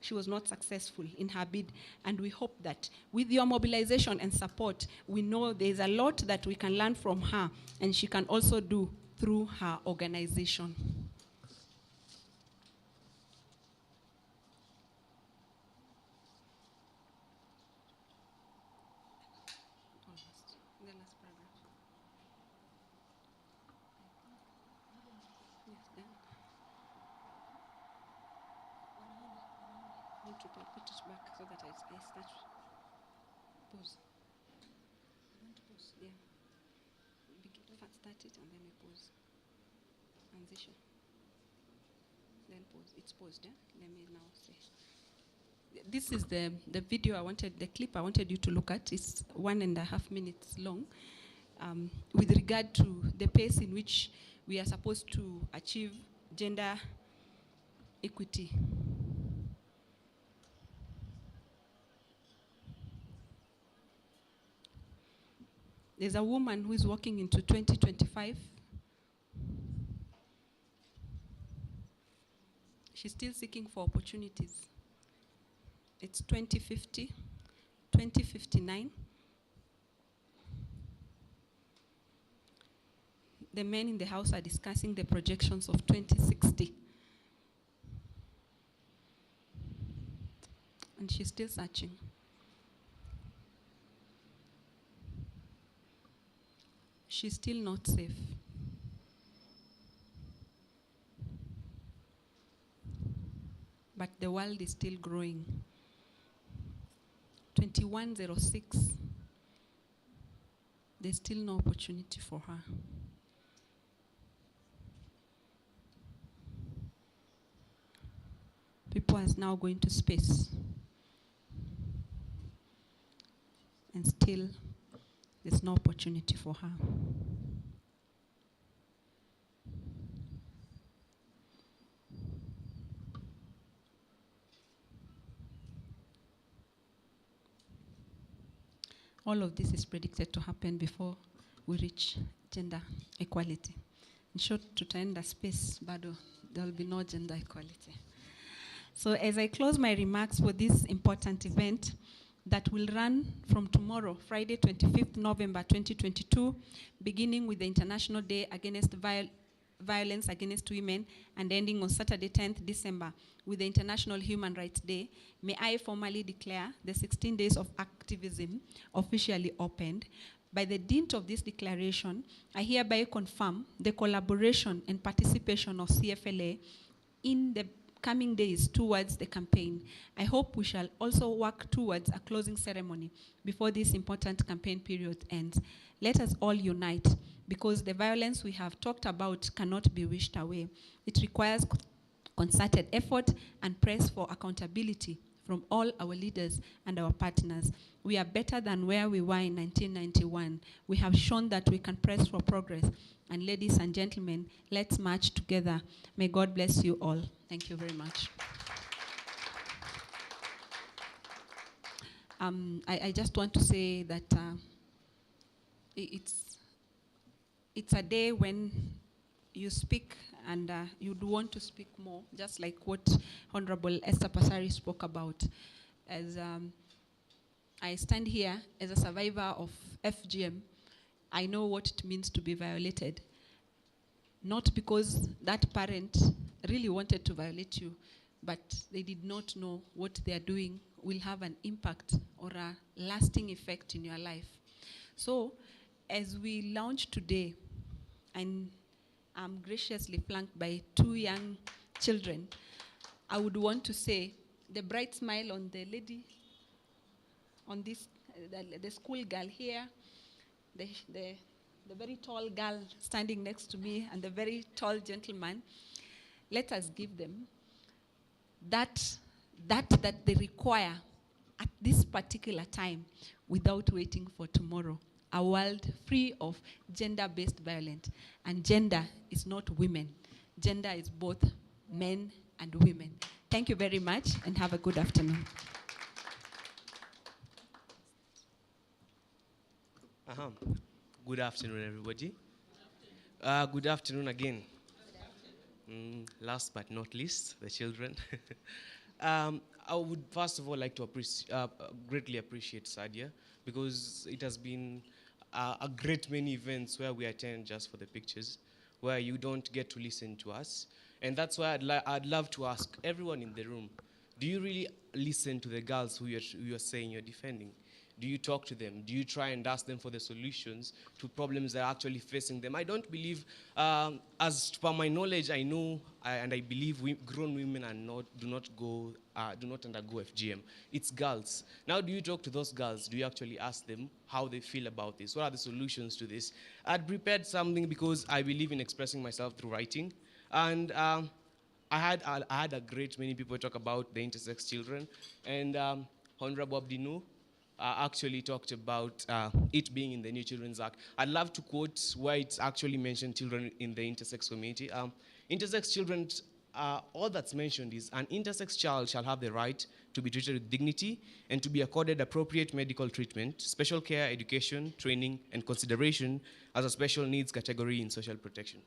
she was not successful in her bid, and we hope that with your mobilization and support, we know there's a lot that we can learn from her, and she can also do through her organization. The last paragraph. Yes, then. I want to put it back so that I start. Pause. I want to pause. Yeah. Start it and then I pause. Transition. Then pause. It's paused. Yeah? Let me now say. This is the video the clip I wanted you to look at. It's 1.5 minutes long. With regard to the pace in which we are supposed to achieve gender equity. There's a woman who is walking into 2025. She's still seeking for opportunities. It's 2050, 2059. The men in the house are discussing the projections of 2060. And she's still searching. She's still not safe. But the world is still growing. 2106, there's still no opportunity for her. People are now going to space. And still, there's no opportunity for her. All of this is predicted to happen before we reach gender equality. In short, tutaenda space, bado there will be no gender equality. So as I close my remarks for this important event that will run from tomorrow, Friday 25th November 2022, beginning with the International Day Against Violence Against Women and ending on Saturday 10th December with the International Human Rights Day, may I formally declare the 16 days of activism officially opened. By the dint of this declaration, I hereby confirm the collaboration and participation of CFLA in the coming days towards the campaign. I hope we shall also work towards a closing ceremony before this important campaign period ends. Let us all unite, because the violence we have talked about cannot be wished away. It requires concerted effort and press for accountability from all our leaders and our partners. We are better than where we were in 1991. We have shown that we can press for progress. And ladies and gentlemen, let's march together. May God bless you all. Thank you very much. I just want to say that it's a day when you speak and you'd want to speak more, just like what Honorable Esther Pasari spoke about. As I stand here as a survivor of FGM, I know what it means to be violated. Not because that parent really wanted to violate you, but they did not know what they are doing will have an impact or a lasting effect in your life. So, as we launch today, and I'm graciously flanked by 2 young children, I would want to say the bright smile on the lady, on this, the school girl here, the very tall girl standing next to me, and the very tall gentleman, let us give them that they require at this particular time without waiting for tomorrow. A world free of gender-based violence. And gender is not women. Gender is both men and women. Thank you very much and have a good afternoon. Good afternoon, everybody. Good afternoon again. Last but not least, the children. I would first of all like to greatly appreciate Sadia, because it has been a great many events where we attend just for the pictures, where you don't get to listen to us. And that's why I'd love to ask everyone in the room, do you really listen to the girls who you're saying you're defending? Do you talk to them? Do you try and ask them for the solutions to problems that are actually facing them? I don't believe, as per my knowledge, I know and I believe grown women do not undergo FGM. It's girls. Now, do you talk to those girls? Do you actually ask them how they feel about this? What are the solutions to this? I'd prepared something because I believe in expressing myself through writing. And I had a great many people talk about the intersex children. And Honorable Abdinu actually talked about it being in the New Children's Act. I'd love to quote where it's actually mentioned children in the intersex community. Intersex children, all that's mentioned is an intersex child shall have the right to be treated with dignity and to be accorded appropriate medical treatment, special care, education, training, and consideration as a special needs category in social protection.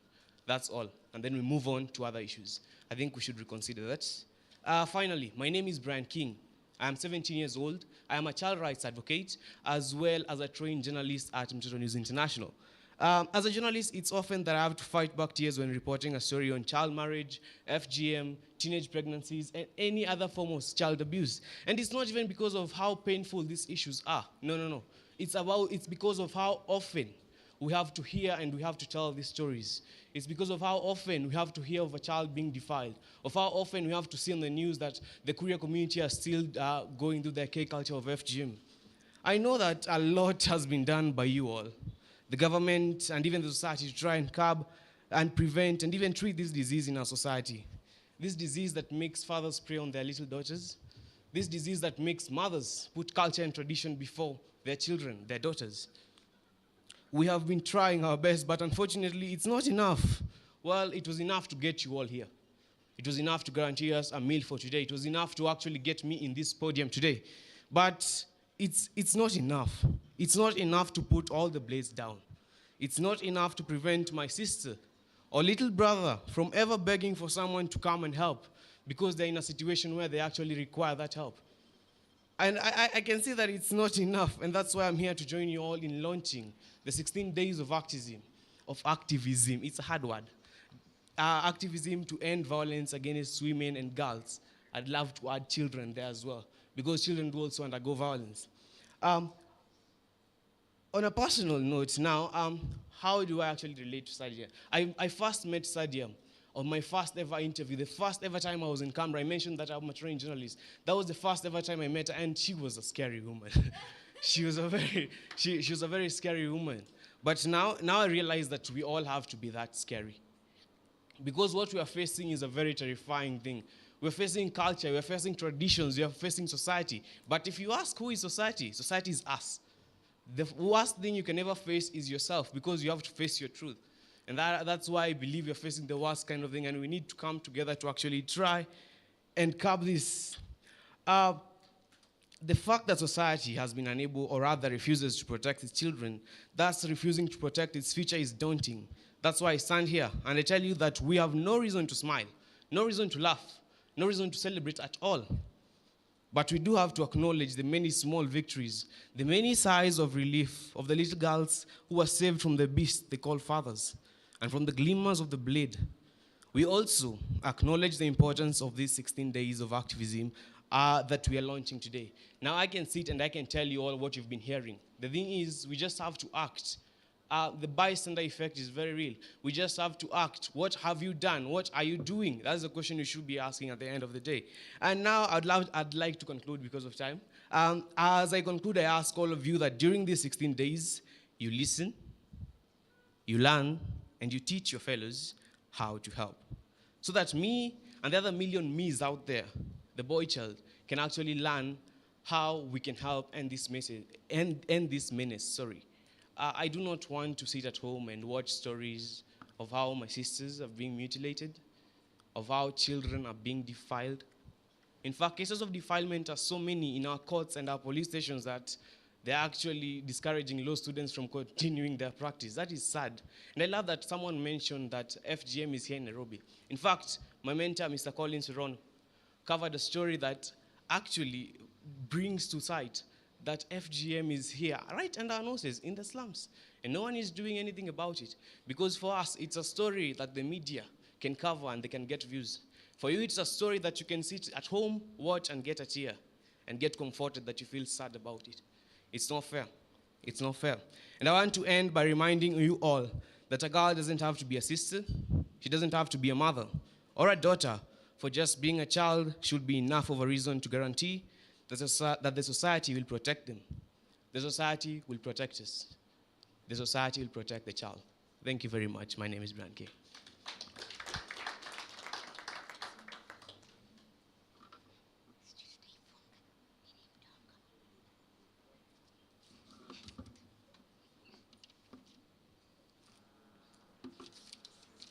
That's all. And then we move on to other issues. I think we should reconsider that. Finally, my name is Brian King. I am 17 years old. I am a child rights advocate, as well as a trained journalist at Mtoto News International. As a journalist, it's often that I have to fight back tears when reporting a story on child marriage, FGM, teenage pregnancies, and any other form of child abuse. And it's not even because of how painful these issues are. No. It's because of how often we have to hear and we have to tell these stories. It's because of how often we have to hear of a child being defiled, of how often we have to see on the news that the queer community are still going through the K culture of FGM. I know that a lot has been done by you all, the government and even the society, to try and curb and prevent and even treat this disease in our society. This disease that makes fathers prey on their little daughters. This disease that makes mothers put culture and tradition before their children, their daughters. We have been trying our best, but unfortunately, it's not enough. Well, it was enough to get you all here. It was enough to guarantee us a meal for today. It was enough to actually get me in this podium today. But it's not enough. It's not enough to put all the blades down. It's not enough to prevent my sister or little brother from ever begging for someone to come and help because they're in a situation where they actually require that help. And I can see that it's not enough, and that's why I'm here to join you all in launching the 16 days of activism. It's a hard word. Activism to end violence against women and girls. I'd love to add children there as well, because children do also undergo violence. On a personal note now, how do I actually relate to Sadia? I first met Sadia on my first ever interview. The first ever time I was in Canberra, I mentioned that I'm a trained journalist. That was the first ever time I met her, and she was a scary woman. she was a very scary woman. But now I realize that we all have to be that scary. Because what we are facing is a very terrifying thing. We're facing culture, we're facing traditions, we're facing society. But if you ask who is society, society is us. The worst thing you can ever face is yourself, because you have to face your truth. And that's why I believe you're facing the worst kind of thing, and we need to come together to actually try and curb this. The fact that society has been unable, or rather refuses to protect its children, thus refusing to protect its future, is daunting. That's why I stand here and I tell you that we have no reason to smile, no reason to laugh, no reason to celebrate at all. But we do have to acknowledge the many small victories, the many sighs of relief of the little girls who were saved from the beast they call fathers, and from the glimmers of the blade. We also acknowledge the importance of these 16 days of activism that we are launching today. Now I can sit and I can tell you all what you've been hearing. The thing is, we just have to act. The bystander effect is very real. We just have to act. What have you done? What are you doing? That's the question you should be asking at the end of the day. And now I'd like to conclude because of time. As I conclude, I ask all of you that during these 16 days, you listen, you learn, and you teach your fellows how to help. So that me And the other million me's out there, the boy child, can actually learn how we can help end this message, end this menace. Sorry. I do not want to sit at home and watch stories of how my sisters are being mutilated, of how children are being defiled. In fact, cases of defilement are so many in our courts and our police stations that they're actually discouraging law students from continuing their practice. That is sad. And I love that someone mentioned that FGM is here in Nairobi. In fact, my mentor, Mr. Collins Ron, covered a story that actually brings to sight that FGM is here, right under our noses, in the slums. And no one is doing anything about it. Because for us, it's a story that the media can cover and they can get views. For you, it's a story that you can sit at home, watch, and get a tear, and get comforted that you feel sad about it. It's not fair. It's not fair. And I want to end by reminding you all that a girl doesn't have to be a sister. She doesn't have to be a mother or a daughter. For just being a child should be enough of a reason to guarantee that the society will protect them. The society will protect us. The society will protect the child. Thank you very much. My name is Brian K.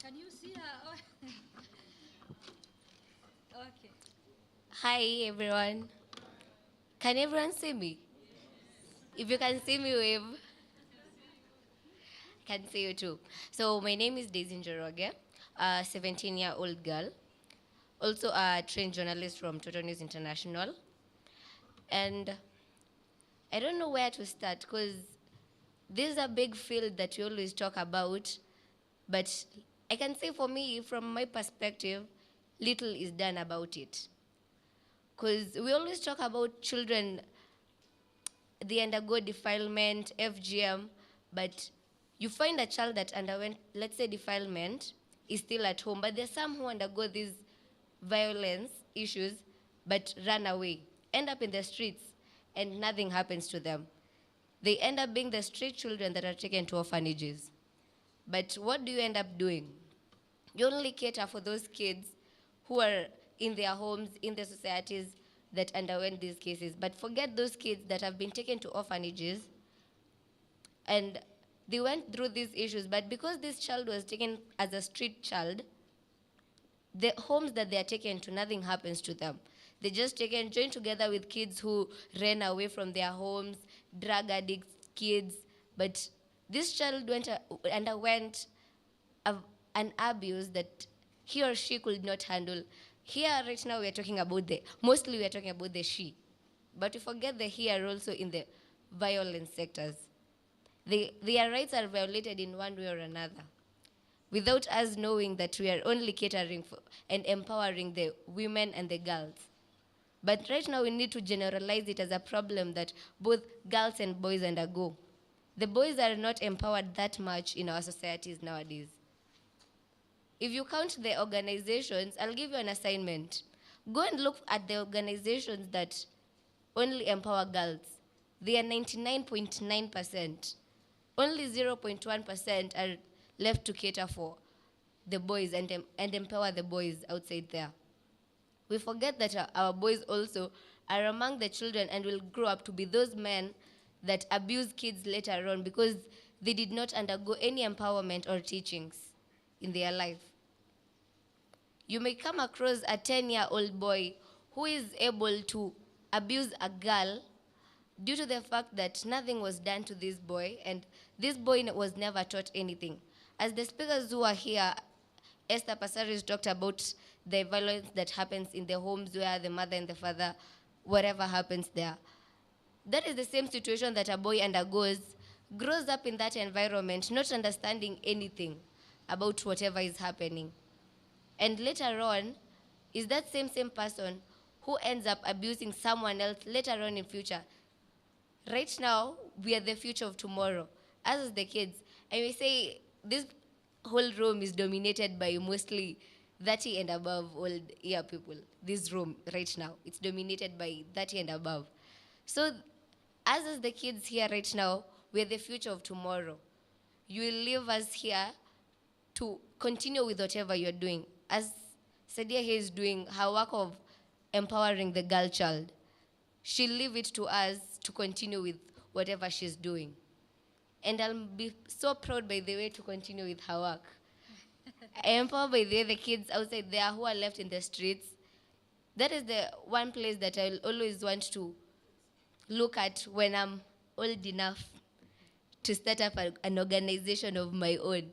Can you see her? Okay. Hi, everyone. Can everyone see me? If you can see me, wave. I can see you too. So my name is Daisy Njoroge, a 17-year-old girl, also a trained journalist from Total News International. And I don't know where to start because this is a big field that we always talk about, but I can say for me, from my perspective, little is done about it. Because we always talk about children, they undergo defilement, FGM, but you find a child that underwent, let's say, defilement, is still at home, but there's some who undergo these violence issues, but run away, end up in the streets, and nothing happens to them. They end up being the street children that are taken to orphanages. But what do you end up doing? You only cater for those kids who are in their homes, in the societies that underwent these cases. But forget those kids that have been taken to orphanages and they went through these issues, but because this child was taken as a street child, the homes that they are taken to, nothing happens to them. They just join together with kids who ran away from their homes, drug addicts, kids. But this child underwent an abuse that he or she could not handle. Here, right now, we are talking about mostly we are talking about the she. But we forget the here also in the violent sectors. Their rights are violated in one way or another, without us knowing that we are only catering for and empowering the women and the girls. But right now we need to generalize it as a problem that both girls and boys undergo. The boys are not empowered that much in our societies nowadays. If you count the organizations, I'll give you an assignment. Go and look at the organizations that only empower girls. They are 99.9%. Only 0.1% are left to cater for the boys and empower the boys outside there. We forget that our boys also are among the children and will grow up to be those men that abuse kids later on because they did not undergo any empowerment or teachings in their life. You may come across a 10-year-old boy who is able to abuse a girl due to the fact that nothing was done to this boy, and this boy was never taught anything. As the speakers who are here, Esther Passaris talked about the violence that happens in the homes where the mother and the father, whatever happens there. That is the same situation that a boy undergoes, grows up in that environment, not understanding anything about whatever is happening. And later on, is that same person who ends up abusing someone else later on in future. Right now, we are the future of tomorrow. As the kids, I may say this whole room is dominated by mostly 30 and above old year people. This room right now, it's dominated by 30 and above. So as the kids here right now, we're the future of tomorrow. You will leave us here to continue with whatever you're doing. As Sadia here is doing her work of empowering the girl child. She'll leave it to us to continue with whatever she's doing. And I'll be so proud, by the way, to continue with her work. I empower, by the way, the kids outside there who are left in the streets. That is the one place that I'll always want to look at when I'm old enough to start up an organization of my own.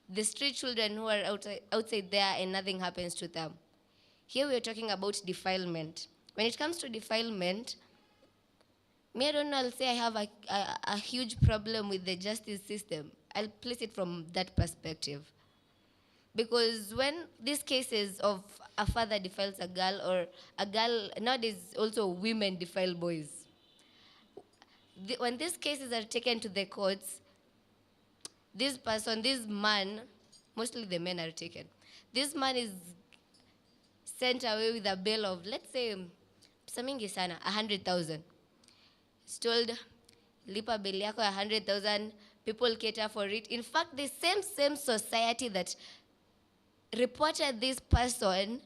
The street children who are outside there and nothing happens to them. Here we're talking about defilement. When it comes to defilement, me, I don't know, I'll say I have a huge problem with the justice system. I'll place it from that perspective. Because when these cases of a father defiles a girl, or a girl, nowadays also women defile boys. When these cases are taken to the courts, this person, this man, mostly the men are taken. This man is sent away with a bail of, let's say, samingi sana, 100,000. It's told, lipa bail yako 100,000, people cater for it. In fact, the same society that reported this person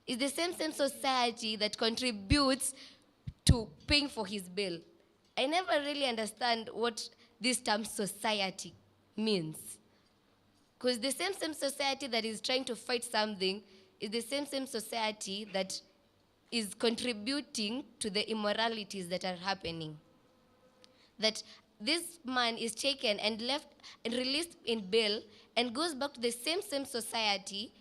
is the same society that contributes to paying for his bail. I never really understand what this term society means. Because the same society that is trying to fight something is the same society that is contributing to the immoralities that are happening. That this man is taken and left and released in bail and goes back to the same society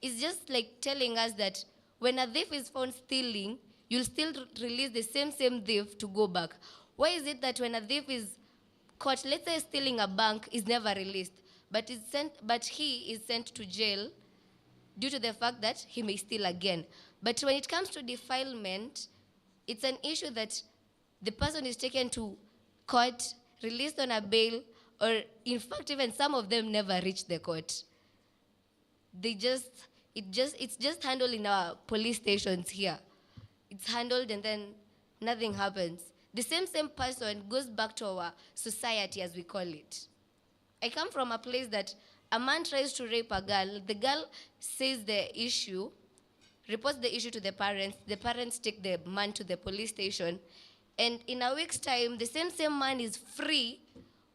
is just like telling us that when a thief is found stealing, you'll still release the same thief to go back. Why is it that when a thief is caught, let's say stealing a bank, is never released, but he is sent to jail due to the fact that he may steal again? But when it comes to defilement, it's an issue that the person is taken to court, released on a bail, or in fact, even some of them never reach the court. It's just handled in our police stations here. It's handled and then nothing happens. The same person goes back to our society, as we call it. I come from a place that a man tries to rape a girl. The girl says the issue, reports the issue to the parents take the man to the police station, and in a week's time, the same man is free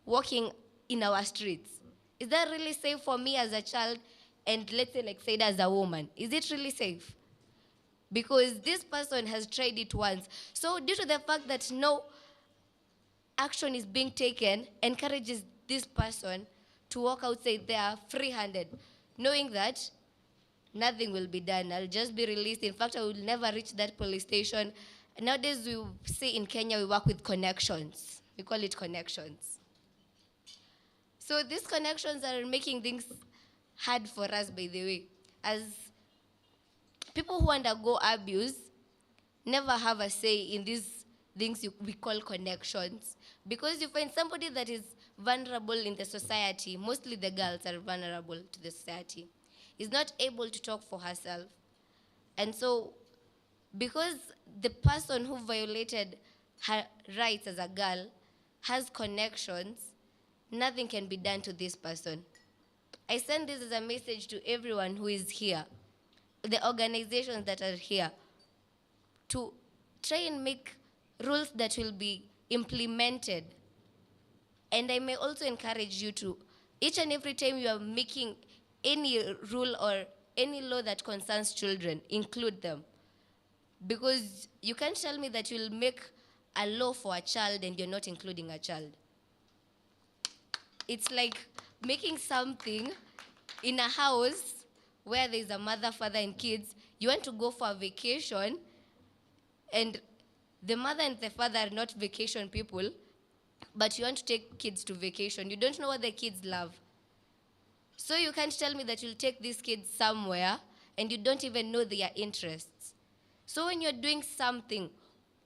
walking in our streets. Is that really safe for me as a child, and let's say, like said, as a woman? Is it really safe? Because this person has tried it once. So due to the fact that no action is being taken, encourages this person to walk outside there free-handed, knowing that nothing will be done. I'll just be released. In fact, I will never reach that police station. Nowadays, we say in Kenya, we work with connections. We call it connections. So these connections are making things hard for us, by the way. As people who undergo abuse never have a say in these things we call connections. Because you find somebody that is vulnerable in the society, mostly the girls are vulnerable to the society, is not able to talk for herself. And so, because the person who violated her rights as a girl has connections, nothing can be done to this person. I send this as a message to everyone who is here, the organizations that are here, to try and make rules that will be implemented. And I may also encourage you to, each and every time you are making any rule or any law that concerns children, include them. Because you can't tell me that you'll make a law for a child and you're not including a child. It's like making something in a house where there's a mother, father, and kids. You want to go for a vacation, and the mother and the father are not vacation people, but you want to take kids to vacation. You don't know what the kids love. So you can't tell me that you'll take these kids somewhere and you don't even know their interests. So when you're doing something,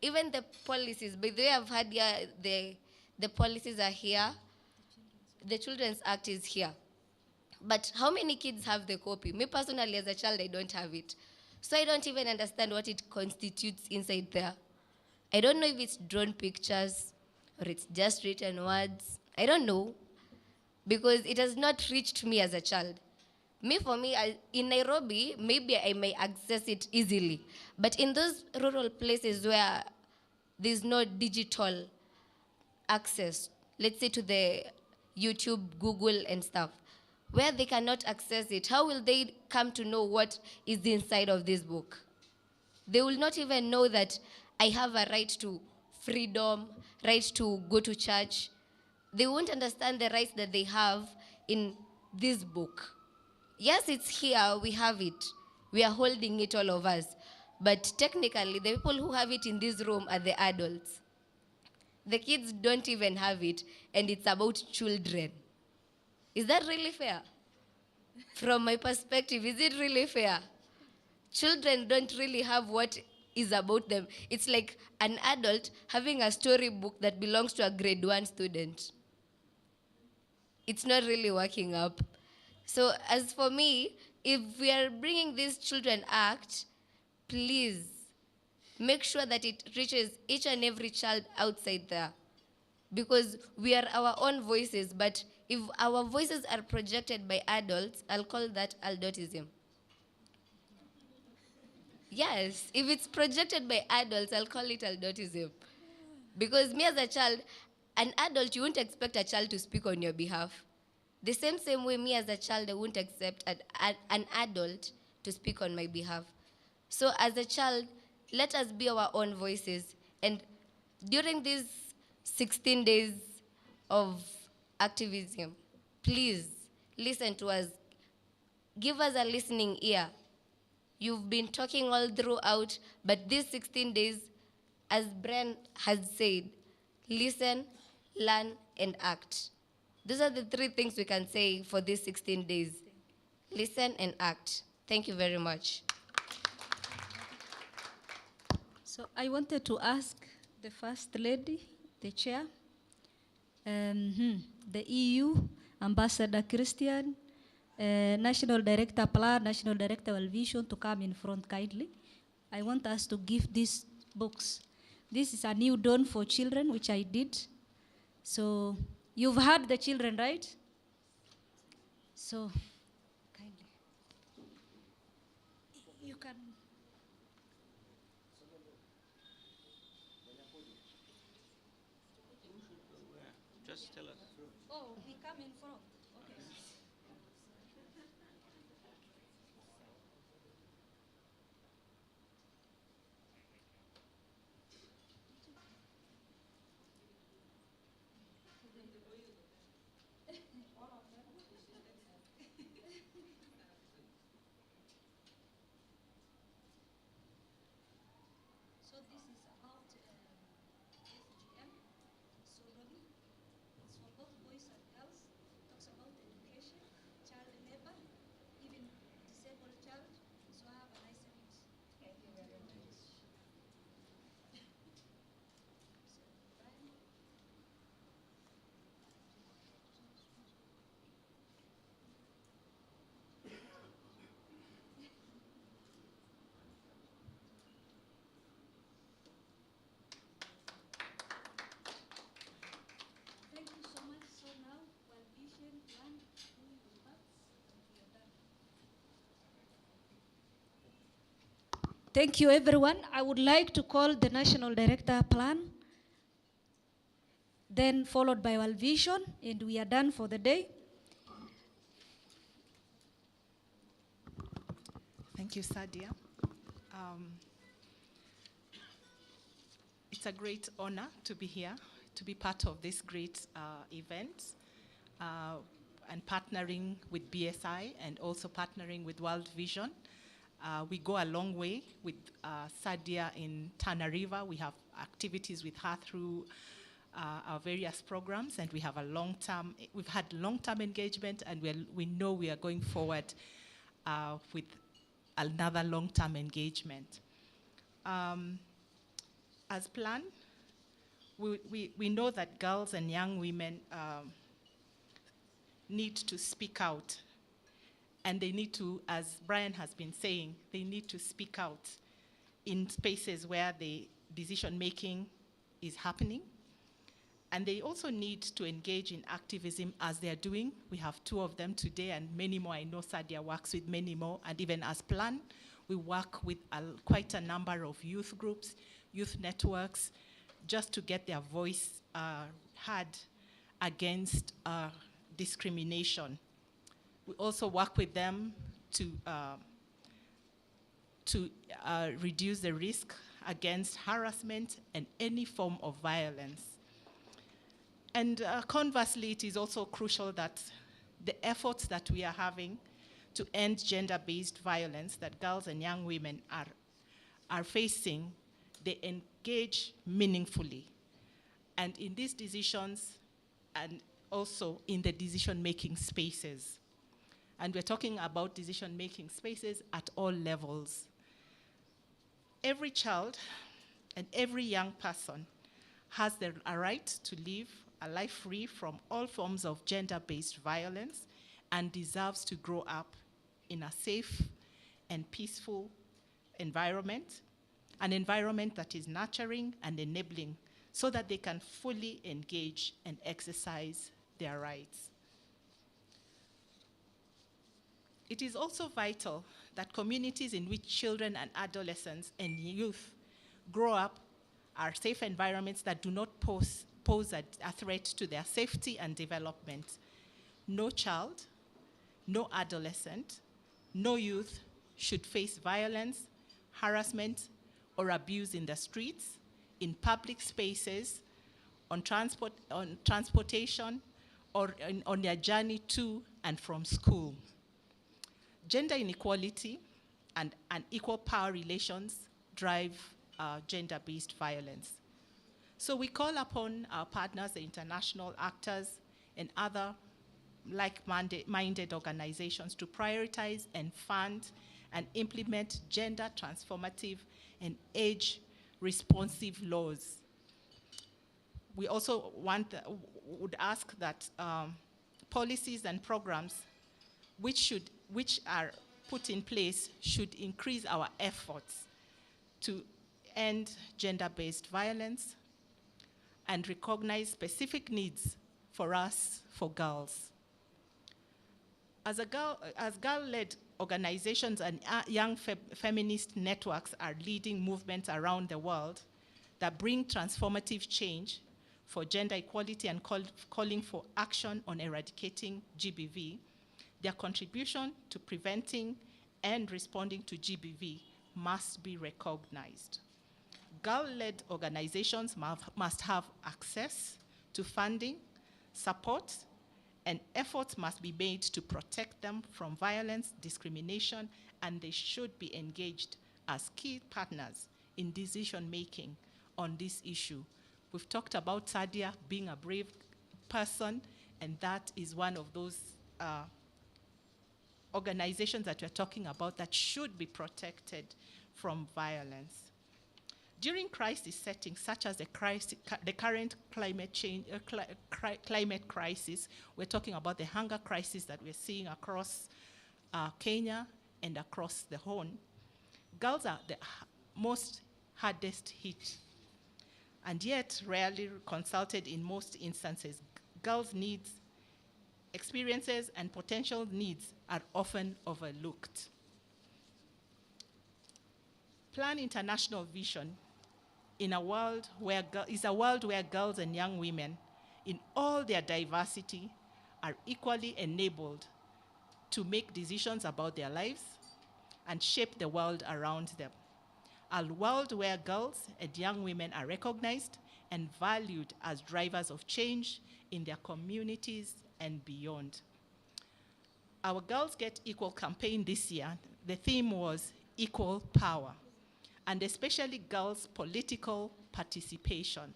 even the policies, by the way, I've had here, the policies are here, the Children's Act is here. But how many kids have the copy? Me personally, as a child, I don't have it. So I don't even understand what it constitutes inside there. I don't know if it's drawn pictures or it's just written words. I don't know, because it has not reached me as a child. For me, in Nairobi, maybe I may access it easily. But in those rural places where there's no digital access, let's say to the YouTube, Google, and stuff, where they cannot access it, how will they come to know what is inside of this book? They will not even know that I have a right to freedom, right to go to church. They won't understand the rights that they have in this book. Yes, it's here, we have it. We are holding it, all of us. But technically, the people who have it in this room are the adults. The kids don't even have it, and it's about children. Is that really fair? From my perspective, is it really fair? Children don't really have what is about them. It's like an adult having a storybook that belongs to a grade 1 student. It's not really working up. So as for me, if we are bringing this Children Act, please make sure that it reaches each and every child outside there. Because we are our own voices, but if our voices are projected by adults, I'll call that adultism. Yes, if it's projected by adults, I'll call it adultism. Because me as a child, an adult, you won't expect a child to speak on your behalf. The same way me as a child, I won't accept an adult to speak on my behalf. So as a child, let us be our own voices. And during these 16 days of activism, please listen to us. Give us a listening ear. You've been talking all throughout, but these 16 days, as Brian has said, listen, learn, and act. Those are the 3 things we can say for these 16 days. Listen and act. Thank you very much. So I wanted to ask the First Lady, the Chair, the EU, Ambassador Christian, National Director Plan, National Director World Vision to come in front kindly. I want us to give these books. This is a new dawn for children, which I did. So you've heard the children, right? So kindly. You can. Just tell us. Oh, we come in front. Okay. So this is about FGM, sodomy. It's for both boys and girls. It talks about education, child labor, even disabled child. So I have a nice read. Thank you very much. So, Brian. Thank you so much. So now, World Vision, one, doing the parts, and we are done. Thank you, everyone. I would like to call the National Director Plan, then followed by World Vision, and we are done for the day. Thank you, Sadia. It's a great honor to be here, to be part of this great event, and partnering with BSI and also partnering with World Vision. We go a long way with Sadia in Tana River. We have activities with her through our various programs, and we have we've had long-term engagement, and we know we are going forward with another long-term engagement. As planned, we know that girls and young women need to speak out. And they need to, as Brian has been saying, they need to speak out in spaces where the decision-making is happening. And they also need to engage in activism as they're doing. We have 2 of them today and many more. I know Sadia works with many more. And even as Plan, we work with quite a number of youth groups, youth networks, just to get their voice heard against discrimination. We also work with them to reduce the risk against harassment and any form of violence. And conversely, it is also crucial that the efforts that we are having to end gender-based violence that girls and young women are facing, they engage meaningfully. And in these decisions, and also in the decision-making spaces. And we're talking about decision-making spaces at all levels. Every child and every young person has a right to live a life free from all forms of gender-based violence and deserves to grow up in a safe and peaceful environment, an environment that is nurturing and enabling so that they can fully engage and exercise their rights. It is also vital that communities in which children and adolescents and youth grow up are safe environments that do not pose a threat to their safety and development. No child, no adolescent, no youth should face violence, harassment, or abuse in the streets, in public spaces, on transportation, or on their journey to and from school. Gender inequality and unequal power relations drive gender-based violence. So we call upon our partners, the international actors, and other like-minded organizations to prioritize and fund and implement gender transformative and age-responsive laws. We also would ask that policies and programs which are put in place should increase our efforts to end gender-based violence and recognize specific needs for us, for girls. As girl-led organizations and young feminist networks are leading movements around the world that bring transformative change for gender equality and calling for action on eradicating GBV, their contribution to preventing and responding to GBV must be recognized. Girl-led organizations must have access to funding, support, and efforts must be made to protect them from violence, discrimination, and they should be engaged as key partners in decision-making on this issue. We've talked about Sadia being a brave person, and that is one of those organizations that we're talking about that should be protected from violence. During crisis settings, such as the current climate crisis, we're talking about the hunger crisis that we're seeing across Kenya and across the Horn. Girls are the most hardest hit, and yet rarely consulted in most instances. Girls' needs, experiences, and potential needs are often overlooked. Plan International Vision is a world where girls and young women in all their diversity are equally enabled to make decisions about their lives and shape the world around them. A world where girls and young women are recognized and valued as drivers of change in their communities and beyond. Our Girls Get Equal campaign this year, the theme was equal power, and especially girls' political participation.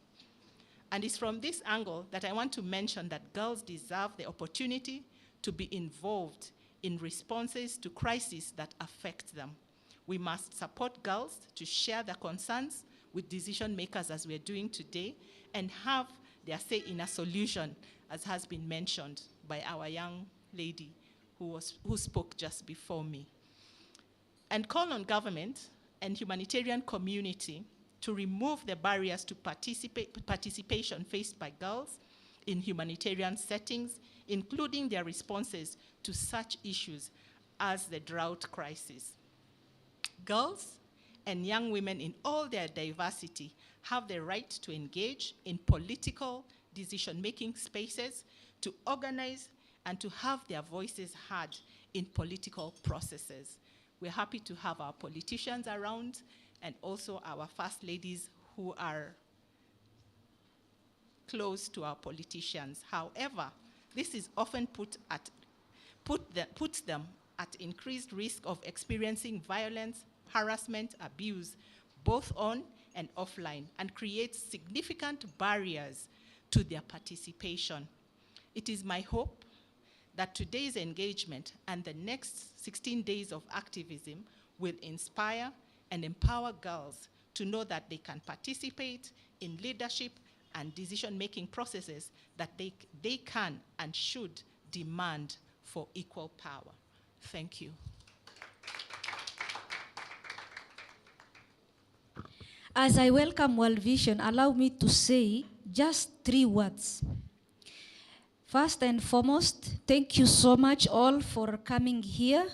And it's from this angle that I want to mention that girls deserve the opportunity to be involved in responses to crises that affect them. We must support girls to share their concerns with decision makers as we're doing today and have their say in a solution, as has been mentioned by our young lady who spoke just before me. And call on government and humanitarian community to remove the barriers to participation faced by girls in humanitarian settings, including their responses to such issues as the drought crisis. Girls and young women in all their diversity have the right to engage in political decision-making spaces, to organize, and to have their voices heard in political processes. We're happy to have our politicians around and also our first ladies who are close to our politicians. However, this is often puts them at increased risk of experiencing violence, harassment, abuse, both on and offline, and creates significant barriers to their participation. It is my hope that today's engagement and the next 16 days of activism will inspire and empower girls to know that they can participate in leadership and decision-making processes that they can and should demand for equal power. Thank you. As I welcome World Vision, allow me to say just 3 words. First and foremost, thank you so much all for coming here.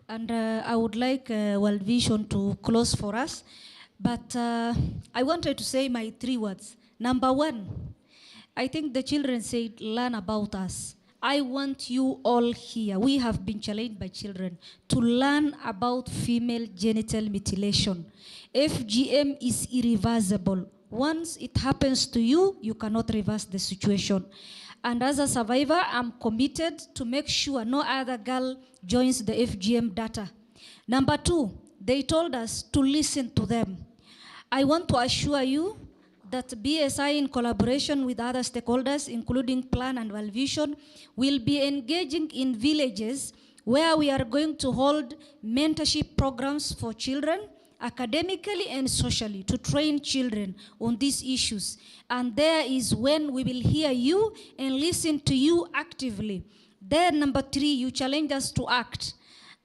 And I would like World Vision to close for us. But I wanted to say my 3 words. Number 1, I think the children said, learn about us. I want you all here. We have been challenged by children to learn about female genital mutilation. FGM is irreversible. Once it happens to you, you cannot reverse the situation. And as a survivor, I'm committed to make sure no other girl joins the FGM data. Number 2, they told us to listen to them. I want to assure you that BSI, in collaboration with other stakeholders, including Plan and World Vision, will be engaging in villages where we are going to hold mentorship programs for children, academically and socially, to train children on these issues. And there is when we will hear you and listen to you actively. Then number 3, you challenge us to act.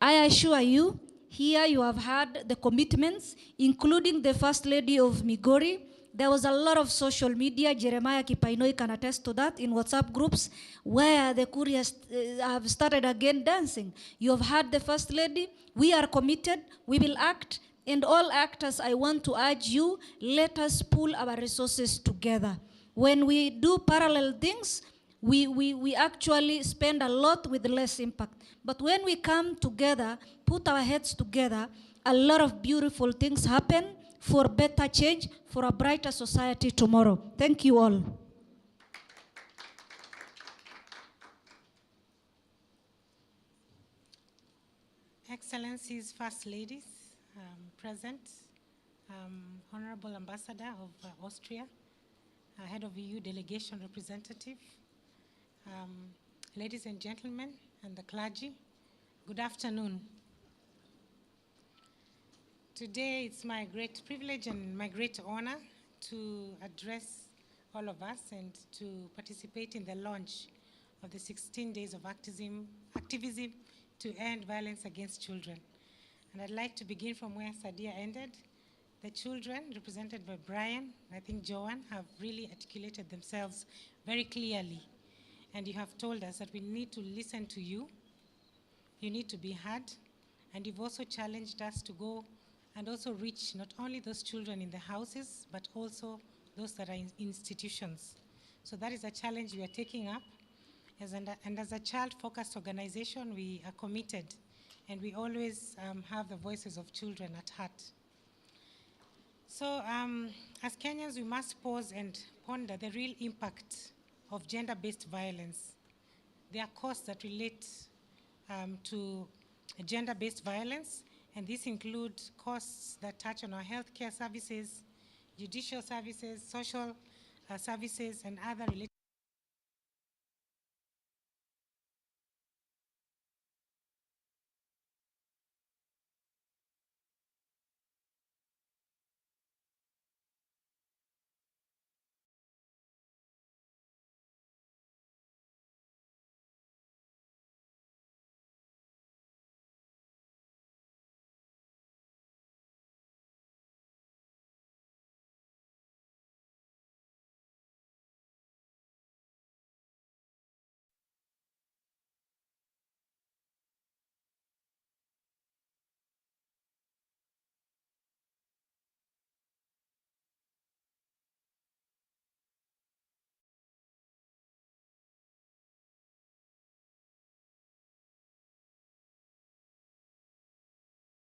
I assure you, here you have had the commitments, including the First Lady of Migori. There was a lot of social media, Jeremiah Kipainoi can attest to that, in WhatsApp groups, where the couriers have started again dancing. You have heard the First Lady. We are committed. We will act. And all actors, I want to urge you, let us pool our resources together. When we do parallel things, we actually spend a lot with less impact. But when we come together, put our heads together, a lot of beautiful things happen for better change, for a brighter society tomorrow. Thank you all. Excellencies, First Ladies, present, Honorable Ambassador of Austria, Head of EU Delegation Representative, ladies and gentlemen, and the clergy, good afternoon. Today it's my great privilege and my great honor to address all of us and to participate in the launch of the 16 days of activism to end violence against children. And I'd like to begin from where Sadia ended. The children, represented by Brian, I think Joanne, have really articulated themselves very clearly. And you have told us that we need to listen to you. You need to be heard. And you've also challenged us to go and also reach not only those children in the houses, but also those that are in institutions. So that is a challenge we are taking up. And as a child-focused organization, we are committed, and we always have the voices of children at heart. So as Kenyans, we must pause and ponder the real impact of gender-based violence. There are costs that relate to gender-based violence, and these include costs that touch on our healthcare services, judicial services, social services, and other related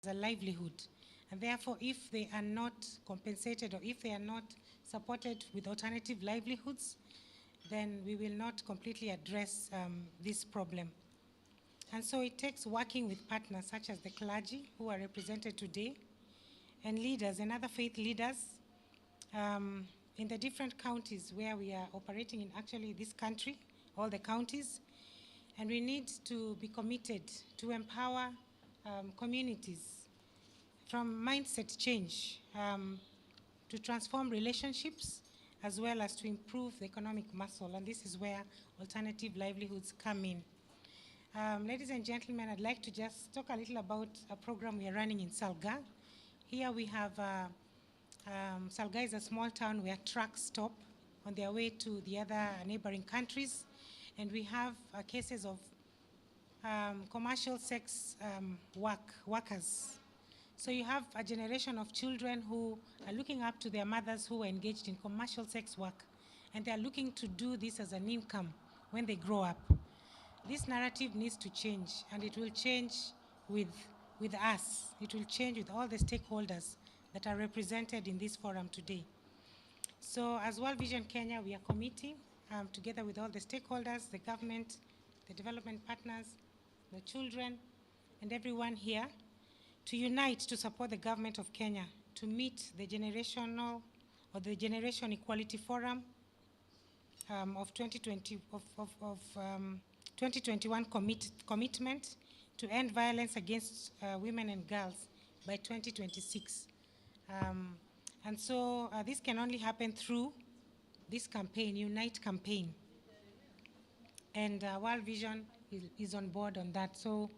a livelihood. And therefore, if they are not compensated or if they are not supported with alternative livelihoods, then we will not completely address this problem. And so it takes working with partners such as the clergy, who are represented today, and leaders and other faith leaders in the different counties where we are operating in actually this country, all the counties. And we need to be committed to empower communities from mindset change to transform relationships as well as to improve the economic muscle. And this is where alternative livelihoods come in. Ladies and gentlemen, I'd like to just talk a little about a program we are running in Salga. Here we have, Salga is a small town where trucks stop on their way to the other neighboring countries. And we have cases of commercial sex workers. So you have a generation of children who are looking up to their mothers who are engaged in commercial sex work. And they are looking to do this as an income when they grow up. This narrative needs to change, and it will change with us. It will change with all the stakeholders that are represented in this forum today. So as World Vision Kenya, we are committing, together with all the stakeholders, the government, the development partners, the children, and everyone here, to unite to support the government of Kenya to meet the generational or the Generation Equality Forum of 2021 commitment to end violence against women and girls by 2026. And so this can only happen through this campaign, Unite campaign. And World Vision is on board on that. So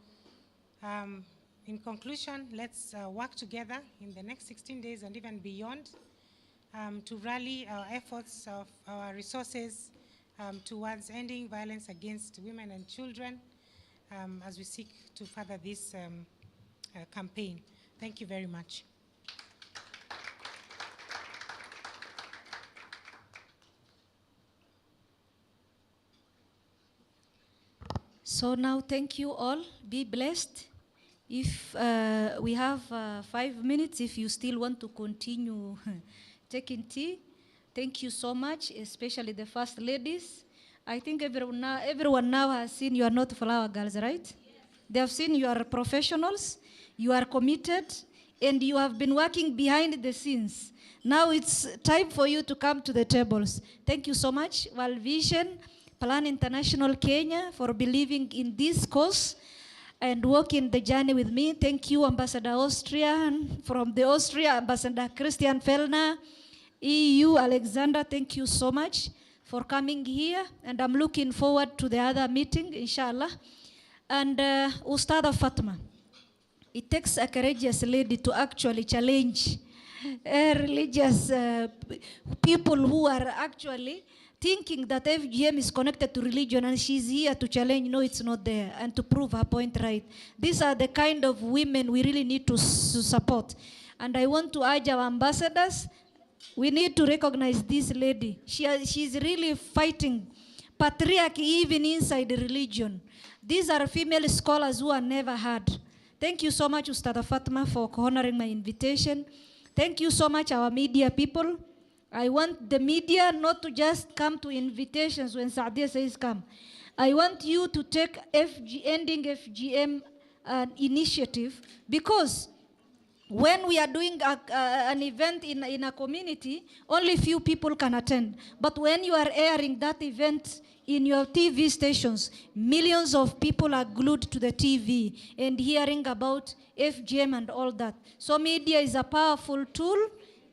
in conclusion, let's work together in the next 16 days and even beyond to rally our efforts of our resources towards ending violence against women and children as we seek to further this campaign. Thank you very much. So now, thank you all. Be blessed. If we have 5 minutes, if you still want to continue taking tea, thank you so much, especially the first ladies. I think everyone now has seen you are not flower girls, right? Yes. They have seen you are professionals, you are committed, and you have been working behind the scenes. Now it's time for you to come to the tables. Thank you so much, World Vision, Plan International Kenya, for believing in this cause and walking the journey with me. Thank you, Ambassador Austrian, from the Austria, Ambassador Christian Fellner, EU, Alexander, thank you so much for coming here, and I'm looking forward to the other meeting, inshallah. And Ustada Fatma, it takes a courageous lady to actually challenge religious people who are actually thinking that FGM is connected to religion, and she's here to challenge, no, it's not there, and to prove her point right. These are the kind of women we really need to support. And I want to urge our ambassadors, we need to recognize this lady. She's really fighting patriarchy even inside the religion. These are female scholars who are never heard. Thank you so much, Ustada Fatma, for honoring my invitation. Thank you so much, our media people. I want the media not to just come to invitations when Saadia says come. I want you to take ending FGM initiative, because when we are doing an event in a community, only few people can attend. But when you are airing that event in your TV stations, millions of people are glued to the TV and hearing about FGM and all that. So media is a powerful tool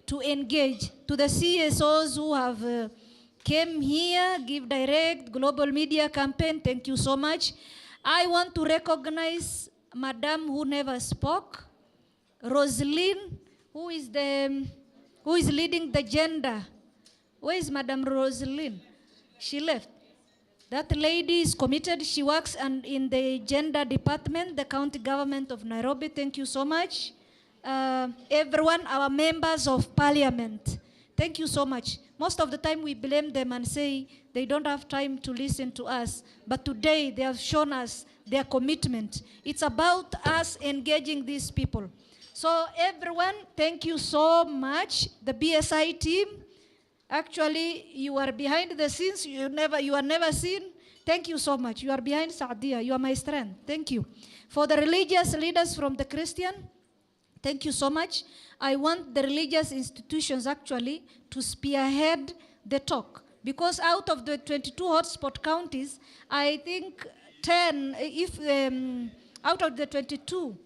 to engage. To the CSOs who have came here, Give Direct, Global Media Campaign, thank you so much. I want to recognize Madam who never spoke, Rosaline, who is leading the gender. Where is Madam Rosaline? She left. That lady is committed. She works in the gender department, the county government of Nairobi. Thank you so much. Everyone, our members of parliament, thank you so much. Most of the time we blame them and say they don't have time to listen to us. But today they have shown us their commitment. It's about us engaging these people. So everyone, thank you so much. The BSI team, actually you are behind the scenes. You are never seen. Thank you so much. You are behind Saadia. You are my strength. Thank you. For the religious leaders from the Christian, thank you so much. I want the religious institutions actually to spearhead the talk, because out of the 22 hotspot counties, I think 10, out of the 22,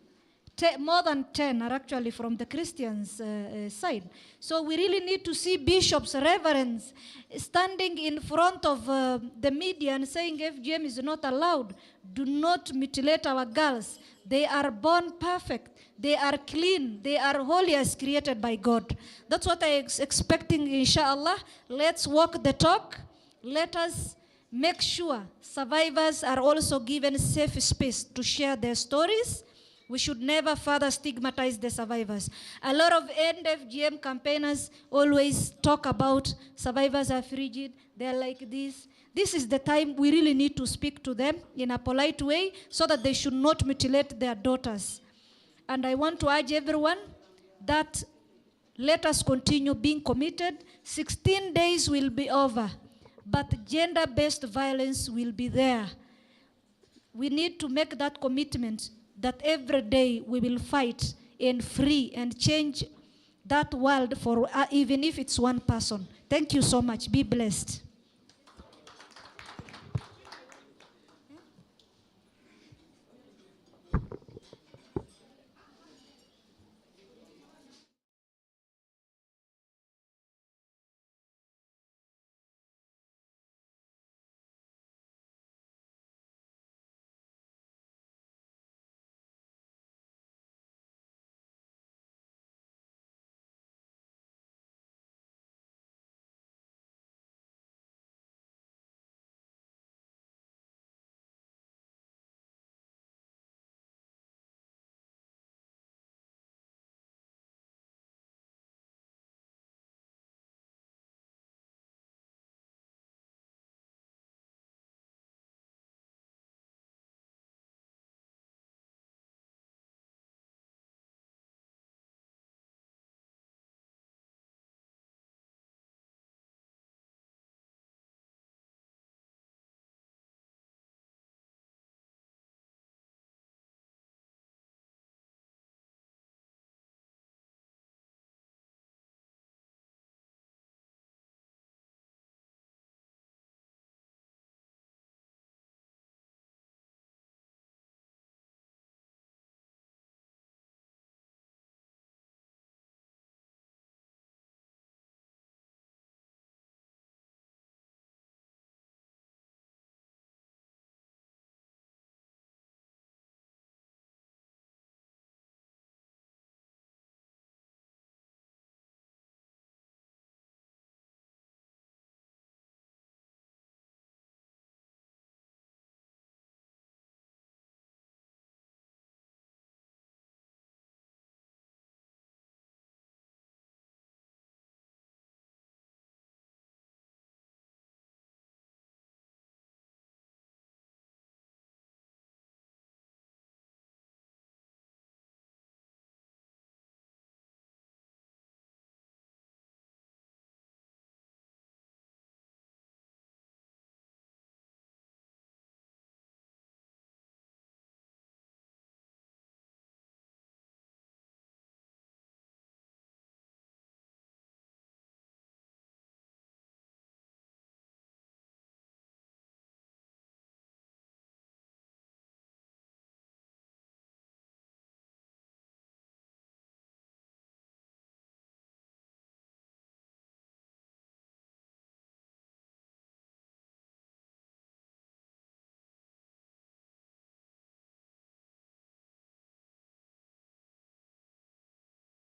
more than 10 are actually from the Christians' side. So we really need to see bishops, reverends, standing in front of the media and saying FGM is not allowed. Do not mutilate our girls. They are born perfect. They are clean. They are holy as created by God. That's what I'm expecting, inshallah. Let's walk the talk. Let us make sure survivors are also given safe space to share their stories. We should never further stigmatize the survivors. A lot of end-FGM campaigners always talk about survivors are frigid, they're like this. This is the time we really need to speak to them in a polite way so that they should not mutilate their daughters. And I want to urge everyone that let us continue being committed. 16 days will be over, but gender-based violence will be there. We need to make that commitment that every day we will fight and free and change that world for even if it's one person. Thank you so much. Be blessed.